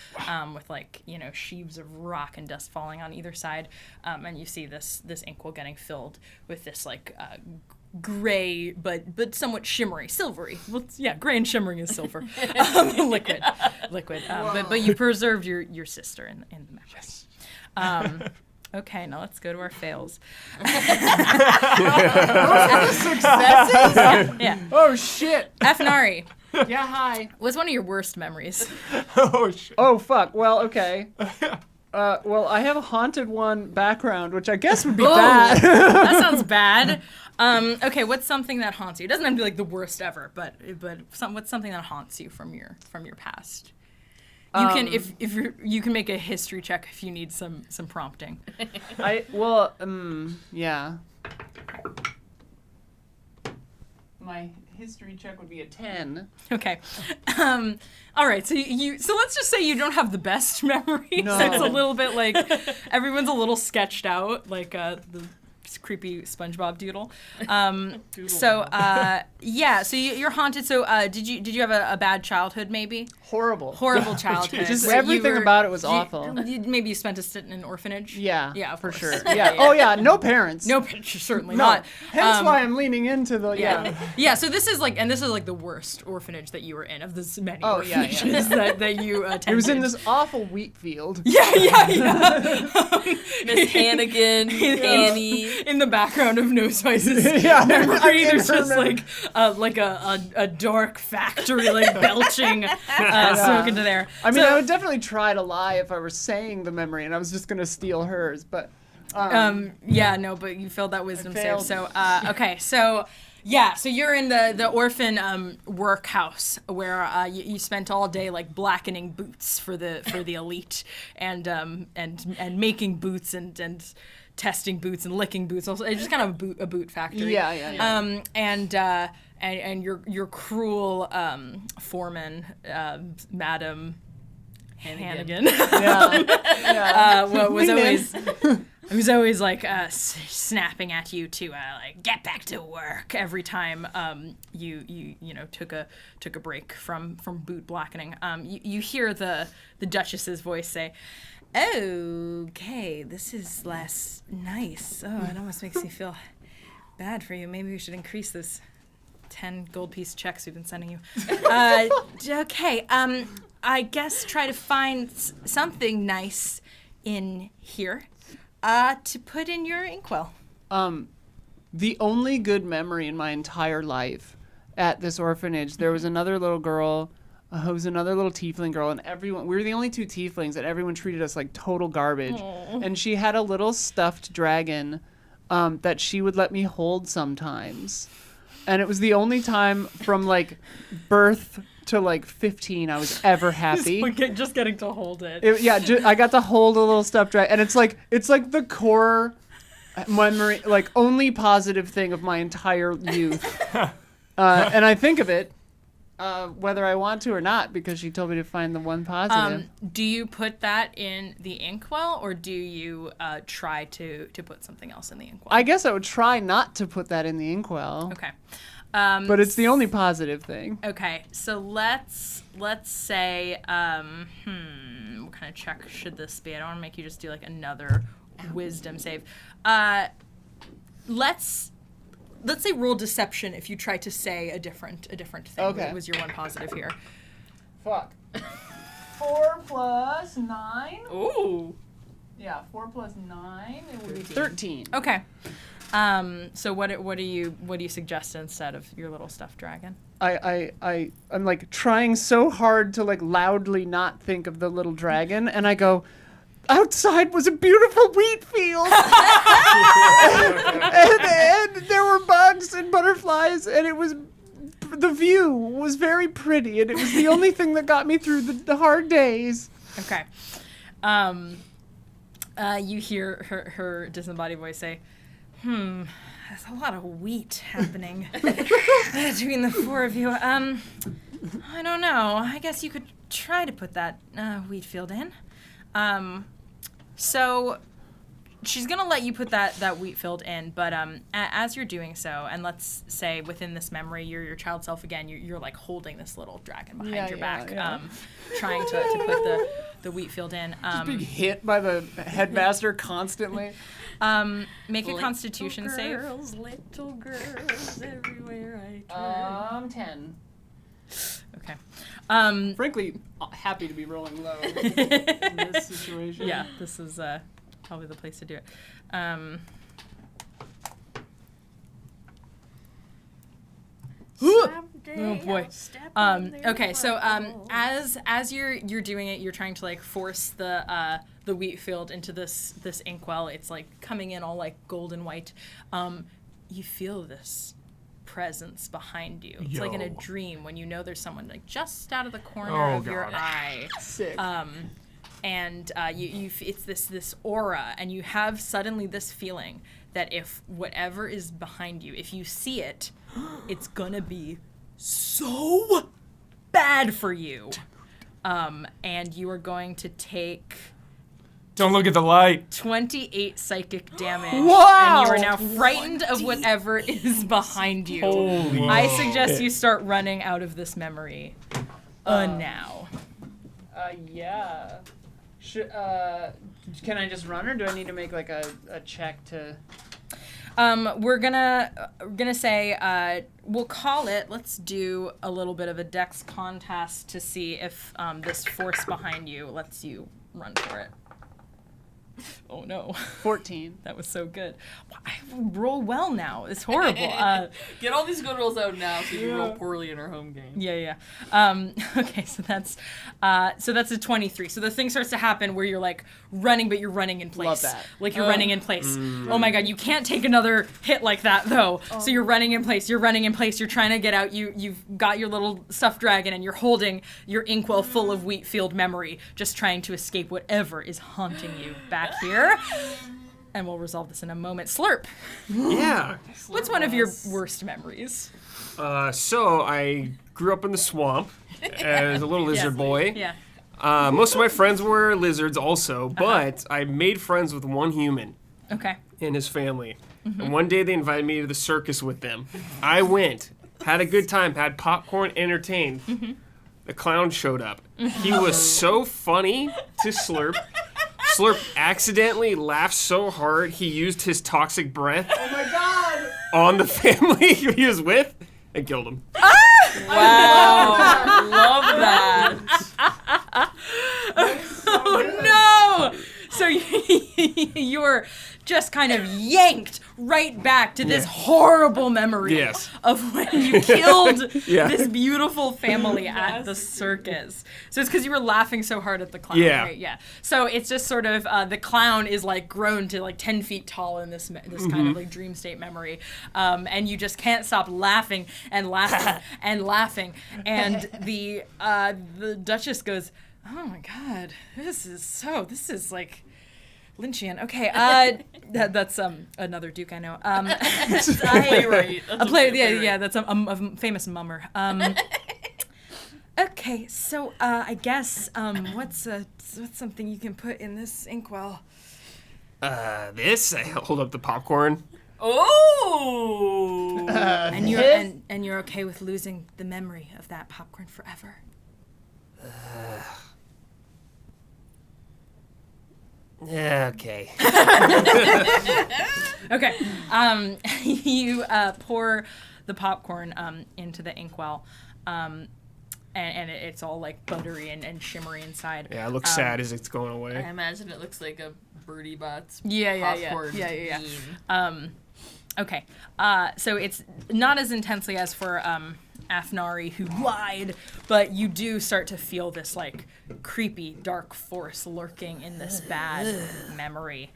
with like sheaves of rock and dust falling on either side. And you see this inkwell getting filled with this like gray but somewhat shimmery, silvery. Well, yeah, gray and shimmering is silver. Liquid. But you preserved your sister in the memory. Yes. Okay, now let's go to our fails. Successes? Yeah. Oh shit. Afnari, Yeah, hi. what's one of your worst memories? Oh shit. Oh fuck. Well, okay. Well, I have a haunted one background, which I guess would be bad. That sounds bad. Okay, what's something that haunts you? It doesn't have to be like the worst ever, but what's something that haunts you from your past? You can you can make a history check if you need some prompting. Yeah. My history check would be a 10. Okay. All right. So so let's just say you don't have the best memory. No. So it's a little bit like everyone's a little sketched out, like the creepy SpongeBob doodle. So you're haunted. So did you have a bad childhood maybe? Horrible childhood. Just where you everything were- about it was you- awful. Maybe you spent a stint in an orphanage. Yeah. Yeah, of for course. sure. Yeah. Oh yeah. No parents. No, certainly No. not. Hence why I'm leaning into the Yeah. So this is like the worst orphanage that you were in of the many Oh, yeah, orphanages that you attended. It was in this awful wheat field. Yeah. Miss Hannigan, Annie. in the background of Nosewise's Yeah. memory, In there's her just like a dark factory like belching smoke into there. I mean, So- I would definitely try to lie if I were saying the memory and I was just gonna steal hers, but. Yeah, no, but you failed that wisdom save. failed. So, okay, so yeah, so you're in the orphan workhouse where you spent all day like blackening boots for the elite and making boots and testing boots and licking boots. Also, it's just kind of a boot factory. Yeah. And your cruel foreman, Madam Hannigan. Was always like snapping at you to like get back to work every time you took a break from boot blackening. You hear the Duchess's voice say, "Okay, this is less nice. Oh, it almost makes me feel bad for you. Maybe we should increase this 10 gold piece checks we've been sending you." Okay, I guess try to find something nice in here. To put in your inkwell. The only good memory in my entire life at this orphanage, there was another little girl who was another little tiefling girl, and we were the only 2 tieflings, and everyone treated us like total garbage. And she had a little stuffed dragon that she would let me hold sometimes. And it was the only time from like birth to like 15 I was ever happy. Just getting to hold it. I got to hold a little stuffed dragon, and it's like the core memory, like only positive thing of my entire youth. And I think of it whether I want to or not because she told me to find the one positive. Do you put that in the inkwell, or do you try to put something else in the inkwell? I guess I would try not to put that in the inkwell. Okay. But it's the only positive thing. Okay, so let's say, what kind of check should this be? I don't want to make you just do like another wisdom save. Let's say roll deception if you try to say a different thing. Okay. It was your one positive here. Fuck. 4 plus 9. Ooh. Yeah, 4 plus 9. It would be 13. Okay. So what do you suggest instead of your little stuffed dragon? I'm like trying so hard to like loudly not think of the little dragon, and I go, outside was a beautiful wheat field, and there were bugs and butterflies, and the view was very pretty, and it was the only thing that got me through the hard days. Okay. You hear her disembodied voice say, there's a lot of wheat happening between the 4 of you. I don't know. I guess you could try to put that wheat field in. So she's gonna let you put that wheat field in, but as you're doing so, and let's say within this memory, you're your child self again. You're like holding this little dragon behind your back, trying to put the wheat field in. Being hit by the headmaster constantly. Make a Constitution save. Little girls everywhere I turn. 10. Okay. Frankly, happy to be rolling low in this situation. Yeah, this is probably the place to do it. Oh boy. Okay, so as you're doing it, you're trying to like force the wheat field into this inkwell. It's like coming in all like golden white. You feel this presence behind you. It's like in a dream when you know there's someone like just out of the corner of your eye. Sick. And it's this aura, and you have suddenly this feeling that if whatever is behind you, if you see it, it's gonna be so bad for you. And you are going to take Don't look at the light. 28 psychic damage. Wow! And you are now frightened of whatever is behind you. Holy I suggest you start running out of this memory now. Yeah. Can I just run, or do I need to make like a check to? We're gonna say we'll call it. Let's do a little bit of a dex contest to see if this force behind you lets you run for it. Oh no, 14. that was so good. I roll well now. It's horrible. Get all these good rolls out now so you can roll poorly in our home game. Yeah. Okay, so that's a 23. So the thing starts to happen where you're like running, but you're running in place. Love that. Like you're running in place. Oh my god, you can't take another hit like that though. So you're running in place. You're running in place. You're trying to get out. You've got your little stuffed dragon and you're holding your inkwell full of Wheatfield memory, just trying to escape whatever is haunting you back here. And we'll resolve this in a moment. Slurp. Yeah. What's one of your worst memories? So I grew up in the swamp as a little lizard boy. Yeah. Most of my friends were lizards also, but I made friends with one human Okay. and his family. And one day they invited me to the circus with them. I went, had a good time, had popcorn, entertained. The clown showed up. He was so funny to Slurp. Slurp accidentally laughed so hard he used his toxic breath on the family he was with and killed him. Wow. Love that. Oh no! So you're just kind of yanked right back to this horrible memory Yes. of when you killed Yeah. this beautiful family at the circus. So it's because you were laughing so hard at the clown, Yeah. right? Yeah. So it's just sort of the clown is like grown to like 10 feet tall in this kind of like dream state memory, and you just can't stop laughing and laughing and laughing, and the Duchess goes, "Oh my God, this is like Lynchian." Okay, that's another Duke I know. Playwright. A play, yeah, that's a famous mummer. Okay, so I guess what's something you can put in this inkwell? This? I hold up the popcorn. Oh. And you're okay with losing the memory of that popcorn forever? Yeah, okay. Okay. You pour the popcorn into the inkwell, and it's all like buttery and shimmery inside. Yeah, it looks sad as it's going I away. imagine it looks like a Birdie Bots Yeah. popcorn bean. Okay. So it's not as intensely as for Afnari, who lied, but you do start to feel this like creepy dark force lurking in this bad memory.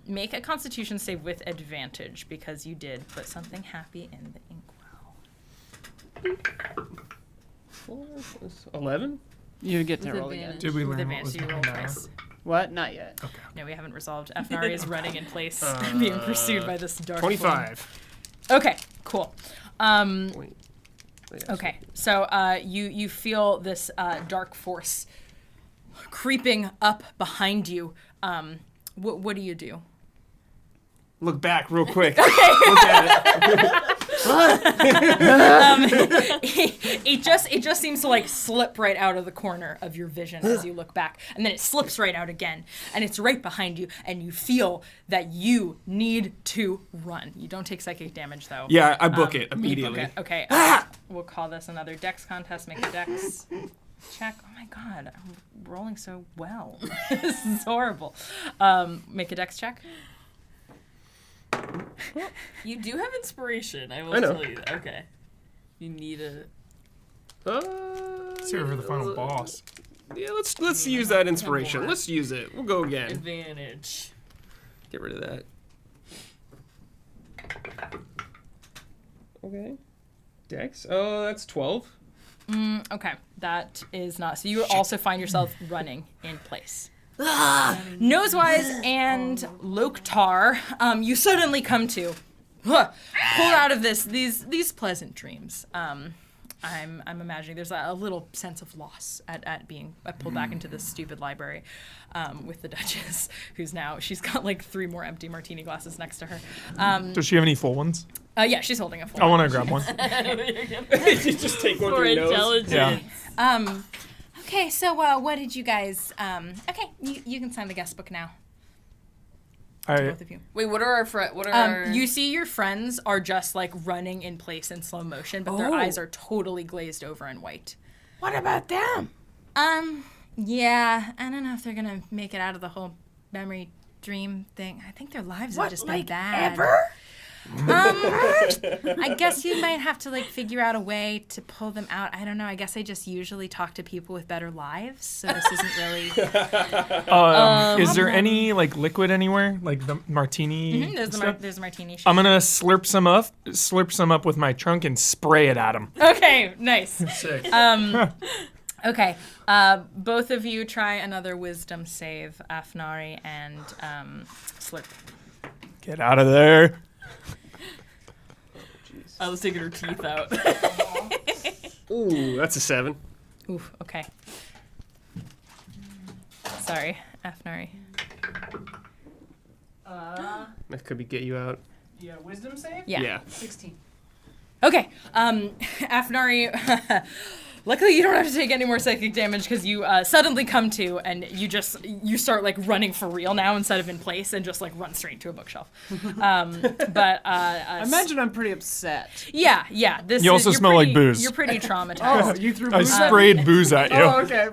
Make a Constitution save with advantage because you did put something happy in the inkwell. 11? You get to With roll advantage. again. Did we With learn what advantage, was so you roll behind twice. What? Not yet. No, we haven't resolved. Afnari is running in place, being pursued by this dark 25. flame. Okay, cool. Okay, so you feel this dark force creeping up behind you. What do you do? Look back real quick. Look at it. It just seems to like slip right out of the corner of your vision as you look back, and then it slips right out again, and it's right behind you, and you feel that you need to run. You don't take psychic damage though. Yeah, I book it You book immediately. it. Okay, we'll call this another Dex contest. Make a Dex check. Oh my God, I'm rolling so well. This is horrible. Make a Dex check. You do have inspiration, I will I know. tell you that. Okay. You need a... Save it for the final boss. Yeah, let's use that inspiration. Let's use it. We'll go again. advantage. Get rid of that. Okay. Dex? Oh, that's 12. Okay, that is not. So you also find yourself running in place. Nosewise and Loktar, you suddenly come to pull out of these pleasant dreams. I'm imagining there's a little sense of loss at being pulled back into this stupid library with the Duchess, she's got like 3 more empty martini glasses next to her. Does she have any full ones? Yeah, she's holding a full I one. want to grab one. Just take one For through your nose. intelligence. Yeah. Okay, so what did you guys? Okay, you can sign the guest book now. Both of you. Wait, what are our our... You see your friends are just like running in place in slow motion, but their eyes are totally glazed over and white. What about them? Yeah, I don't know if they're gonna make it out of the whole memory dream thing. I think their lives What, have just been like bad. ever? I guess you might have to like figure out a way to pull them out. I don't know. I guess I just usually talk to people with better lives, so this isn't really. Is there any like liquid anywhere, like the martini? There's a martini. I'm gonna slurp some up with my trunk and spray it at him. Okay, nice. Sick. Okay, both of you try another wisdom save, Afnari and Slurp. Get out of there. I was taking her teeth out. Ooh, that's a 7. Ooh, okay. Sorry, Afnari. That could get you out. Yeah, wisdom save? Yeah. 16. Okay, Afnari, luckily you don't have to take any more psychic damage because you suddenly come to and you start like running for real now instead of in place and just like run straight to a bookshelf. I imagine I'm pretty upset. Yeah. You also you're smell like pretty- booze. You're pretty traumatized. Oh, you threw I booze at me? sprayed booze at you. Oh, okay.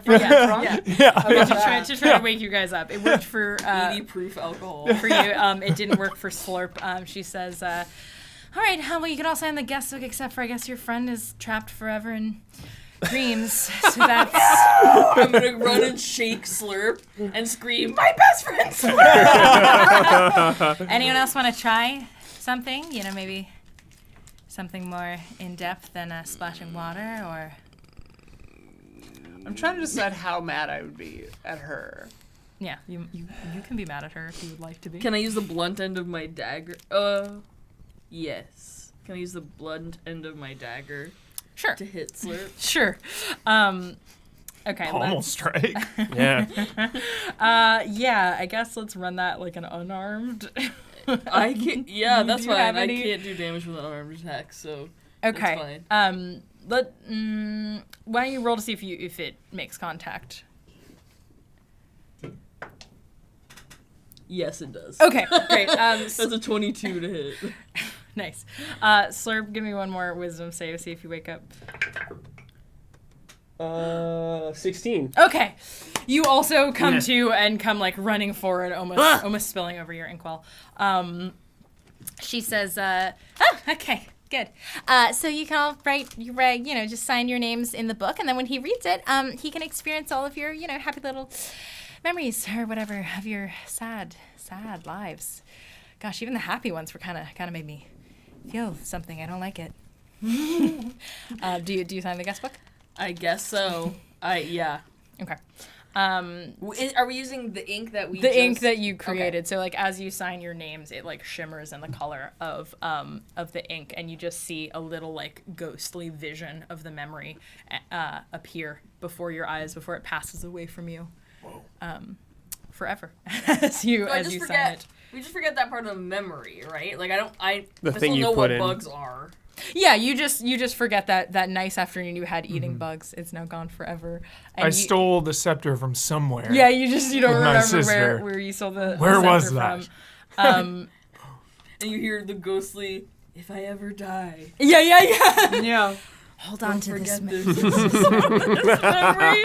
To try to wake you guys up. It worked for 80 proof alcohol. for you. It didn't work for Slurp. She says, all right, well, you can all sign the guest book except for, I guess, your friend is trapped forever in dreams. So that's... I'm gonna run and shake Slurp and scream, my best friend Slurp! Anyone else want to try something? You know, maybe something more in-depth than splashing water, or... I'm trying to decide how mad I would be at her. Yeah, you can be mad at her if you would like to be. Can I use the blunt end of my dagger? Yes. Can I use the blunt end of my dagger Sure. to hit Slurp? Sure. Okay. Almost strike. Yeah. Yeah, I guess let's run that like an unarmed. I can't. Yeah, that's Do you fine. have I any- can't do damage with an unarmed attack, so Okay. that's fine. Why don't you roll to see if it makes contact? Yes, it does. Okay, great. That's a 22 to hit. Nice. Slurp, give me one more wisdom save. See if you wake up. 16. Okay. You also come to and come like running forward, almost spilling over your inkwell. She says, okay. Good. So you can all write, just sign your names in the book, and then when he reads it, he can experience all of your, happy little memories or whatever of your sad lives. Gosh, even the happy ones were kind of made me feel something. I don't like it. Do you sign the guest book? I guess so. Yeah. Okay. Are we using the ink that we? The ink that you created. So like as you sign your names, it like shimmers in the color of the ink, and you just see a little like ghostly vision of the memory appear before your eyes before it passes away from you. Forever as you sign it. We just forget that part of the memory, right? Like I The still thing you know put what in. bugs are. Yeah, you just forget that nice afternoon you had eating bugs. It's now gone forever. And I stole the scepter from somewhere. Yeah, you don't with my remember sister. where you stole the Where the was scepter that? from. And you hear the ghostly, "If I ever die, Yeah. Yeah. Hold on to this. forget this memory."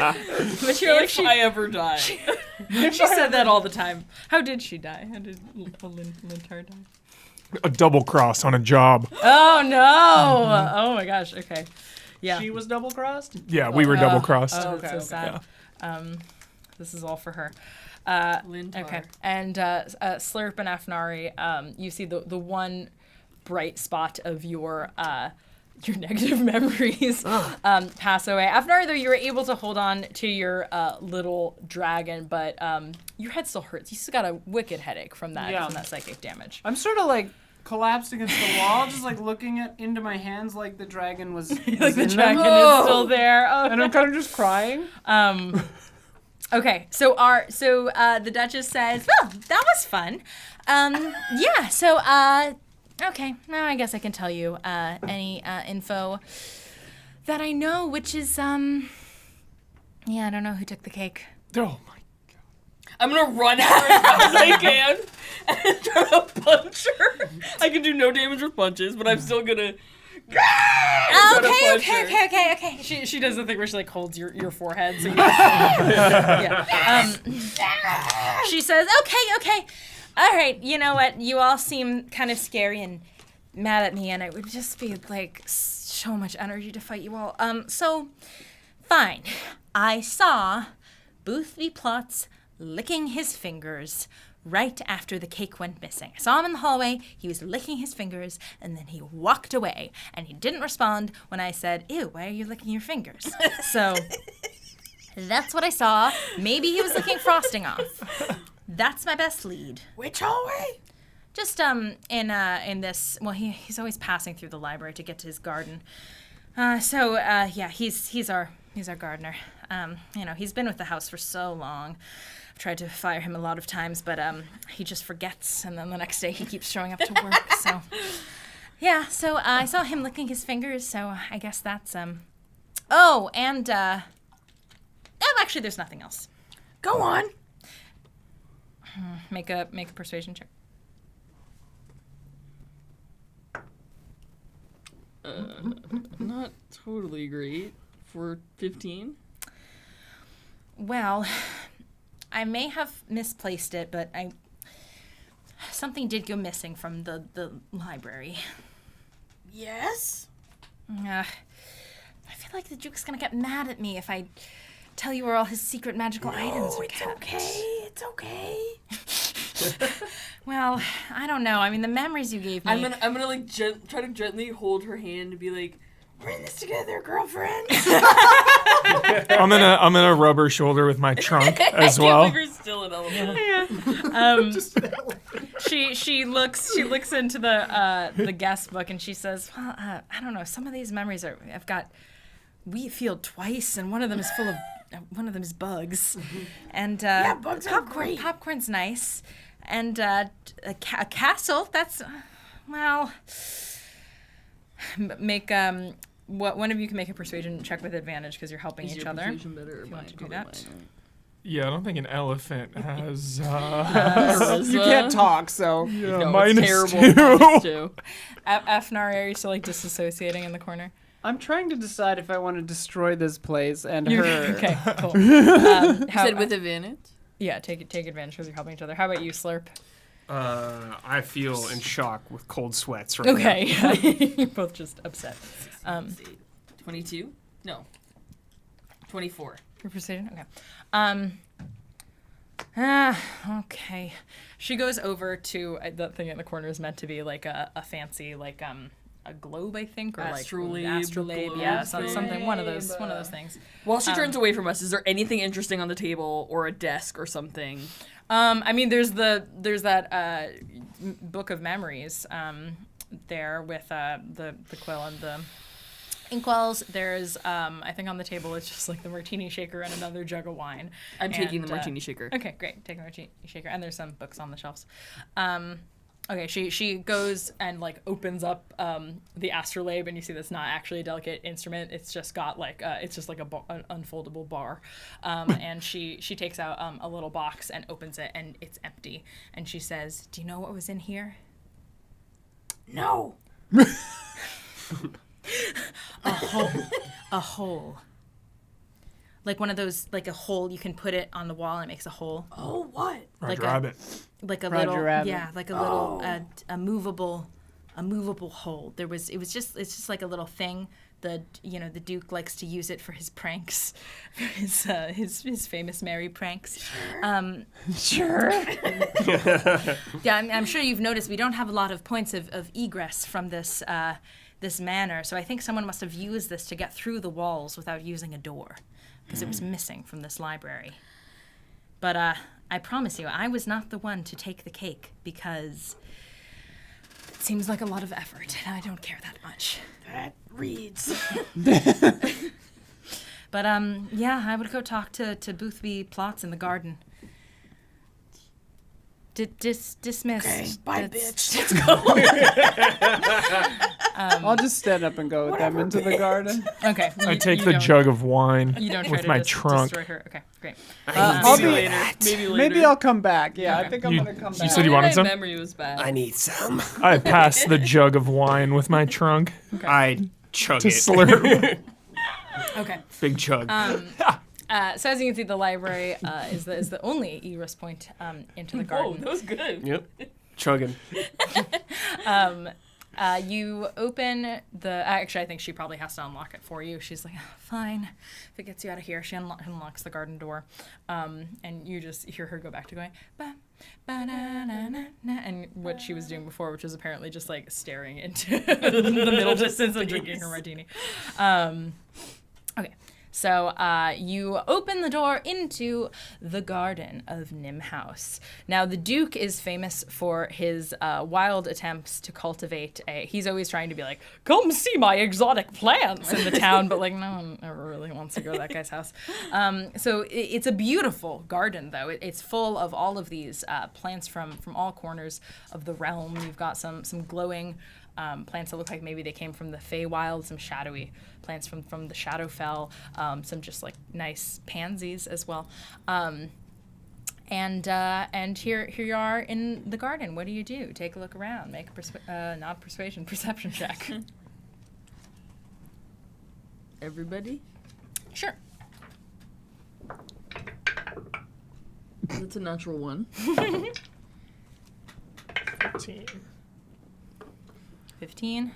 But you're like If I ever die. she said that all the time. How did she die? How did Lintar die? A double cross on a job. Oh no! Oh my gosh. Okay. Yeah. She was double crossed? Yeah, we were double crossed. Oh, Okay, that's so okay. sad. This is all for her. Lintar. Okay. And Slurp and Afnari, you see the one bright spot of your negative memories pass away. Afnari, though, you were able to hold on to your little dragon, but your head still hurts. You still got a wicked headache from that psychic damage. I'm sort of like collapsed against the wall, just like looking into my hands like the dragon was, Like was the in dragon them. is still there. Oh, And I'm kind of just crying. Okay, so the Duchess says, "Well, that was fun. Yeah. So okay, now I guess I can tell you any info that I know, which is I don't know who took the cake. Oh my. I'm gonna run at her as fast as I can and try to punch her. I can do no damage with punches, but I'm still gonna Okay. She does the thing where she like holds your forehead. So you yeah. She says, okay. All right, you know what? You all seem kind of scary and mad at me, and it would just be like so much energy to fight you all. So fine. I saw Boothby Plots licking his fingers right after the cake went missing. I saw him in the hallway, he was licking his fingers, and then he walked away, and he didn't respond when I said, ew, why are you licking your fingers? So, that's what I saw. Maybe he was licking frosting off. That's my best lead. Which hallway? Just, in this, well, he's always passing through the library to get to his garden. Yeah, he's our gardener. He's been with the house for so long. I've tried to fire him a lot of times, but he just forgets, and then the next day he keeps showing up to work. So, yeah. So I saw him licking his fingers. So I guess that's Oh, and actually, there's nothing else. Go on. Make a persuasion check. Not totally great for 15. Well, I may have misplaced it, but something did go missing from the library. Yes? I feel like the Duke's gonna get mad at me if I tell you where all his secret magical items are kept. It's okay. Well, I don't know. I mean, the memories you gave me. I'm gonna like try to gently hold her hand and be like, We're in this together, girlfriend. I'm gonna rub her shoulder with my trunk as well. We're still in elevator. She looks into the guest book and she says, well, I don't know. Some of these memories I've got wheat field twice, and one of them is full of bugs, and bugs are great. Popcorn's nice, and a castle. That's make one of you can make a persuasion check with advantage because you're helping each other. Better, if you want to do that. Yeah, I don't think an elephant has. You can't talk, so. Yeah, No, minus it's terrible. 2. Afnar, are you still like disassociating in the corner? I'm trying to decide if I want to destroy this place and her. Okay, cool. You said with advantage? Yeah, take advantage because you're helping each other. How about you, Slurp? I feel in shock with cold sweats right now. Okay, you're both just upset. 22? No. 24. For precision? Okay. Okay. She goes over to the thing in the corner is meant to be like a fancy like a globe, I think, or astrolabe, globe yeah, thing. something, one of those things. While she turns away from us, is there anything interesting on the table or a desk or something? I mean, there's that book of memories there with the quill and the inkwells. There's I think on the table it's just like the martini shaker and another jug of wine. I'm taking the martini shaker. Okay, great. Take the martini shaker, and there's some books on the shelves. Okay, she goes and like opens up the astrolabe, and you see that's not actually a delicate instrument. It's just got like it's just like an unfoldable bar, and she takes out a little box and opens it, and it's empty. And she says, "Do you know what was in here?" No. A hole. Like one of those, like a hole you can put it on the wall and it makes a hole. Oh, what? Roger Rabbit. Like a Roger little, Rabbit. yeah, like a little, a movable hole. It's just like a little thing. The Duke likes to use it for his pranks, for his famous merry pranks. Sure. Yeah, I'm sure you've noticed we don't have a lot of points of egress from this manor, so I think someone must have used this to get through the walls without using a door, because it was missing from this library. But I promise you, I was not the one to take the cake, because it seems like a lot of effort, and I don't care that much. That reads. But yeah, I would go talk to Boothby Plots in the garden. Dismissed. Okay, bye, That's- bitch. Let's go. I'll just stand up and go with them into the garden. Okay. I take the jug of wine You don't try with to my trunk. destroy her. Okay, great. I'll be Maybe later. Maybe I'll come back. Yeah, I Okay. think I'm gonna come back. said you wanted My some? memory was bad. I need some. I pass the jug of wine with my trunk I chug to it. slurp. Okay. Big chug. So as you can see, the library is the only egress point into the Whoa, garden. that was good. Yep. Chugging. You open the. Actually, I think she probably has to unlock it for you. She's like, fine. If it gets you out of here, she unlocks the garden door, and you just hear her go back to going ba ba na na na na, and what she was doing before, which was apparently just like staring into the middle distance and drinking her martini. Okay. So you open the door into the garden of Nim House. Now, the Duke is famous for his wild attempts to cultivate he's always trying to be like, come see my exotic plants in the town, but like no one ever really wants to go to that guy's house. So it's a beautiful garden, though. It's full of all of these plants from all corners of the realm. You've got some glowing plants that look like maybe they came from the Feywild, some shadowy plants from the Shadowfell, some just like nice pansies as well. And here you are in the garden. What do you do? Take a look around. Make a not persuasion, perception check. Everybody? Sure. That's a natural one. 15.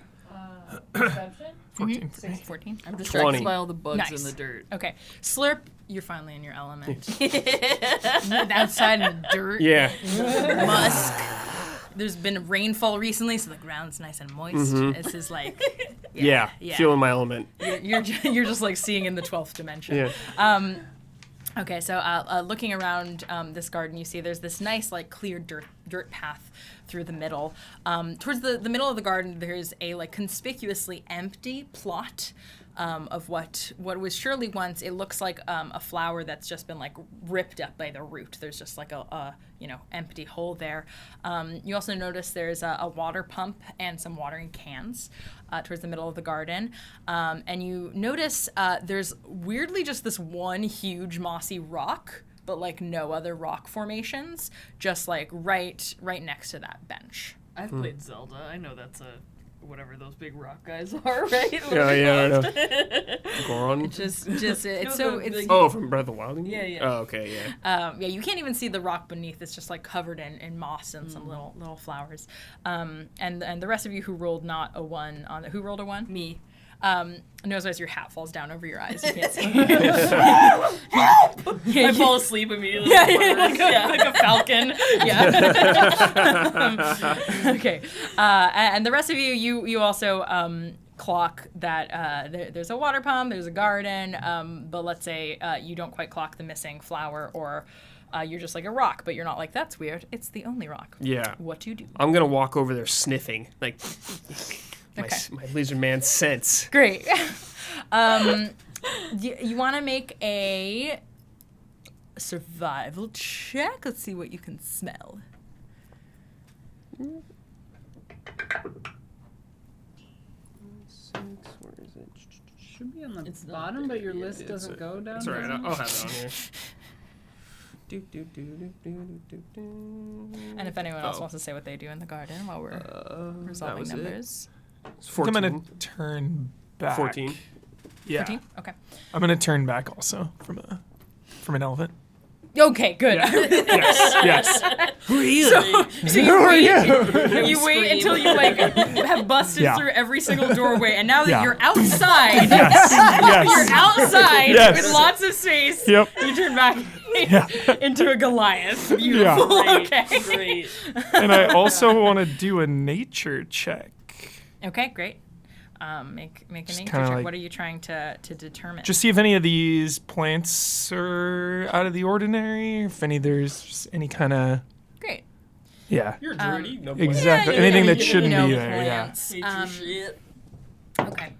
Perception? 14 for me. 14. I'm distracted 20. by all the bugs Nice. in the dirt. Okay. Slurp, you're finally in your element. Outside in the dirt. Yeah. Musk. There's been rainfall recently, so the ground's nice and moist. This is like, Yeah. Feeling my element. you're just like seeing in the 12th dimension. Yeah. Okay, so looking around this garden, you see there's this nice, like, clear dirt path through the middle. Towards the middle of the garden, there's a, like, conspicuously empty plot of what was surely once, it looks like a flower that's just been, like, ripped up by the root. There's just, like, a empty hole there. You also notice there's a water pump and some watering cans towards the middle of the garden. And you notice there's weirdly just this one huge mossy rock, but like no other rock formations, just like right next to that bench. I've played Zelda. I know that's whatever those big rock guys are, right? Yeah, I know. Goron. Just No, it's Oh, from Breath of the Wild? Yeah, yeah. Oh, okay, yeah. yeah, you can't even see the rock beneath. It's just like covered in moss and some little flowers. And the rest of you who rolled not a 1 on who rolled a 1? Me. Notice as your hat falls down over your eyes, you can't see. I fall asleep immediately. like a falcon. Yeah. Okay. And the rest of you also clock that there's a water pump, there's a garden, but let's say you don't quite clock the missing flower, or you're just like a rock, but you're not like, that's weird. It's the only rock. Yeah. What do you do? I'm going to walk over there sniffing. Like, Okay. my lizard man sense. Great. You want to make a survival check? Let's see what you can smell. Where is it? Should be on the It's not bottom, but your list it's doesn't go down. It's alright, does it? I'll have it on here. And if anyone else Oh. wants to say what they do in the garden while we're resolving was it. numbers. It's I'm 14. gonna turn back. 14. Yeah. 14? Okay. I'm gonna turn back also from an elephant. Okay, good. Yes. So you wait until you like have busted Yeah. through every single doorway, and now that Yeah. you're outside, Yes. you're outside Yes. with lots of space. Yep. You turn back into a Goliath. Beautiful. Okay. Great. And I also want to do a nature check. Okay, great. Make a nature kinda check. like- What are you trying to determine? Just see if any of these plants are out of the ordinary. If there's just any kind of great. yeah. You're dirty. No Exactly. Yeah, Anything that you shouldn't know be there. plants. Nature shit. Okay.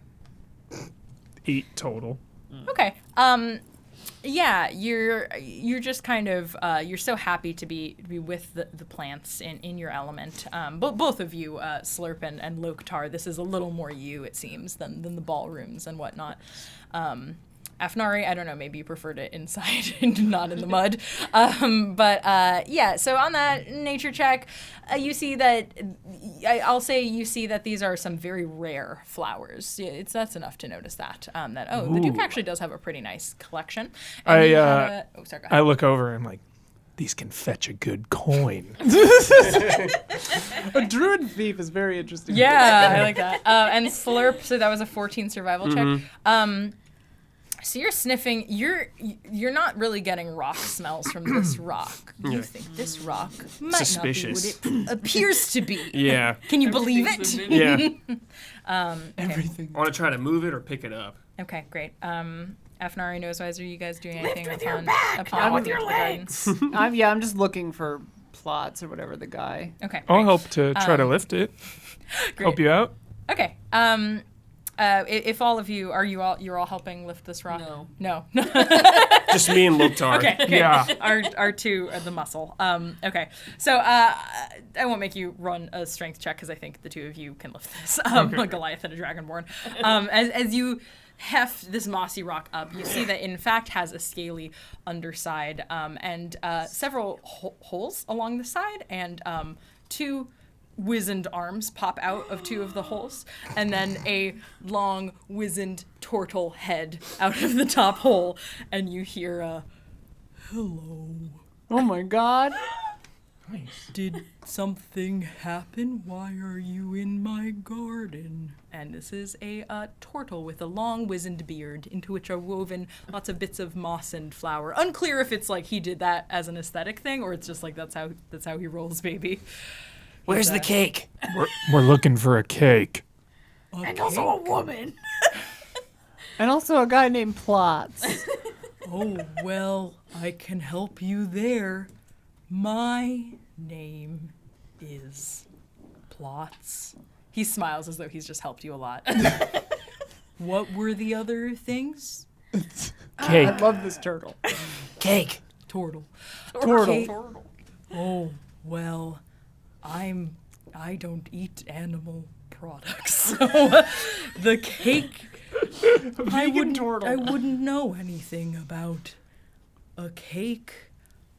Yeah. 8 total. Okay. Yeah, you're just kind of you're so happy to be with the plants in your element. But both of you, Slurp and Loktar, this is a little more you, it seems, than the ballrooms and whatnot. Afnari, I don't know, maybe you preferred it inside and not in the mud. Yeah, so on that nature check, you see that, I'll say you see that these are some very rare flowers. Yeah, that's enough to notice that. The Duke actually does have a pretty nice collection. And he had sorry, go ahead. I look over and I'm like, these can fetch a good coin. A druid thief is very interesting. Yeah, I like that. And Slurp, so that was a 14 survival check. So you're sniffing. You're not really getting rock smells from this rock. You think this rock might Suspicious. not be what it appears to be. Yeah. Can you believe it? Yeah. Everything. I want to try to move it or pick it up. Okay, great. Afnari, Nosewiser, are you guys doing anything with your upon back, not with walking your to the gardens? I'm just looking for plots or whatever the guy. Okay. I'll great. help to try to lift it. Help Great. you out. Okay. If all of you you're all helping lift this rock? No. Just me and Loktar. Okay. Yeah. Our two are the muscle. Okay. So I won't make you run a strength check because I think the two of you can lift this. A Goliath and a Dragonborn. As you heft this mossy rock up, you see that it in fact has a scaly underside and several holes along the side and two wizened arms pop out of two of the holes, and then a long wizened turtle head out of the top hole, and you hear a hello. Oh my god. Did something happen? Why are you in my garden? And this is a turtle with a long wizened beard into which are woven lots of bits of moss and flower. Unclear if it's like he did that as an aesthetic thing or it's just like that's how he rolls, baby. Where's the cake? We're looking for a cake. And also a woman. And also a guy named Plots. Oh, well, I can help you there. My name is Plots. He smiles as though he's just helped you a lot. What were the other things? Cake. I love this turtle. Cake. Turtle. Turtle. Oh, well, I don't eat animal products. So the cake I wouldn't know anything about a cake,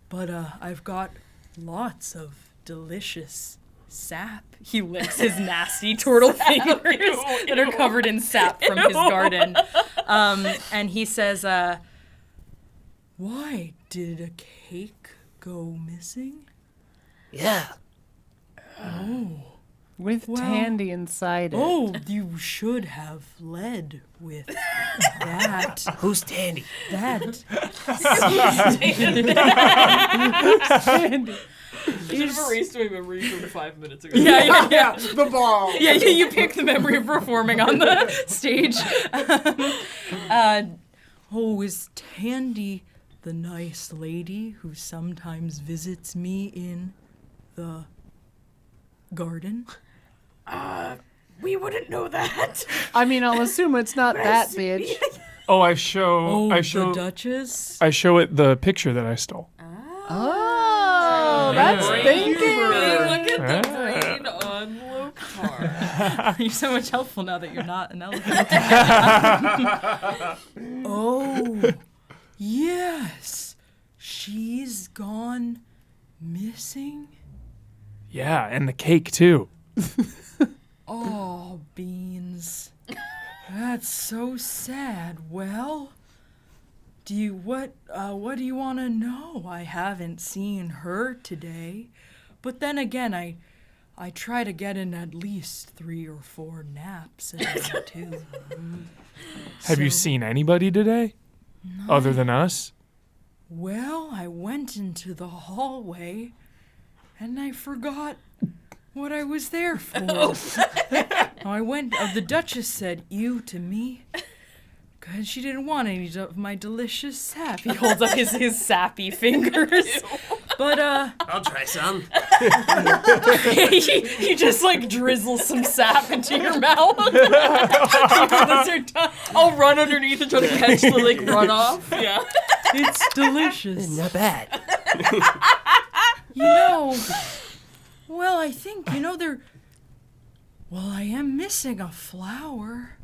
but I've got lots of delicious sap. He licks his nasty turtle fingers that are covered in sap from his garden. And he says, why did a cake go missing? Yeah. With Tandy inside it. Oh, you should have led with that. Who's Tandy? That. Tandy. I should have erased my memory from 5 minutes ago. Yeah. The ball. Yeah, you pick the memory of performing on the stage. Is Tandy the nice lady who sometimes visits me in the garden? We wouldn't know that. I mean, I'll assume it's not that bitch. Oh, I show the Duchess? I show it the picture that I stole. Oh, that's thinking. Look at the brain on Loktar. You're so much helpful now that you're not an elephant. Oh, yes. She's gone missing? Yeah, and the cake too. Oh, beans. That's so sad. Well, what do you want to know? I haven't seen her today. But then again, I try to get in at least 3 or 4 naps a day too. Have you seen anybody today? No. Other than us? Well, I went into the hallway and I forgot what I was there for. The Duchess said "you" to me because she didn't want any of my delicious sap. He holds up his sappy fingers. But I'll try some. he just like drizzles some sap into your mouth. I'll run underneath and try to catch the like runoff. Yeah. It's delicious. Not bad. You know, well, I think, there... Well, I am missing a flower.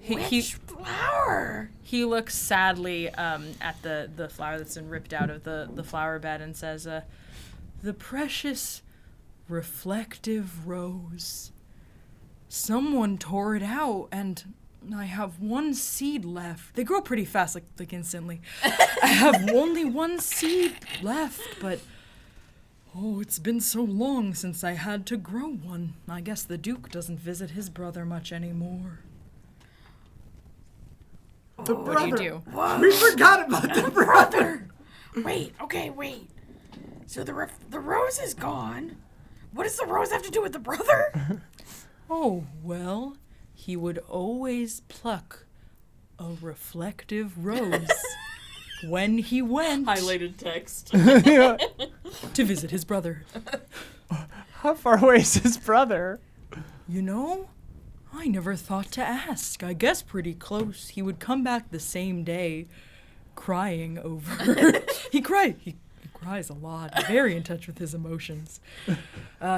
Which flower? He looks sadly at the flower that's been ripped out of the flower bed and says, the precious reflective rose. Someone tore it out, and I have one seed left. They grow pretty fast, like instantly. I have only one seed left, but oh, it's been so long since I had to grow one. I guess the Duke doesn't visit his brother much anymore. The What brother. do you do? We forgot about the brother. Wait. So the rose is gone. What does the rose have to do with the brother? Oh, well, he would always pluck a reflective rose when he went Highlighted text. to visit his brother. How far away is his brother? I never thought to ask. I guess pretty close. He would come back the same day, crying over. He cries a lot. Very in touch with his emotions.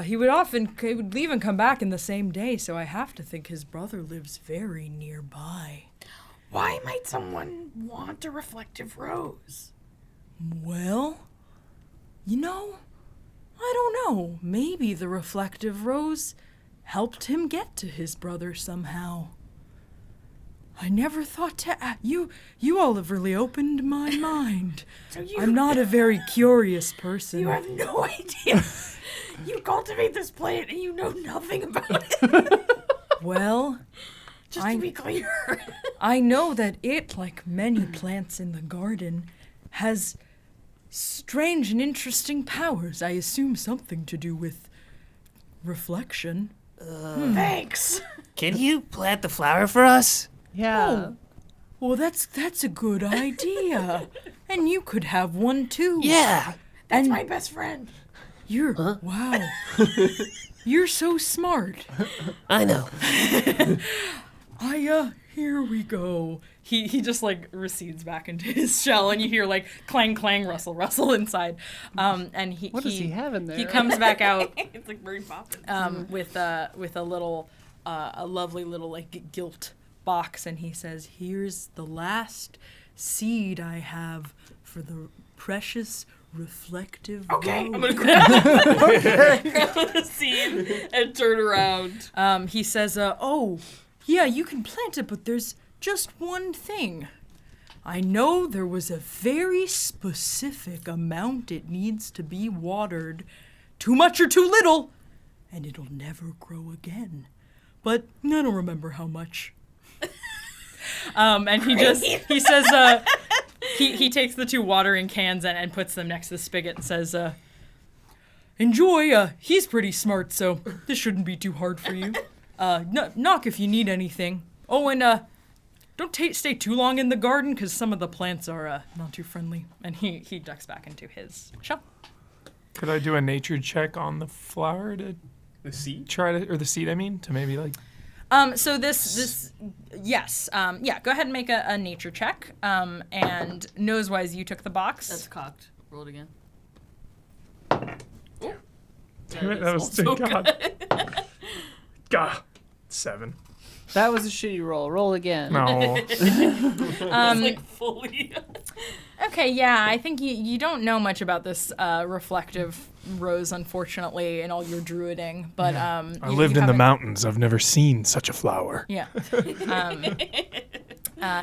He would leave and come back in the same day. So I have to think his brother lives very nearby. Why might someone want a reflective rose? Well, I don't know. Maybe the reflective rose helped him get to his brother somehow. I never thought to you all have really opened my mind. So I'm not a very curious person. You have no idea. You cultivate this plant and you know nothing about it. Well, Just to be clear. I know that it, like many plants in the garden, has strange and interesting powers. I assume something to do with reflection. Thanks. Can you plant the flower for us? Yeah. Well, that's a good idea. And you could have one too. Yeah. That's my best friend. Wow. You're so smart. I know. Here we go. He just like recedes back into his shell, and you hear like clang clang rustle inside. And What does he have in there? He comes back out It's like Mary Poppins. with a little a lovely little like gilt box, and he says, "Here's the last seed I have for the precious reflective Okay. rose." I'm gonna grab the seed and turn around. He says, "Oh, yeah, you can plant it, but there's just one thing. I know there was a very specific amount it needs to be watered. Too much or too little, and it'll never grow again. But I don't remember how much." And he says, he takes the two watering cans and puts them next to the spigot and says, "Enjoy, he's pretty smart, so this shouldn't be too hard for you. Knock if you need anything. Oh, and don't stay too long in the garden, because some of the plants are not too friendly." And he ducks back into his shell. Could I do a nature check on the flower to The seed? try to, or the seed, I mean, to maybe like. So yes. Yeah, go ahead and make a nature check. And nose-wise, you took the box. That's cocked. Roll it again. Damn it, that was so God. Gah. 7. That was a shitty roll. Roll again. No. It's like fully. Okay, yeah, I think you don't know much about this reflective rose, unfortunately, in all your druiding. But I lived in the mountains. I've never seen such a flower. Yeah.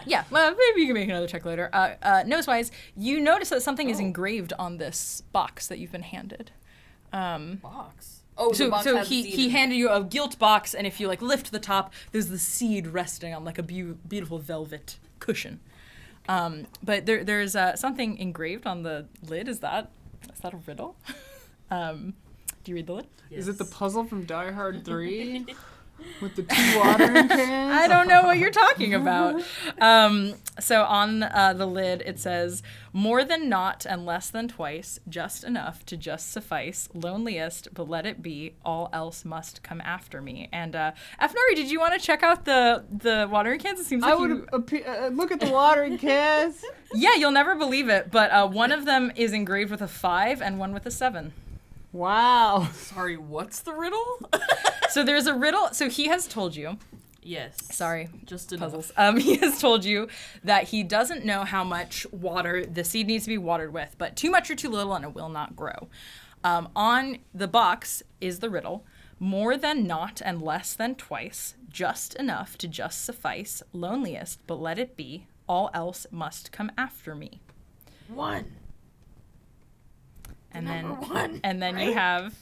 Yeah. Well, maybe you can make another check later. Nose-wise, you notice that something is engraved on this box that you've been handed. Box. Oh, So, the box so has he seed in it. handed you a gilt box, and if you like lift the top, there's the seed resting on like a beautiful velvet cushion. But there's something engraved on the lid. Is that a riddle? Do you read the lid? Is it the puzzle from Die Hard 3? With the 2 watering cans? I don't know what you're talking about. So on the lid, it says, more than not and less than twice, just enough to just suffice, loneliest, but let it be, all else must come after me. And Afnari, did you want to check out the watering cans? It seems like I would look at the watering cans. Yeah, you'll never believe it, but one of them is engraved with a 5 and one with a 7. Wow. Sorry, what's the riddle? So there's a riddle. So he has told you. Yes. Sorry, Just enough. puzzles. He has told you that he doesn't know how much water the seed needs to be watered with, but too much or too little and it will not grow. On the box is the riddle. More than not and less than twice, just enough to just suffice, loneliest, but let it be, all else must come after me. 1. And Number then, 1. and then you have,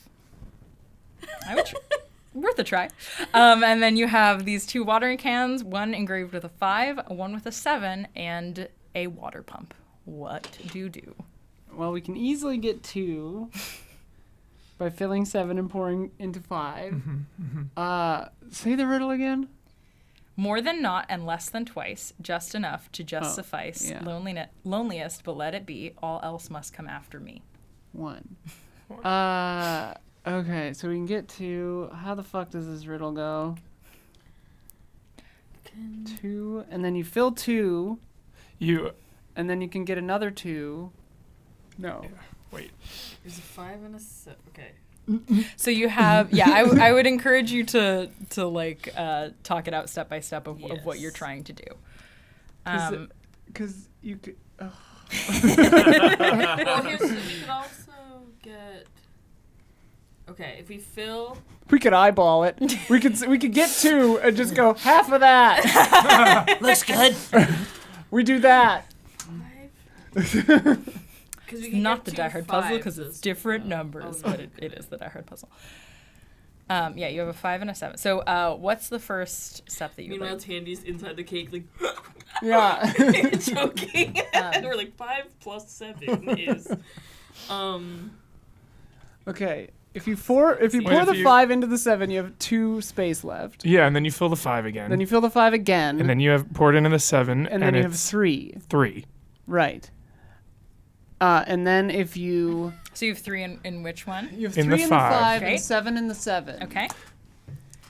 worth a try. And then you have these 2 watering cans, one engraved with a 5, one with a 7, and a water pump. What do you do? Well, we can easily get 2 by filling 7 and pouring into 5. Say the riddle again. More than not and less than twice, just enough to just Oh, suffice. yeah. Loneliest, but let it be. All else must come after me. 1. Okay, so we can get to, how the fuck does this riddle go? 2, and then you fill 2, You and then you can get another 2. No. wait. There's a 5 and a 7. Okay. So you have, yeah, I would encourage you to like talk it out step by step of what you're Yes. trying to do. Because you could. Well, here's we could also get. Okay, if we fill. We could eyeball it. We could get 2 and just go half of that. Looks good. We do that. 5. Because It's not the Die Hard puzzle because it's different numbers, but it is the Die Hard puzzle. Yeah, you have a 5 and a 7. So what's the first step that you would Meanwhile, like? Tandy's inside the cake, like Yeah. choking, and we're like 5 plus 7 is. Okay. If you pour Wait, the if you- 5 into the 7, you have 2 space left. Yeah, and then you fill the 5 again. Then you fill the 5 again, and then you have poured into the 7, and then you have it's 3. 3. Right. And then if you So you have 3 in which one? have In 3 the in the 5 5. Okay. and 7 in the 7. Okay.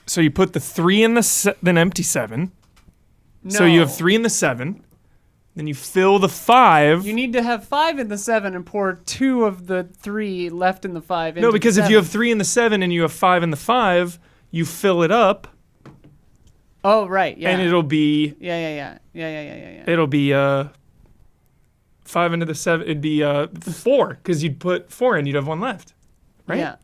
So you put the 3 in the then empty 7. So you have No. 3 in the 7. Then you fill the 5. You need to have 5 in the 7 and pour 2 of the 3 left in the 5 into No, because the if you have 7. 3 in the 7 and you have 5 in the 5, you fill it up, Oh, right. Yeah. and it'll be Yeah. 5 into the 7. It'd be 4 because you'd put 4 in. You'd have 1 left, right? Yeah.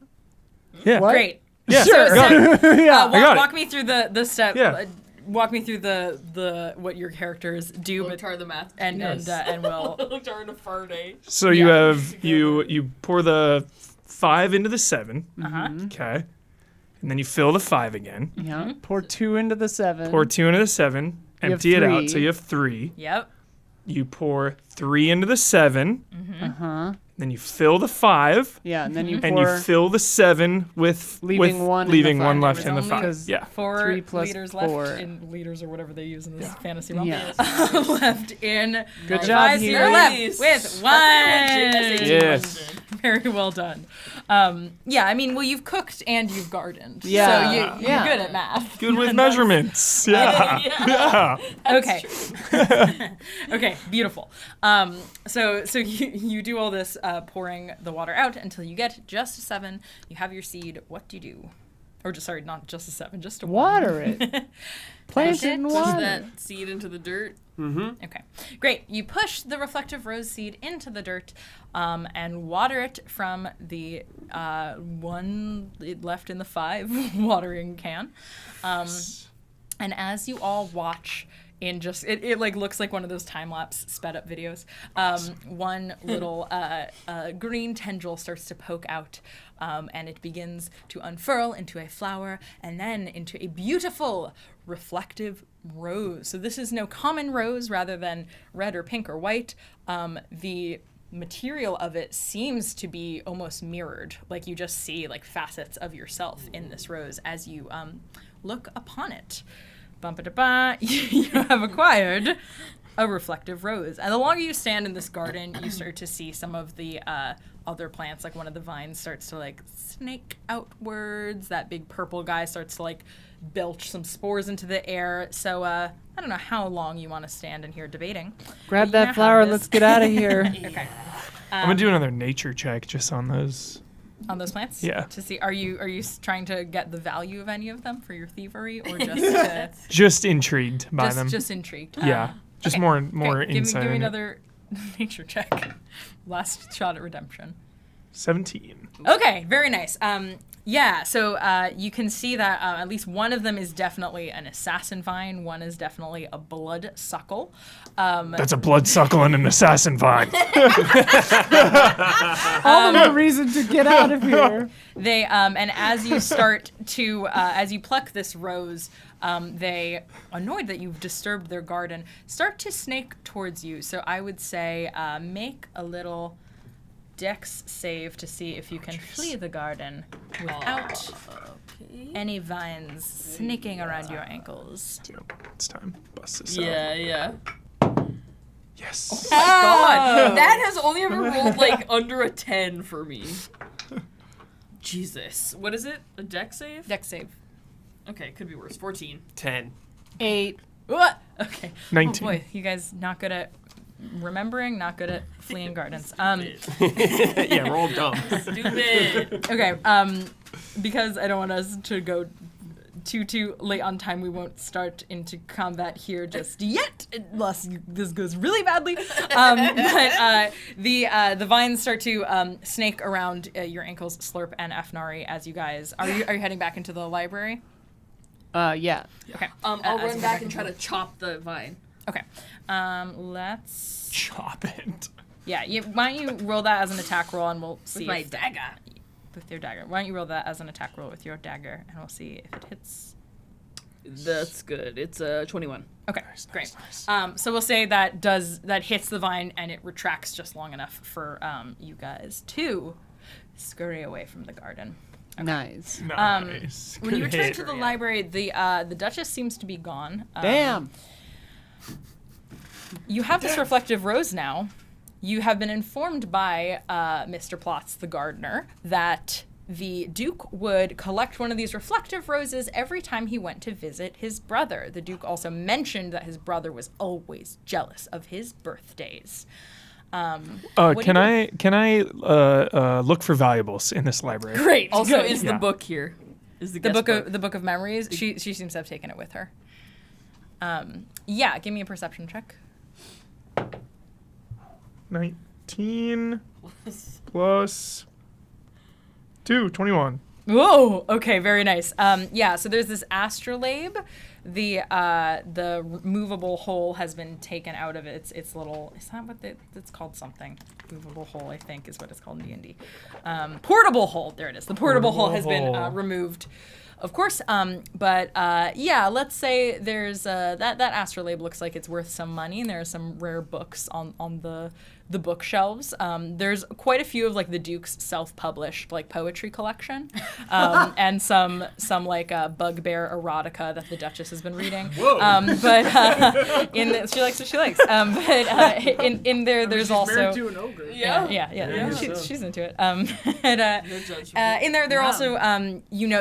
Yeah. What? Great. Yeah. Sure. Got it. Yeah. I got it. Walk me through the step. Yeah. Walk me through the what your characters do, but Loktar the math. and we'll. Loktar and a Farday. So you Yeah. have you pour the 5 into the 7. Uh-huh. Okay. And then you fill the 5 again. Yeah. Pour 2 into the 7. Pour 2 into the 7. You have Empty it out. 3. So you have 3. Yep. You pour 3 into the 7. Uh-huh. Then you fill the 5. Yeah, and then you pour And you fill the 7 with Leaving with 1 in the leaving 5. 1 There left was in the only 5. Because- Yeah. 4 3 plus liters 4. left in liters or whatever they use in this fantasy realm. Yeah. Left in. Good five. job, So Hugh. you're left Nice. with That's 1. Yes. Very well done. Yeah, I mean, well, you've cooked and you've gardened. Yeah. So you're Yeah. good at math. Good with measurements. Yeah. Yeah. Okay. Okay, beautiful. So you do all this pouring the water out until you get just a 7. You have your seed. What do you do? Or just sorry, not just a 7, just a 1. water it. Plant it in Push water. that seed into the dirt. Okay, great. You push the reflective rose seed into the dirt and water it from the 1 left in the 5 watering can. And as you all watch in just, it like looks like one of those time-lapse sped-up videos. One little green tendril starts to poke out, and it begins to unfurl into a flower and then into a beautiful reflective rose. So this is no common rose rather than red or pink or white. The material of it seems to be almost mirrored, like you just see like facets of yourself in this rose as you look upon it. Bum-ba-da-ba, you have acquired a reflective rose. And the longer you stand in this garden, you start to see some of the other plants, like one of the vines starts to like snake outwards. That big purple guy starts to like belch some spores into the air. So I don't know how long you want to stand in here debating. Grab But you that now flower. have this- Let's get out of here. Okay. I'm gonna do another nature check just on those. On those plants? Yeah. To see, are you trying to get the value of any of them for your thievery, or just to, Just intrigued by them. just intrigued? Yeah. Just okay. more Okay, insight. Give me in it. another nature check. Last shot at redemption. 17. Okay, very nice. Yeah, so you can see that at least one of them is definitely an assassin vine. One is definitely a bloodsuckle. That's a bloodsuckle and an assassin vine. All the more reason to get out of here. They and as you start to as you pluck this rose, they, annoyed that you've disturbed their garden, start to snake towards you. So I would say make a little dex save to see if you can flee the garden without any vines snaking around your ankles. Yep, it's time. Bust this out. Yeah. Yes. God, that has only ever rolled like under a 10 for me. Jesus. What is it? A dex save? Dex save. Okay, could be worse. 14. 10. 8. What? Okay. 19. Oh boy, you guys not good at remembering, not good at fleeing gardens. Yeah, we're all dumb. Stupid. Okay, because I don't want us to go too late on time, we won't start into combat here just yet, unless this goes really badly. But the vines start to snake around your ankles, Slurp and Afnari, as you guys are you heading back into the library? Yeah. Okay. I'll as run you back go and try to chop the vine. Okay. Let's. Chop it. Yeah. Why don't you roll that as an attack roll, and we'll see With my if dagger. with your dagger. Why don't you roll that as an attack roll with your dagger, and we'll see if it hits. That's good. It's 21. Okay, great. So we'll say that hits the vine, and it retracts just long enough for you guys to scurry away from the garden. Nice. Nice. When you Good return hit. to the library, the Duchess seems to be gone. Damn. You have this reflective rose now. You have been informed by Mr. Plotz, the gardener, that the Duke would collect one of these reflective roses every time he went to visit his brother. The Duke also mentioned that his brother was always jealous of his birthdays. What do Can you I look for valuables in this library? Great. Also, good. is the Yeah. book here? Is the the guest book of memories? She seems to have taken it with her. Yeah, give me a perception check. 19 plus 2, 21. Whoa. Okay. Very nice. Yeah. So there's this astrolabe. The movable hole has been taken out of it. It's little. Is that what it's called? Something. Movable hole, I think, is what it's called in D&D. Portable hole. There it is. The portable hole has been removed. Of course, but yeah, let's say there's that astrolabe looks like it's worth some money, and there are some rare books on the bookshelves. There's quite a few of like the Duke's self-published like poetry collection, and some like bugbear erotica that the Duchess has been reading. Whoa. But she likes what she likes. But in there's also Married to an ogre. yeah. She's into it. And in there Wow. also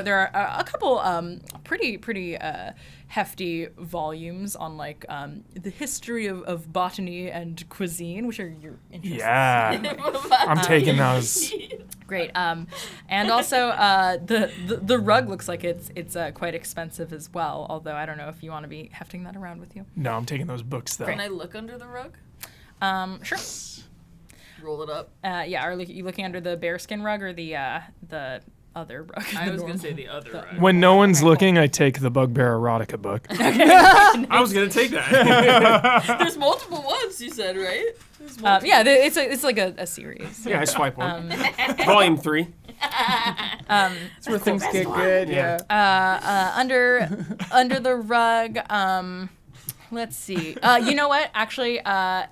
there are a couple pretty hefty volumes on like the history of botany and cuisine, which are your interests. Yeah. I'm taking those. Great. And also the rug looks like it's quite expensive as well. Although I don't know if you want to be hefting that around with you. No, I'm taking those books though. Can I look under the rug? Sure. Roll it up. Yeah. Are you looking under the bearskin rug or the other rug? I The was gonna normal- say the other rug. When no one's looking, I take the Bugbear Erotica book. I was gonna take that. There's multiple ones, you said, right? There's multiple. yeah, it's like a series. Yeah, I swipe one. Volume 3. That's where things get good. Yeah. Under the rug. Let's see. You know what? Actually,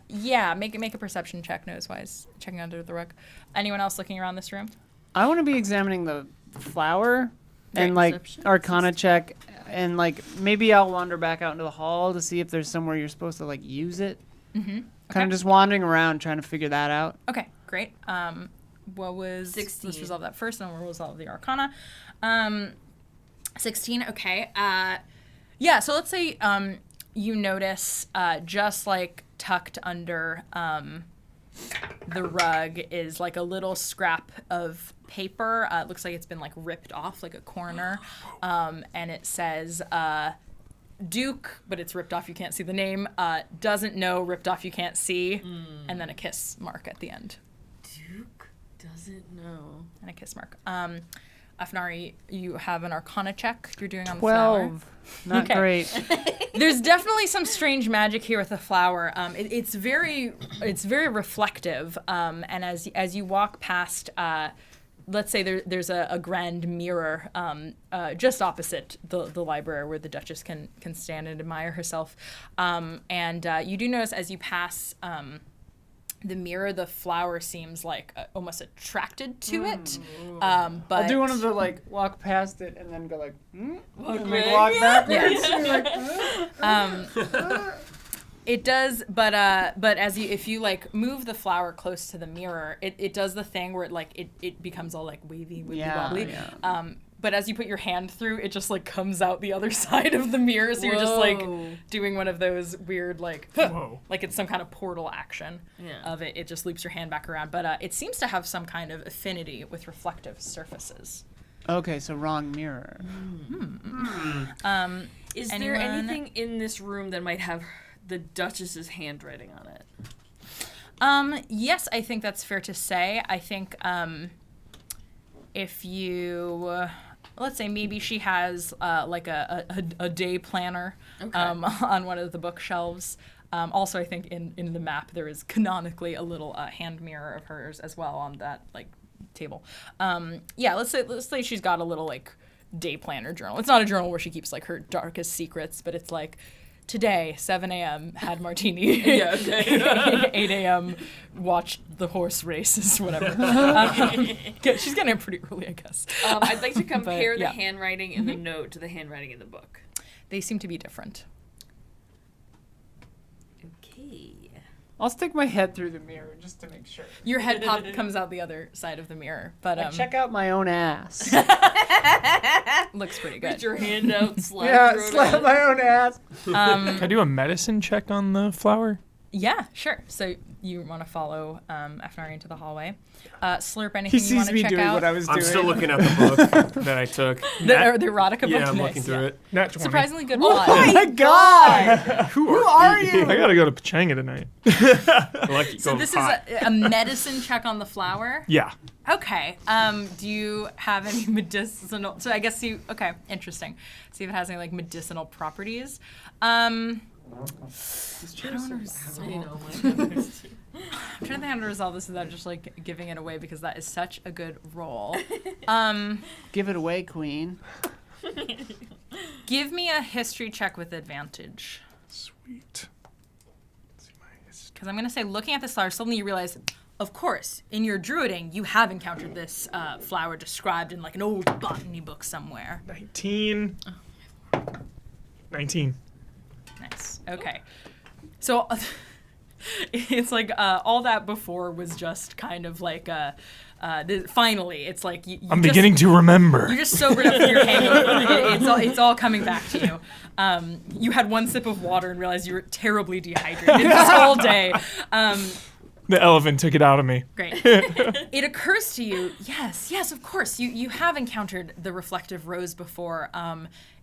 yeah. Make a perception check, nose-wise, checking under the rug. Anyone else looking around this room? I want to be examining the flower and like Perception? Arcana check, and like maybe I'll wander back out into the hall to see if there's somewhere you're supposed to like use it. Kind of just wandering around trying to figure that out. Okay, great. What was 16. Let's resolve that first, and then we'll resolve the Arcana. 16. Okay. Yeah. So let's say you notice just like tucked under the rug is like a little scrap of paper. It looks like it's been like ripped off like a corner, and it says Duke, but it's ripped off. You can't see the name. Doesn't know. Ripped off. You can't see. And then a kiss mark at the end. Duke doesn't know. And a kiss mark. Afnari, you have an Arcana check you're doing on the flower. 12. Not Okay. great. There's definitely some strange magic here with the flower. It's very reflective. And as you walk past, let's say there's a grand mirror just opposite the library where the Duchess can stand and admire herself. And you do notice as you pass the mirror, the flower seems like almost attracted to it. But I'll do one of the like walk past it and then go like, and like back. walk backwards. It does, but as if you like move the flower close to the mirror, it does the thing where it becomes all like wavy, wobbly. Yeah. But as you put your hand through, it just like comes out the other side of the mirror, so you're just like Whoa. doing one of those weird like, Whoa. like it's some kind of portal action of it. It just loops your hand back around, but it seems to have some kind of affinity with reflective surfaces. Okay, so wrong mirror. Is there Anyone? anything in this room that might have the Duchess's handwriting on it? Yes, I think that's fair to say. I think if you, let's say maybe she has like a day planner on one of the bookshelves. Also, I think in the map there is canonically a little hand mirror of hers as well on that like table. Yeah, let's say she's got a little like day planner journal. It's not a journal where she keeps like her darkest secrets, but it's like, today, 7 a.m., had martini. Yeah, okay. 8 a.m., watched the horse races, whatever. She's getting it pretty early, I guess. I'd like to compare yeah. the handwriting in the note to the handwriting in the book. They seem to be different. Okay. I'll stick my head through the mirror just to make sure. Your head comes out the other side of the mirror, but I check out my own ass. looks pretty good. Put your hand out, slap Yeah, through it slap on. my own ass. Can I do a medicine check on the flower? Yeah, sure. So you want to follow Afnari into the hallway. Slurp, anything He you sees want to me check doing out? what I was doing. I'm still looking at the book that I took. The erotica book? Yeah, I'm Nice, looking through it. Nat 20. Surprisingly good Oh plot. my god! Who are you? I gotta go to Pachanga tonight. Lucky, So this is a medicine check on the flower? Yeah. Okay. Do you have any medicinal? So I guess okay, interesting. See if it has any like medicinal properties. I know, my goodness. I'm trying to think how to resolve this without just like giving it away because that is such a good roll. Give it away, queen. Give me a history check with advantage. Sweet. Because I'm going to say, looking at this flower, suddenly you realize, of course, in your druiding, you have encountered this flower described in like an old botany book somewhere. 19. 19. Nice. Okay. So it's like all that before was just kind of like finally, it's like you I'm just, beginning to remember. You just sobered up from your hangover. It's all coming back to you. You had one sip of water and realized you were terribly dehydrated this whole day. The elephant took it out of me. Great. It occurs to you, yes, of course. You have encountered the reflective rose before.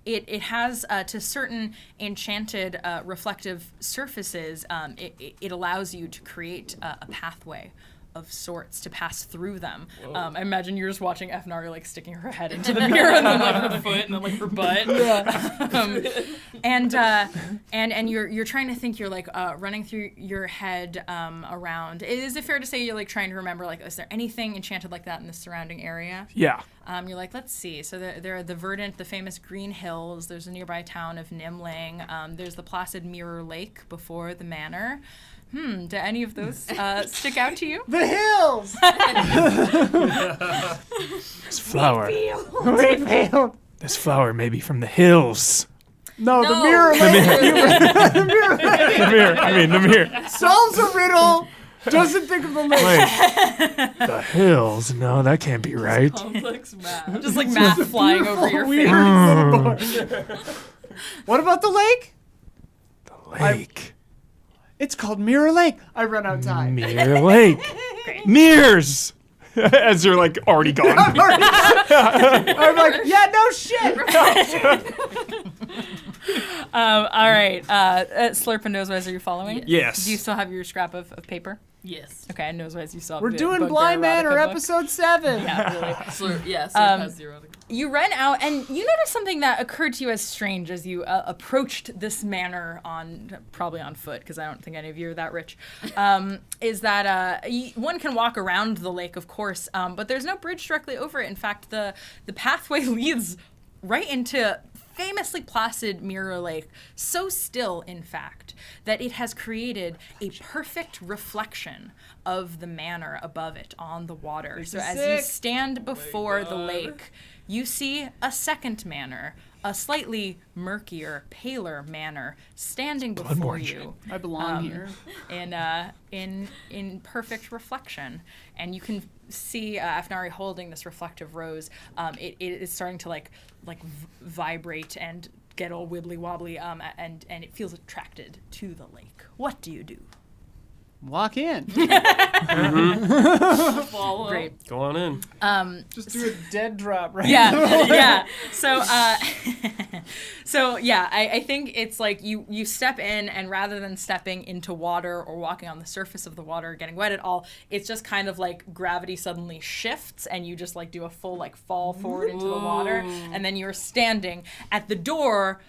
It has, to certain enchanted reflective surfaces, it allows you to create a pathway of sorts to pass through them. I imagine you're just watching Afnari like sticking her head into the mirror and then like her foot and then like her butt. And you're trying to think. You're like running through your head around. Is it fair to say you're like trying to remember like is there anything enchanted like that in the surrounding area? Yeah. You're like, let's see. So there are the verdant, the famous Green Hills. There's a nearby town of Nimling. There's the placid Mirror Lake before the manor. Do any of those stick out to you? The hills! This flower. Wheatfield! This flower may be from the hills. No, the No. mirror lake. The mirror. I mean, the mirror. Solves a riddle. Doesn't think of the lake. Wait. The hills? No, that can't be right. Complex math. Just like math flying over your Weird face. little bar. What about the lake? Lake. It's called Mirror Lake. I run out of time. Mirror Lake. Mirrors. As you're like already gone. I'm like, yeah, no shit. All right. Slurp and Nosewise, are you following? Yes. Do you still have your scrap of paper? Yes. Okay, and Nosewise, you still have We're the doing Bugbear Blind Manor, Erotica book. episode 7. Yeah, really. Slurp has zero. You run out, and you notice something that occurred to you as strange as you approached this manor probably on foot, because I don't think any of you are that rich. Is that one can walk around the lake, of course, but there's no bridge directly over it. In fact, the pathway leads right into famously placid Mirror Lake, so still, in fact, that it has created a perfect reflection of the manor above it on the water. So as you stand before the lake, you see a second manor, a slightly murkier, paler manor, standing before you. I belong here. In perfect reflection, and you can see Afnari holding this reflective rose. It is starting to like vibrate and get all wibbly wobbly, and it feels attracted to the lake. What do you do? Walk in. Follow. Great. Go on in. Just do a dead drop right Yeah, yeah. So, I think it's like you step in, and rather than stepping into water or walking on the surface of the water, getting wet at all, it's just kind of like gravity suddenly shifts, and you just like do a full like fall forward into the water, and then you're standing at the door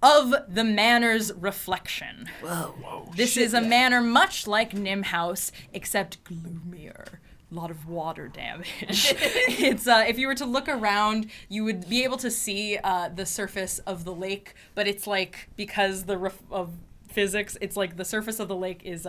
of the manor's reflection. Whoa. This is a manor much like Nim House, except gloomier. A lot of water damage. It's if you were to look around, you would be able to see the surface of the lake, but it's like, because of physics, it's like the surface of the lake is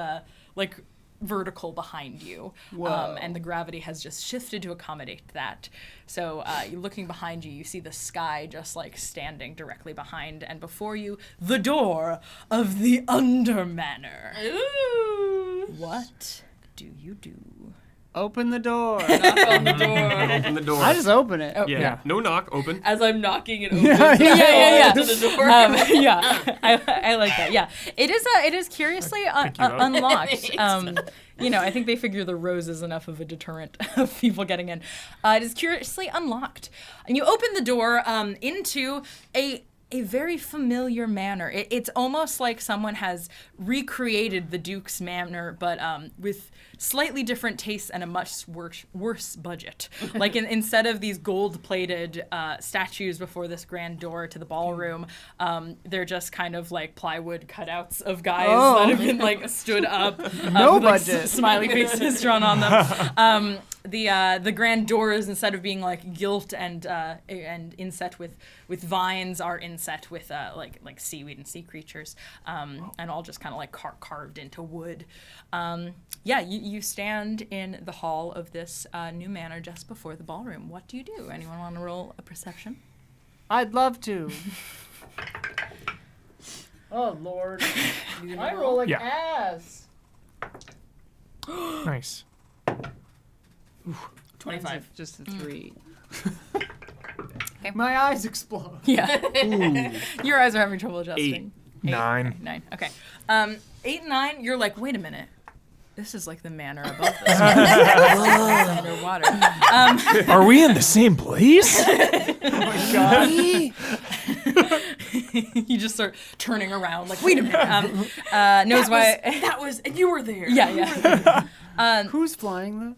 like vertical behind you. And the gravity has just shifted to accommodate that. So you're looking behind you, you see the sky just like standing directly behind, and before you, the door of the Under Manor. Ooh. What do you do? Open the door. Knock on the door. Open the door. I just open it. Oh, yeah. No knock. Open. As I'm knocking it open. yeah. To the door. I like that. Yeah, it is curiously unlocked. I think they figure the rose is enough of a deterrent of people getting in. It is curiously unlocked, and you open the door into a very familiar manor. It's almost like someone has recreated the Duke's Manor, but with slightly different tastes and a much worse budget. Like instead of these gold-plated statues before this grand door to the ballroom, they're just kind of like plywood cutouts of guys that have been like stood up. No with, like, budget. Smiley faces drawn on them. The grand doors, instead of being like gilt and inset with vines, are inset with like seaweed and sea creatures, and all just kind of like carved into wood. You stand in the hall of this new manor just before the ballroom. What do you do? Anyone want to roll a perception? I'd love to. Oh, Lord. I roll like Yeah. ass. Nice. 25. Just a 3. Okay. My eyes explode. Yeah. Your eyes are having trouble adjusting. 9. 9. Okay. 8 and 9, you're like, wait a minute. This is like the manor above this. Underwater. Are we in the same place? You just start turning around, like, wait a minute. Knows why? And you were there. Yeah. Who's flying though?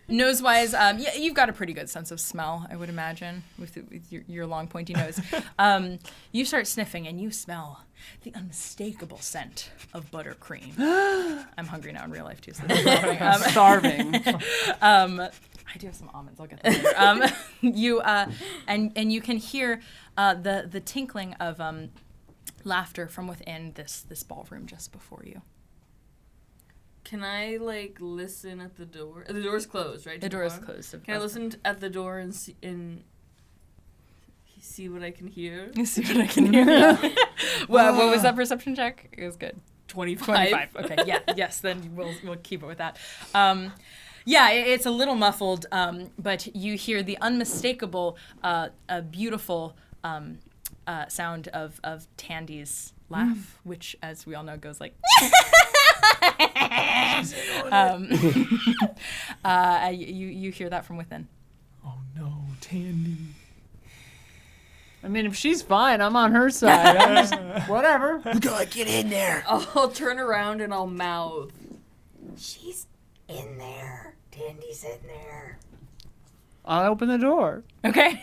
Nose-wise, you've got a pretty good sense of smell, I would imagine, with your long, pointy nose. You start sniffing, and you smell the unmistakable scent of buttercream. I'm hungry now in real life, too. So I'm starving. I do have some almonds. I'll get them later. And you can hear the tinkling of laughter from within this ballroom just before you. Can I like listen at the door? The door's closed, right? The door is closed. Can I listen at the door and see, and See what I can hear. You see what I can hear? what was that perception check? It was good. 25. Okay, yeah, yes, then we'll keep it with that. It's a little muffled, but you hear the unmistakable, beautiful sound of Tandy's laugh, which, as we all know, goes like. You hear that from within. Oh no, Tandy. I mean, if she's fine, I'm on her side. I'm just, whatever. We gotta get in there. I'll turn around and I'll mouth. She's in there. Tandy's in there. I'll open the door. Okay.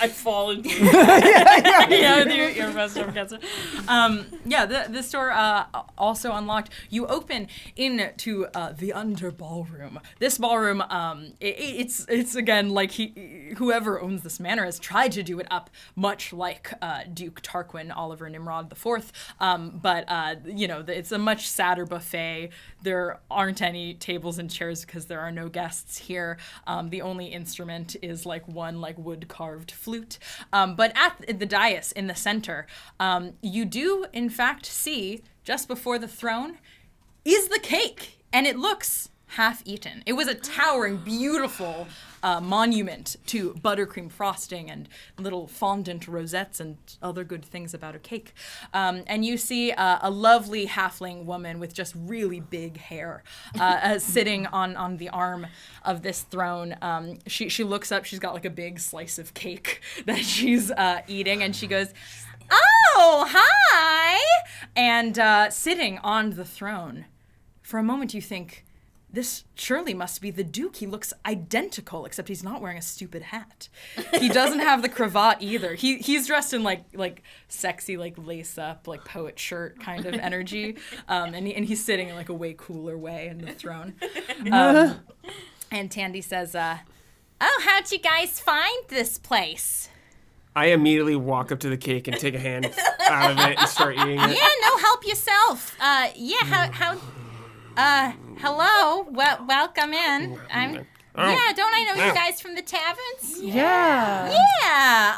I fall into Your best ever gets it. This door also unlocked. You open into the under ballroom. This ballroom, it's again like whoever owns this manor has tried to do it up much like Duke Tarquin Oliver Nimrod IV. But it's a much sadder buffet. There aren't any tables and chairs because there are no guests here. The only instrument is like one wood carved flute. But at the dais in the center, you do in fact see just before the throne is the cake, and it looks half eaten. It was a towering, beautiful monument to buttercream frosting and little fondant rosettes and other good things about a cake. And you see a lovely halfling woman with just really big hair sitting on the arm of this throne. She looks up, she's got like a big slice of cake that she's eating, and she goes, "Oh, hi!" And sitting on the throne, for a moment you think, this surely must be the Duke. He looks identical, except he's not wearing a stupid hat. He doesn't have the cravat either. He's dressed in like sexy, like lace up, like poet shirt kind of energy. And he's sitting in like a way cooler way in the throne. And Tandy says, "Oh, how'd you guys find this place?" I immediately walk up to the cake and take a hand out of it and start eating it. Yeah, no, help yourself. Hello. Welcome in. Don't I know you guys from the taverns? Yeah. Yeah.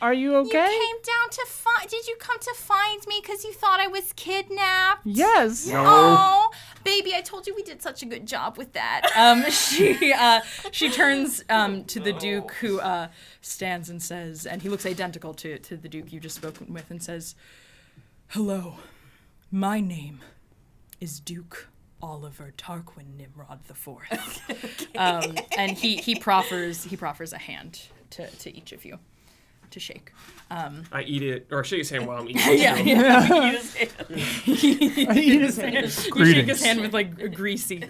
Are you okay? You came down to find. Did you come to find me because you thought I was kidnapped? Yes. Oh, baby, I told you we did such a good job with that. She turns to the Duke, who stands and says, and he looks identical to the Duke you just spoken with, and says, "Hello, my name is Duke Oliver Tarquin Nimrod IV." And he proffers a hand to each of you to shake. I eat it, or shake his hand while I'm eating it. I eat his hand. You shake Greetings. his hand with like a greasy.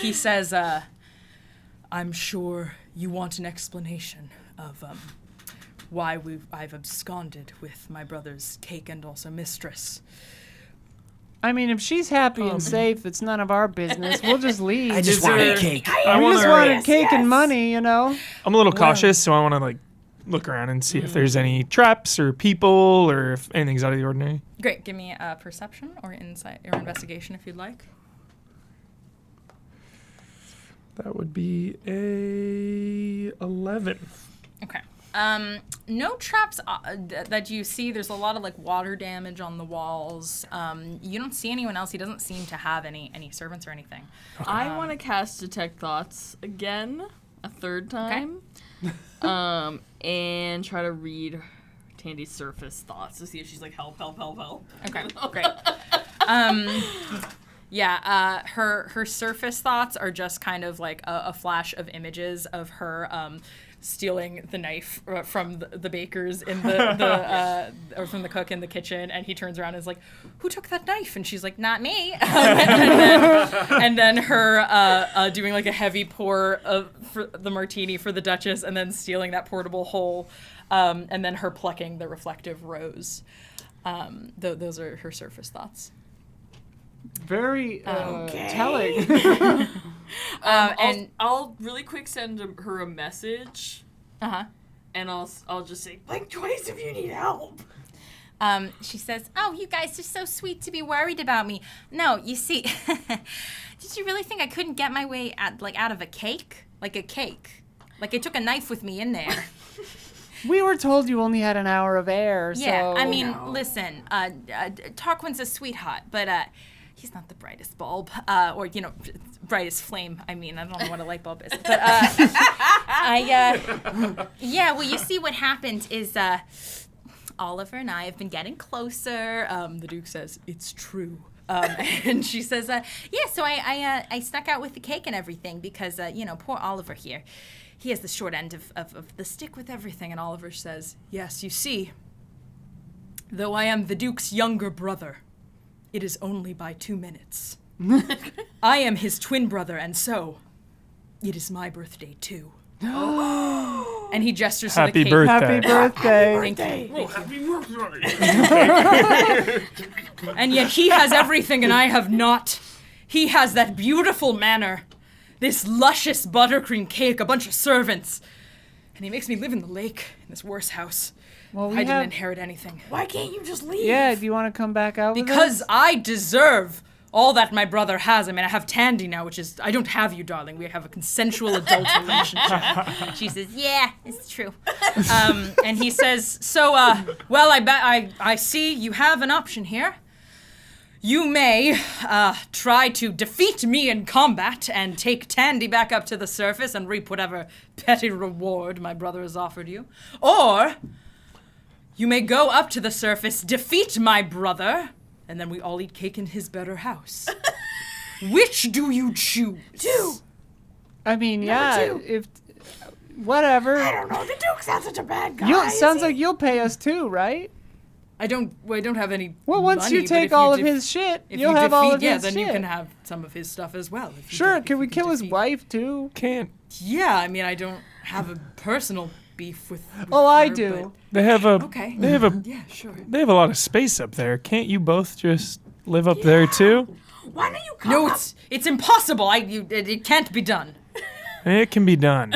He says, "I'm sure you want an explanation of why I've absconded with my brother's cake and also mistress." I mean, if she's happy and safe, it's none of our business. We'll just leave. I just wanted cake. We just wanted cake and money, you know? I'm a little cautious, so I want to like look around and see if there's any traps or people or if anything's out of the ordinary. Great. Give me a perception or insight or investigation if you'd like. That would be a 11. Okay. No traps that you see. There's a lot of like water damage on the walls. You don't see anyone else. He doesn't seem to have any servants or anything. I want to cast Detect Thoughts again, a third time. And try to read Tandy's surface thoughts to see if she's like, help. Okay, great. Her surface thoughts are just kind of like a flash of images of her stealing the knife from the bakers in or from the cook in the kitchen, and he turns around and is like, "Who took that knife?" And she's like, "Not me." and then her doing like a heavy pour for the martini for the Duchess, and then stealing that portable hole, and then her plucking the reflective rose. Those are her surface thoughts. Very telling. And I'll really quick send her a message, and I'll just say, Blink twice if you need help. She says, "Oh, you guys are so sweet to be worried about me. No, you see, did you really think I couldn't get my way out of a cake? Like a cake? Like I took a knife with me in there." We were told you only had an hour of air, Yeah, so... I mean, listen, Tarquin's a sweetheart, but he's not the brightest bulb, or, brightest flame. I mean, I don't know what a light bulb is. But, yeah, well, you see what happened is, Oliver and I have been getting closer. The Duke says, it's true. And she says, yeah, so I snuck out with the cake and everything because, poor Oliver here. He has the short end of the stick with everything. And Oliver says, yes, you see, though I am the Duke's younger brother, it is only by 2 minutes. I am his twin brother, and so it is my birthday too. And he gestures to the Happy cake. birthday. Happy birthday. And yet he has everything and I have not. He has that beautiful manor, this luscious buttercream cake, a bunch of servants. And he makes me live in the lake, in this worse house. Well, I didn't inherit anything. Why can't you just leave? Yeah, do you want to come back out with us? Because I deserve all that my brother has. I mean, I have Tandy now, which is, I don't have you, darling. We have a consensual adult relationship. She says, yeah, it's true. And he says, so, well, I see you have an option here. You may try to defeat me in combat and take Tandy back up to the surface and reap whatever petty reward my brother has offered you. Or you may go up to the surface, defeat my brother, and then we all eat cake in his better house. Which do you choose? Two. I mean, yeah, two. if... Whatever. I don't know. The Duke's not such a bad guy. Sounds like you'll pay us too, right? I don't have any Well, once money, you but take if all of def- his shit, if you'll you have defeat, all of his then shit. you can have some of his stuff as well. if you Sure, if can we you kill his defeat- wife too? Can't. Yeah, I mean, I don't have a personal beef with Oh, I her, do. They have a. but- Okay. They have a. Yeah, sure. They have a lot of space up there. Can't you both just live up there too? Why don't you come No, up? it's impossible. It can't be done. It can be done.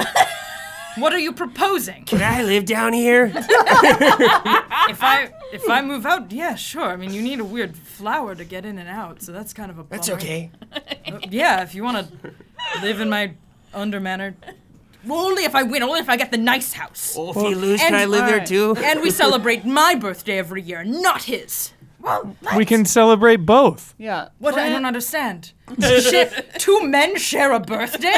What are you proposing? Can I live down here? If I move out, yeah, sure. I mean, you need a weird flower to get in and out, so that's kind of a bummer. That's okay. Yeah, if you want to live in my undermanor, well, only if I win, only if I get the nice house. Well, if you lose, can and- I live there Alright. too? And we celebrate my birthday every year, not his. Well, We can celebrate both. Yeah. What? I don't understand. Two men share a birthday?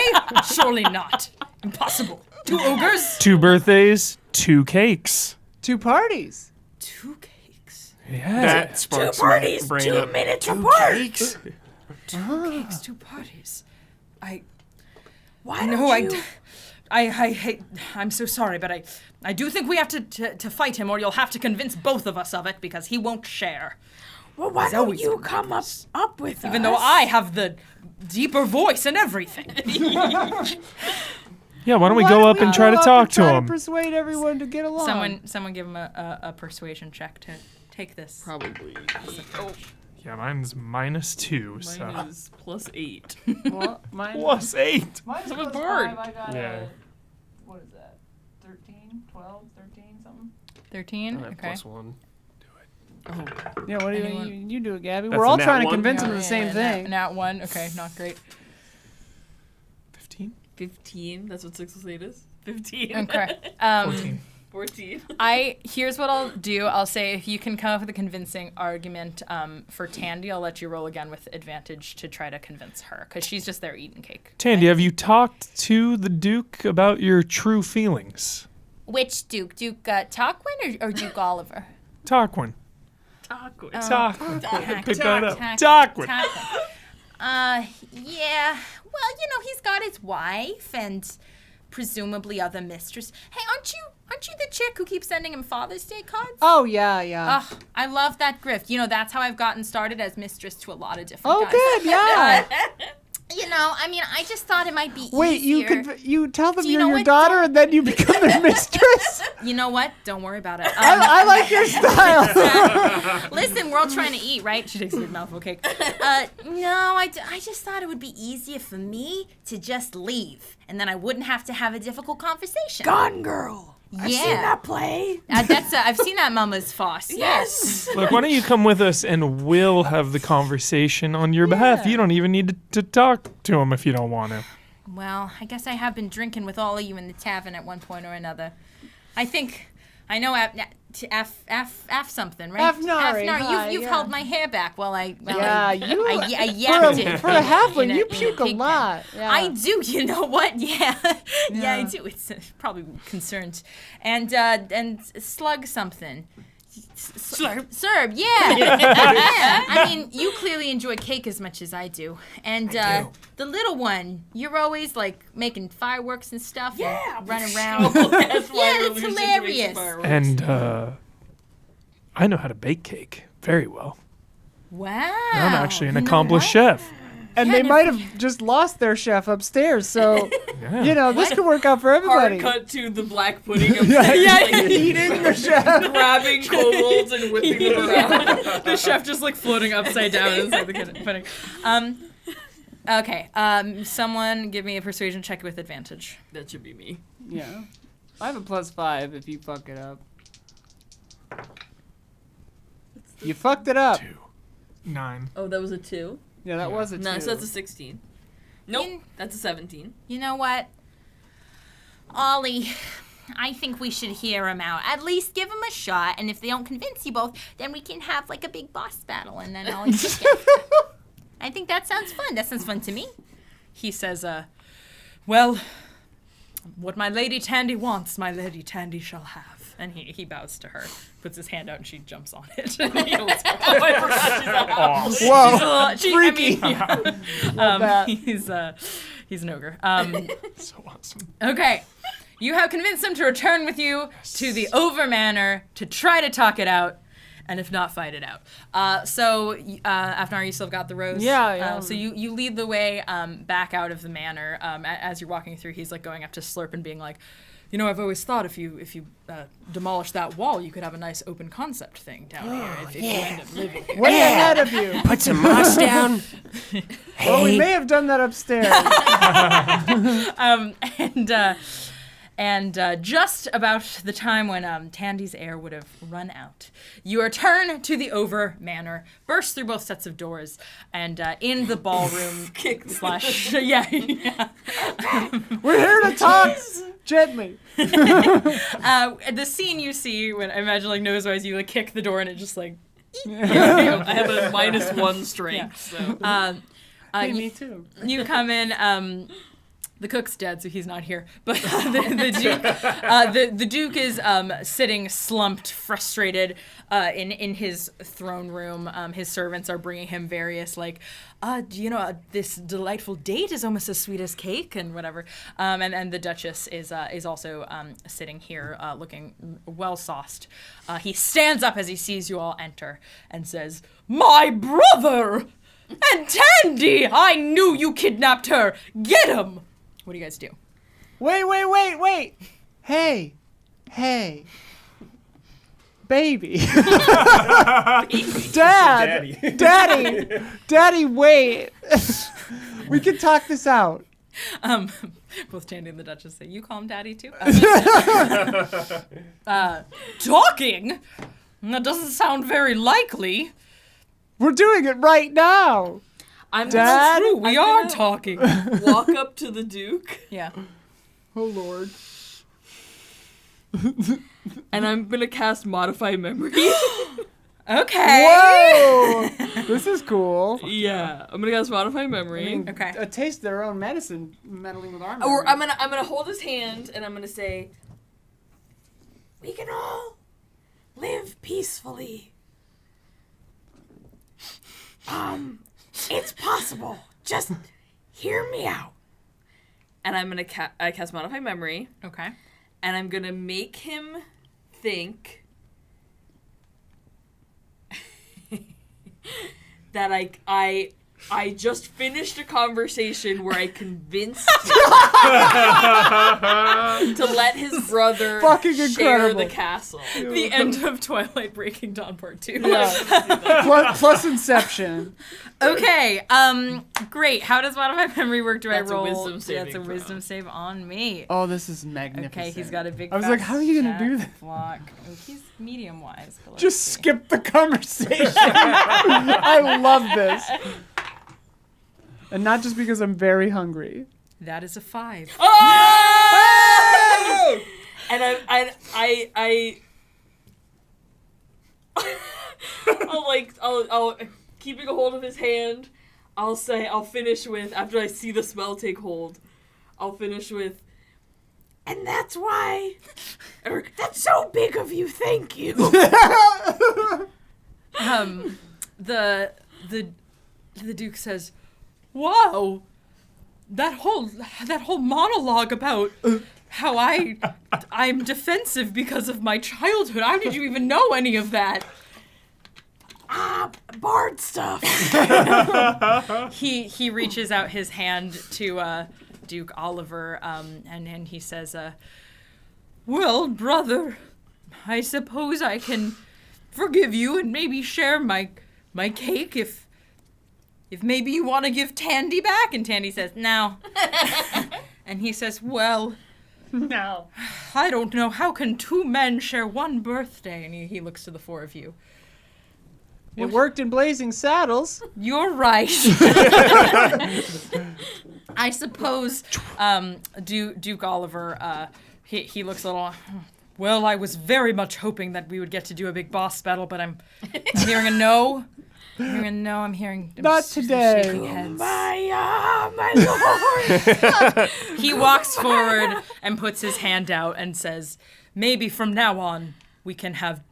Surely not. Impossible. Two ogres? 2 birthdays, 2 cakes. 2 parties. 2 cakes. Yeah. That two sparks parties, my brain 2 up. minutes apart. Cakes? 2 cakes, 2 parties. Why No, don't you? I'm so sorry, but I do think we have to fight him, or you'll have to convince both of us of it, because he won't share. Well, why He's don't always you been come up with us? Even though I have the deeper voice and everything. Yeah, why don't we go up and try to talk to Try him? to persuade everyone to get along. Someone give him a persuasion check to take this. Probably. Yeah, mine's -2, so. Mine is +8. Well, mine, +8. mine's I'm a plus bird. 5, I got Yeah. what is that? 13, 12, 13, something? 13? I have Okay. +1. Yeah, what do Anyone- you do it, Gabby? That's We're a all nat trying to one? convince him of the same Yeah, thing. Nat 1. Okay, not great. 15? 15. That's what 6 plus 8 is. 15. Okay. 14. Here's what I'll do. I'll say if you can come up with a convincing argument for Tandy, I'll let you roll again with advantage to try to convince her, because she's just there eating cake. Tandy, have you talked to the Duke about your true feelings? Which Duke? Duke Tarquin or Duke Oliver? Tarquin. Tarquin. Tarquin. Pick that up. Tarquin. Tarquin. Yeah. Well, he's got his wife and presumably other mistress. Hey, aren't you the chick who keeps sending him Father's Day cards? Oh, yeah. Ugh, I love that grift. That's how I've gotten started as mistress to a lot of different Oh, guys. good, yeah. I just thought it might be Wait, easier. you tell them Do you you're know your what? daughter and then you become their mistress? You know what? Don't worry about it. I like your style. Listen, we're all trying to eat, right? She takes a big mouthful of cake. No, I just thought it would be easier for me to just leave, and then I wouldn't have to have a difficult conversation. Gone Girl. I've seen Yeah. that play. I've seen that Mama's farce. Yes. Look, why don't you come with us and we'll have the conversation on your behalf? You don't even need to talk to him if you don't want to. Well, I guess I have been drinking with all of you in the tavern at one point or another. I think I know F something, right? Afnari, hi, You've yeah. held my hair back while I Yeah, you. I yapped it. For a halfling, in you in puke a pig pen. lot. Yeah. I do. You know what? Yeah, yeah, I Yeah. do. It's probably concerned. And slug something. Serb, yeah. Yeah. I mean, you clearly enjoy cake as much as I do. And the little one, you're always like making fireworks and stuff. Yeah. And running around. That's why Yeah, we're it's losing to hilarious. make fireworks. And I know how to bake cake very well. Wow. I'm actually an You know accomplished what? chef. And Yeah, they no- might have just lost their chef upstairs, so Yeah. you know this could work out for Hard everybody. cut to the black pudding of Eating the chef. grabbing kobolds and whipping them around. The chef just like floating upside down inside the pudding. Okay. Someone give me a persuasion check with advantage. That should be me. Yeah, I have a +5 if you fuck it up. You fucked it up. 9. Oh, that was a 2? Yeah, that was a 2. No, so that's a 16. Nope, In- that's a 17. You know what? Ollie, I think we should hear him out. At least give him a shot, and if they don't convince you both, then we can have like a big boss battle, and then Ollie just gets I think that sounds fun. That sounds fun to me. He says, well, what my Lady Tandy wants, my Lady Tandy shall have. And he bows to her, puts his hand out, and she jumps on it. And he holds her. Oh, I forgot she's a half. Whoa, Freaky. that. He's an ogre. So awesome. Okay. You have convinced him to return with you to the Over Manor to try to talk it out, and if not, fight it out. So, Afnar, you still got the rose? Yeah. So you lead the way back out of the manor. As you're walking through, he's like going up to Slurp and being like, you know, I've always thought if you demolish that wall, you could have a nice open concept thing down here if you end up living here. Way ahead of you. Put some moss down. Well, we Hey. may have done that upstairs. And just about the time when Tandy's air would have run out, you return to the Over Manor, burst through both sets of doors, and in the ballroom slash yeah. We're here to talk gently. The scene you see when I imagine like nose-wise, you like kick the door and it just like I have a -1 strength, so. Hey, me too. you come in. The cook's dead, so he's not here. But the Duke is sitting slumped, frustrated, in his throne room. His servants are bringing him various this delightful date is almost as sweet as cake and whatever. And the Duchess is also sitting here, looking well sauced. He stands up as he sees you all enter and says, "My brother and Tandy! I knew you kidnapped her. Get him!" What do you guys do? Wait. Hey. Baby. Daddy, wait. We can talk this out. Both Tandy and the Duchess say, "You call him Daddy too?" Talking? That doesn't sound very likely. We're doing it right now. I'm Dad? True, we I'm are gonna- talking. walk up to the Duke, Yeah. Oh, Lord. and I'm gonna cast Modify Memory. Okay. Whoa. This is cool. Yeah, I'm gonna cast Modify Memory. Okay. A taste their own medicine, meddling with our Or memory. I'm gonna hold his hand and I'm gonna say, We can all live peacefully. It's possible. Just hear me out. and I'm gonna I cast Modify Memory, Okay. and I'm gonna make him think that I just finished a conversation where I convinced him to let his brother Fucking share incredible. the castle. The end of Twilight Breaking Dawn Part 2. Yeah. plus Inception. Okay. Great. How does Modify Memory work? Do That's a I roll? wisdom That's saving a throw. wisdom save on me. Oh, this is magnificent. Okay, he's got a big. I was fat like, how are you gonna do stat that? Block. Oh, he's medium wise. But let's Just see. skip the conversation. I love this. And not just because I'm very hungry. That is a 5. Oh! And I'll keeping a hold of his hand. I'll finish with, after I see the spell take hold, I'll finish with, And that's why. Or, that's so big of you. Thank you. The Duke says, "Wow, that whole monologue about how I'm defensive because of my childhood. How did you even know any of that?" Bard stuff. He reaches out his hand to Duke Oliver, and he says, "Well, brother, I suppose I can forgive you and maybe share my cake if maybe you want to give Tandy back." And Tandy says, "No." And he says, "Well, No. I don't know. How can two men share one birthday?" And he looks to the four of you. It worked in Blazing Saddles. You're right. I suppose Duke Oliver, he looks a little... Well, I was very much hoping that we would get to do a big boss battle, but I'm hearing a no. I'm hearing Not today. shaking heads. My lord. He walks forward and puts his hand out and says, "Maybe from now on we can have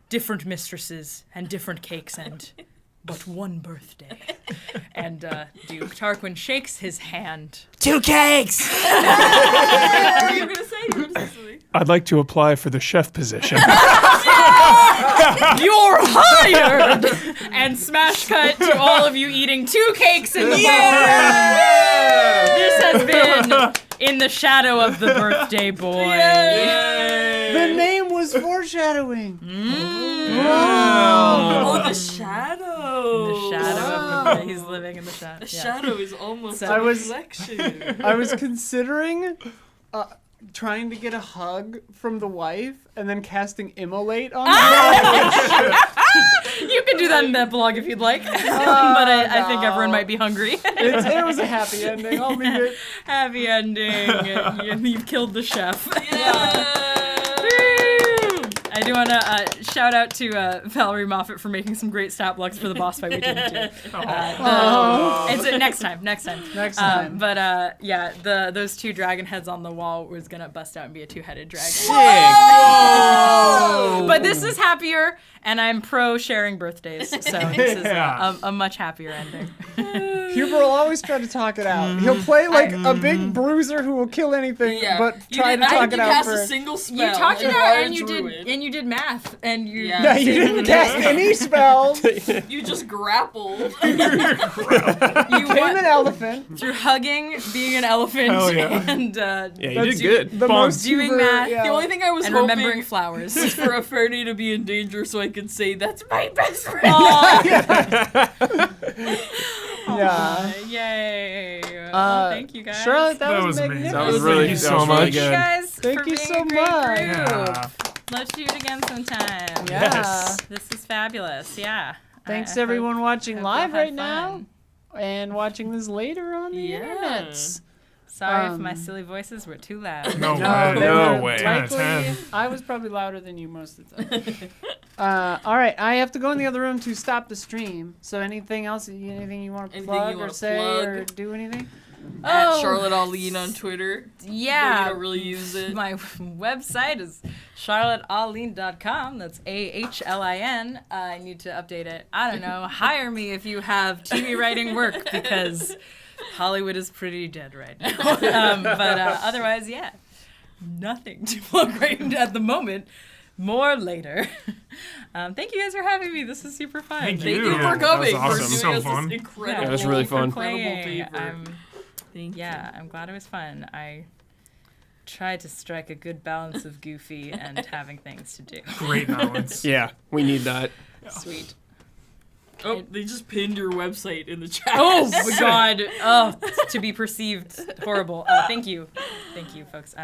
different mistresses and different cakes and but one birthday." And Duke Tarquin shakes his hand. 2 cakes! What are you gonna say? You were gonna say something. I'd like to apply for the chef position. You're hired! And smash cut to all of you eating 2 cakes in the bar. This has been In the Shadow of the Birthday Boy. The name was foreshadowing. Oh, the shadow. The shadow of the he's living in the shadow. The shadow is almost So- a I was- reflection. I was considering trying to get a hug from the wife and then casting Immolate on her. You can do that in the epilogue if you'd like. But I think everyone might be hungry. It was a happy ending. I'll leave it. Happy ending. You've killed the chef. I do want to shout out to Valerie Moffat for making some great stat blocks for the boss fight we didn't do. It's next time. Next time. But those 2 dragon heads on the wall was gonna bust out and be a 2-headed dragon. But this is happier, and I'm pro sharing birthdays, so this is a much happier ending. Huber will always try to talk it out. He'll play like a big bruiser who will kill anything, but try to talk it out cast a first. single spell. You talked it out, are and a you druid. did math, and you Yeah. Yeah, you didn't cast any spells. You just grappled. Became an elephant. through hugging, being an elephant, Hell yeah. and Yeah, you That's did good. The most Doing Huber, math. yeah. The only thing I was and hoping remembering flowers. was for Aferni to be in danger so I could say, "That's my best friend." Yeah. Yay! Oh, thank you guys. Charlotte, that, That was was amazing. magnificent. That was really, Thank you that so was really much. Thank you good. guys Thank for you being so a great much. group. Yeah. Let's do it again sometime. Yeah. Yes. This is fabulous. Yeah. Thanks I to everyone watching hope live you'll have right now fun. and watching this later on the Yeah. internet. Sorry if my silly voices were too loud. No they way. were way. 10 out of 10. likely- I was probably louder than you most of the time. All right, I have to go in the other room to stop the stream. So anything else? Anything you want to Anything plug you or wanna say plug? or do anything? At Charlotte Aline on Twitter. But Yeah. you don't really use it. My website is charlottealine.com. That's AHLIN. I need to update it. I don't know. Hire me if you have TV writing work because Hollywood is pretty dead right now. But otherwise, yeah, nothing to plug right at the moment. More later. Thank you guys for having me. This is super fun. Thank Thank you. you for That was coming. awesome. For doing So us fun. This incredible, Yeah, it was really fun. incredible Playing. favor. Thank you. Yeah, I'm glad it was fun. I tried to strike a good balance of goofy and having things to do. Great balance. Yeah, we need that. Sweet. Oh, they just pinned your website in the chat. Oh my god. Oh, to be perceived horrible. Thank you, folks.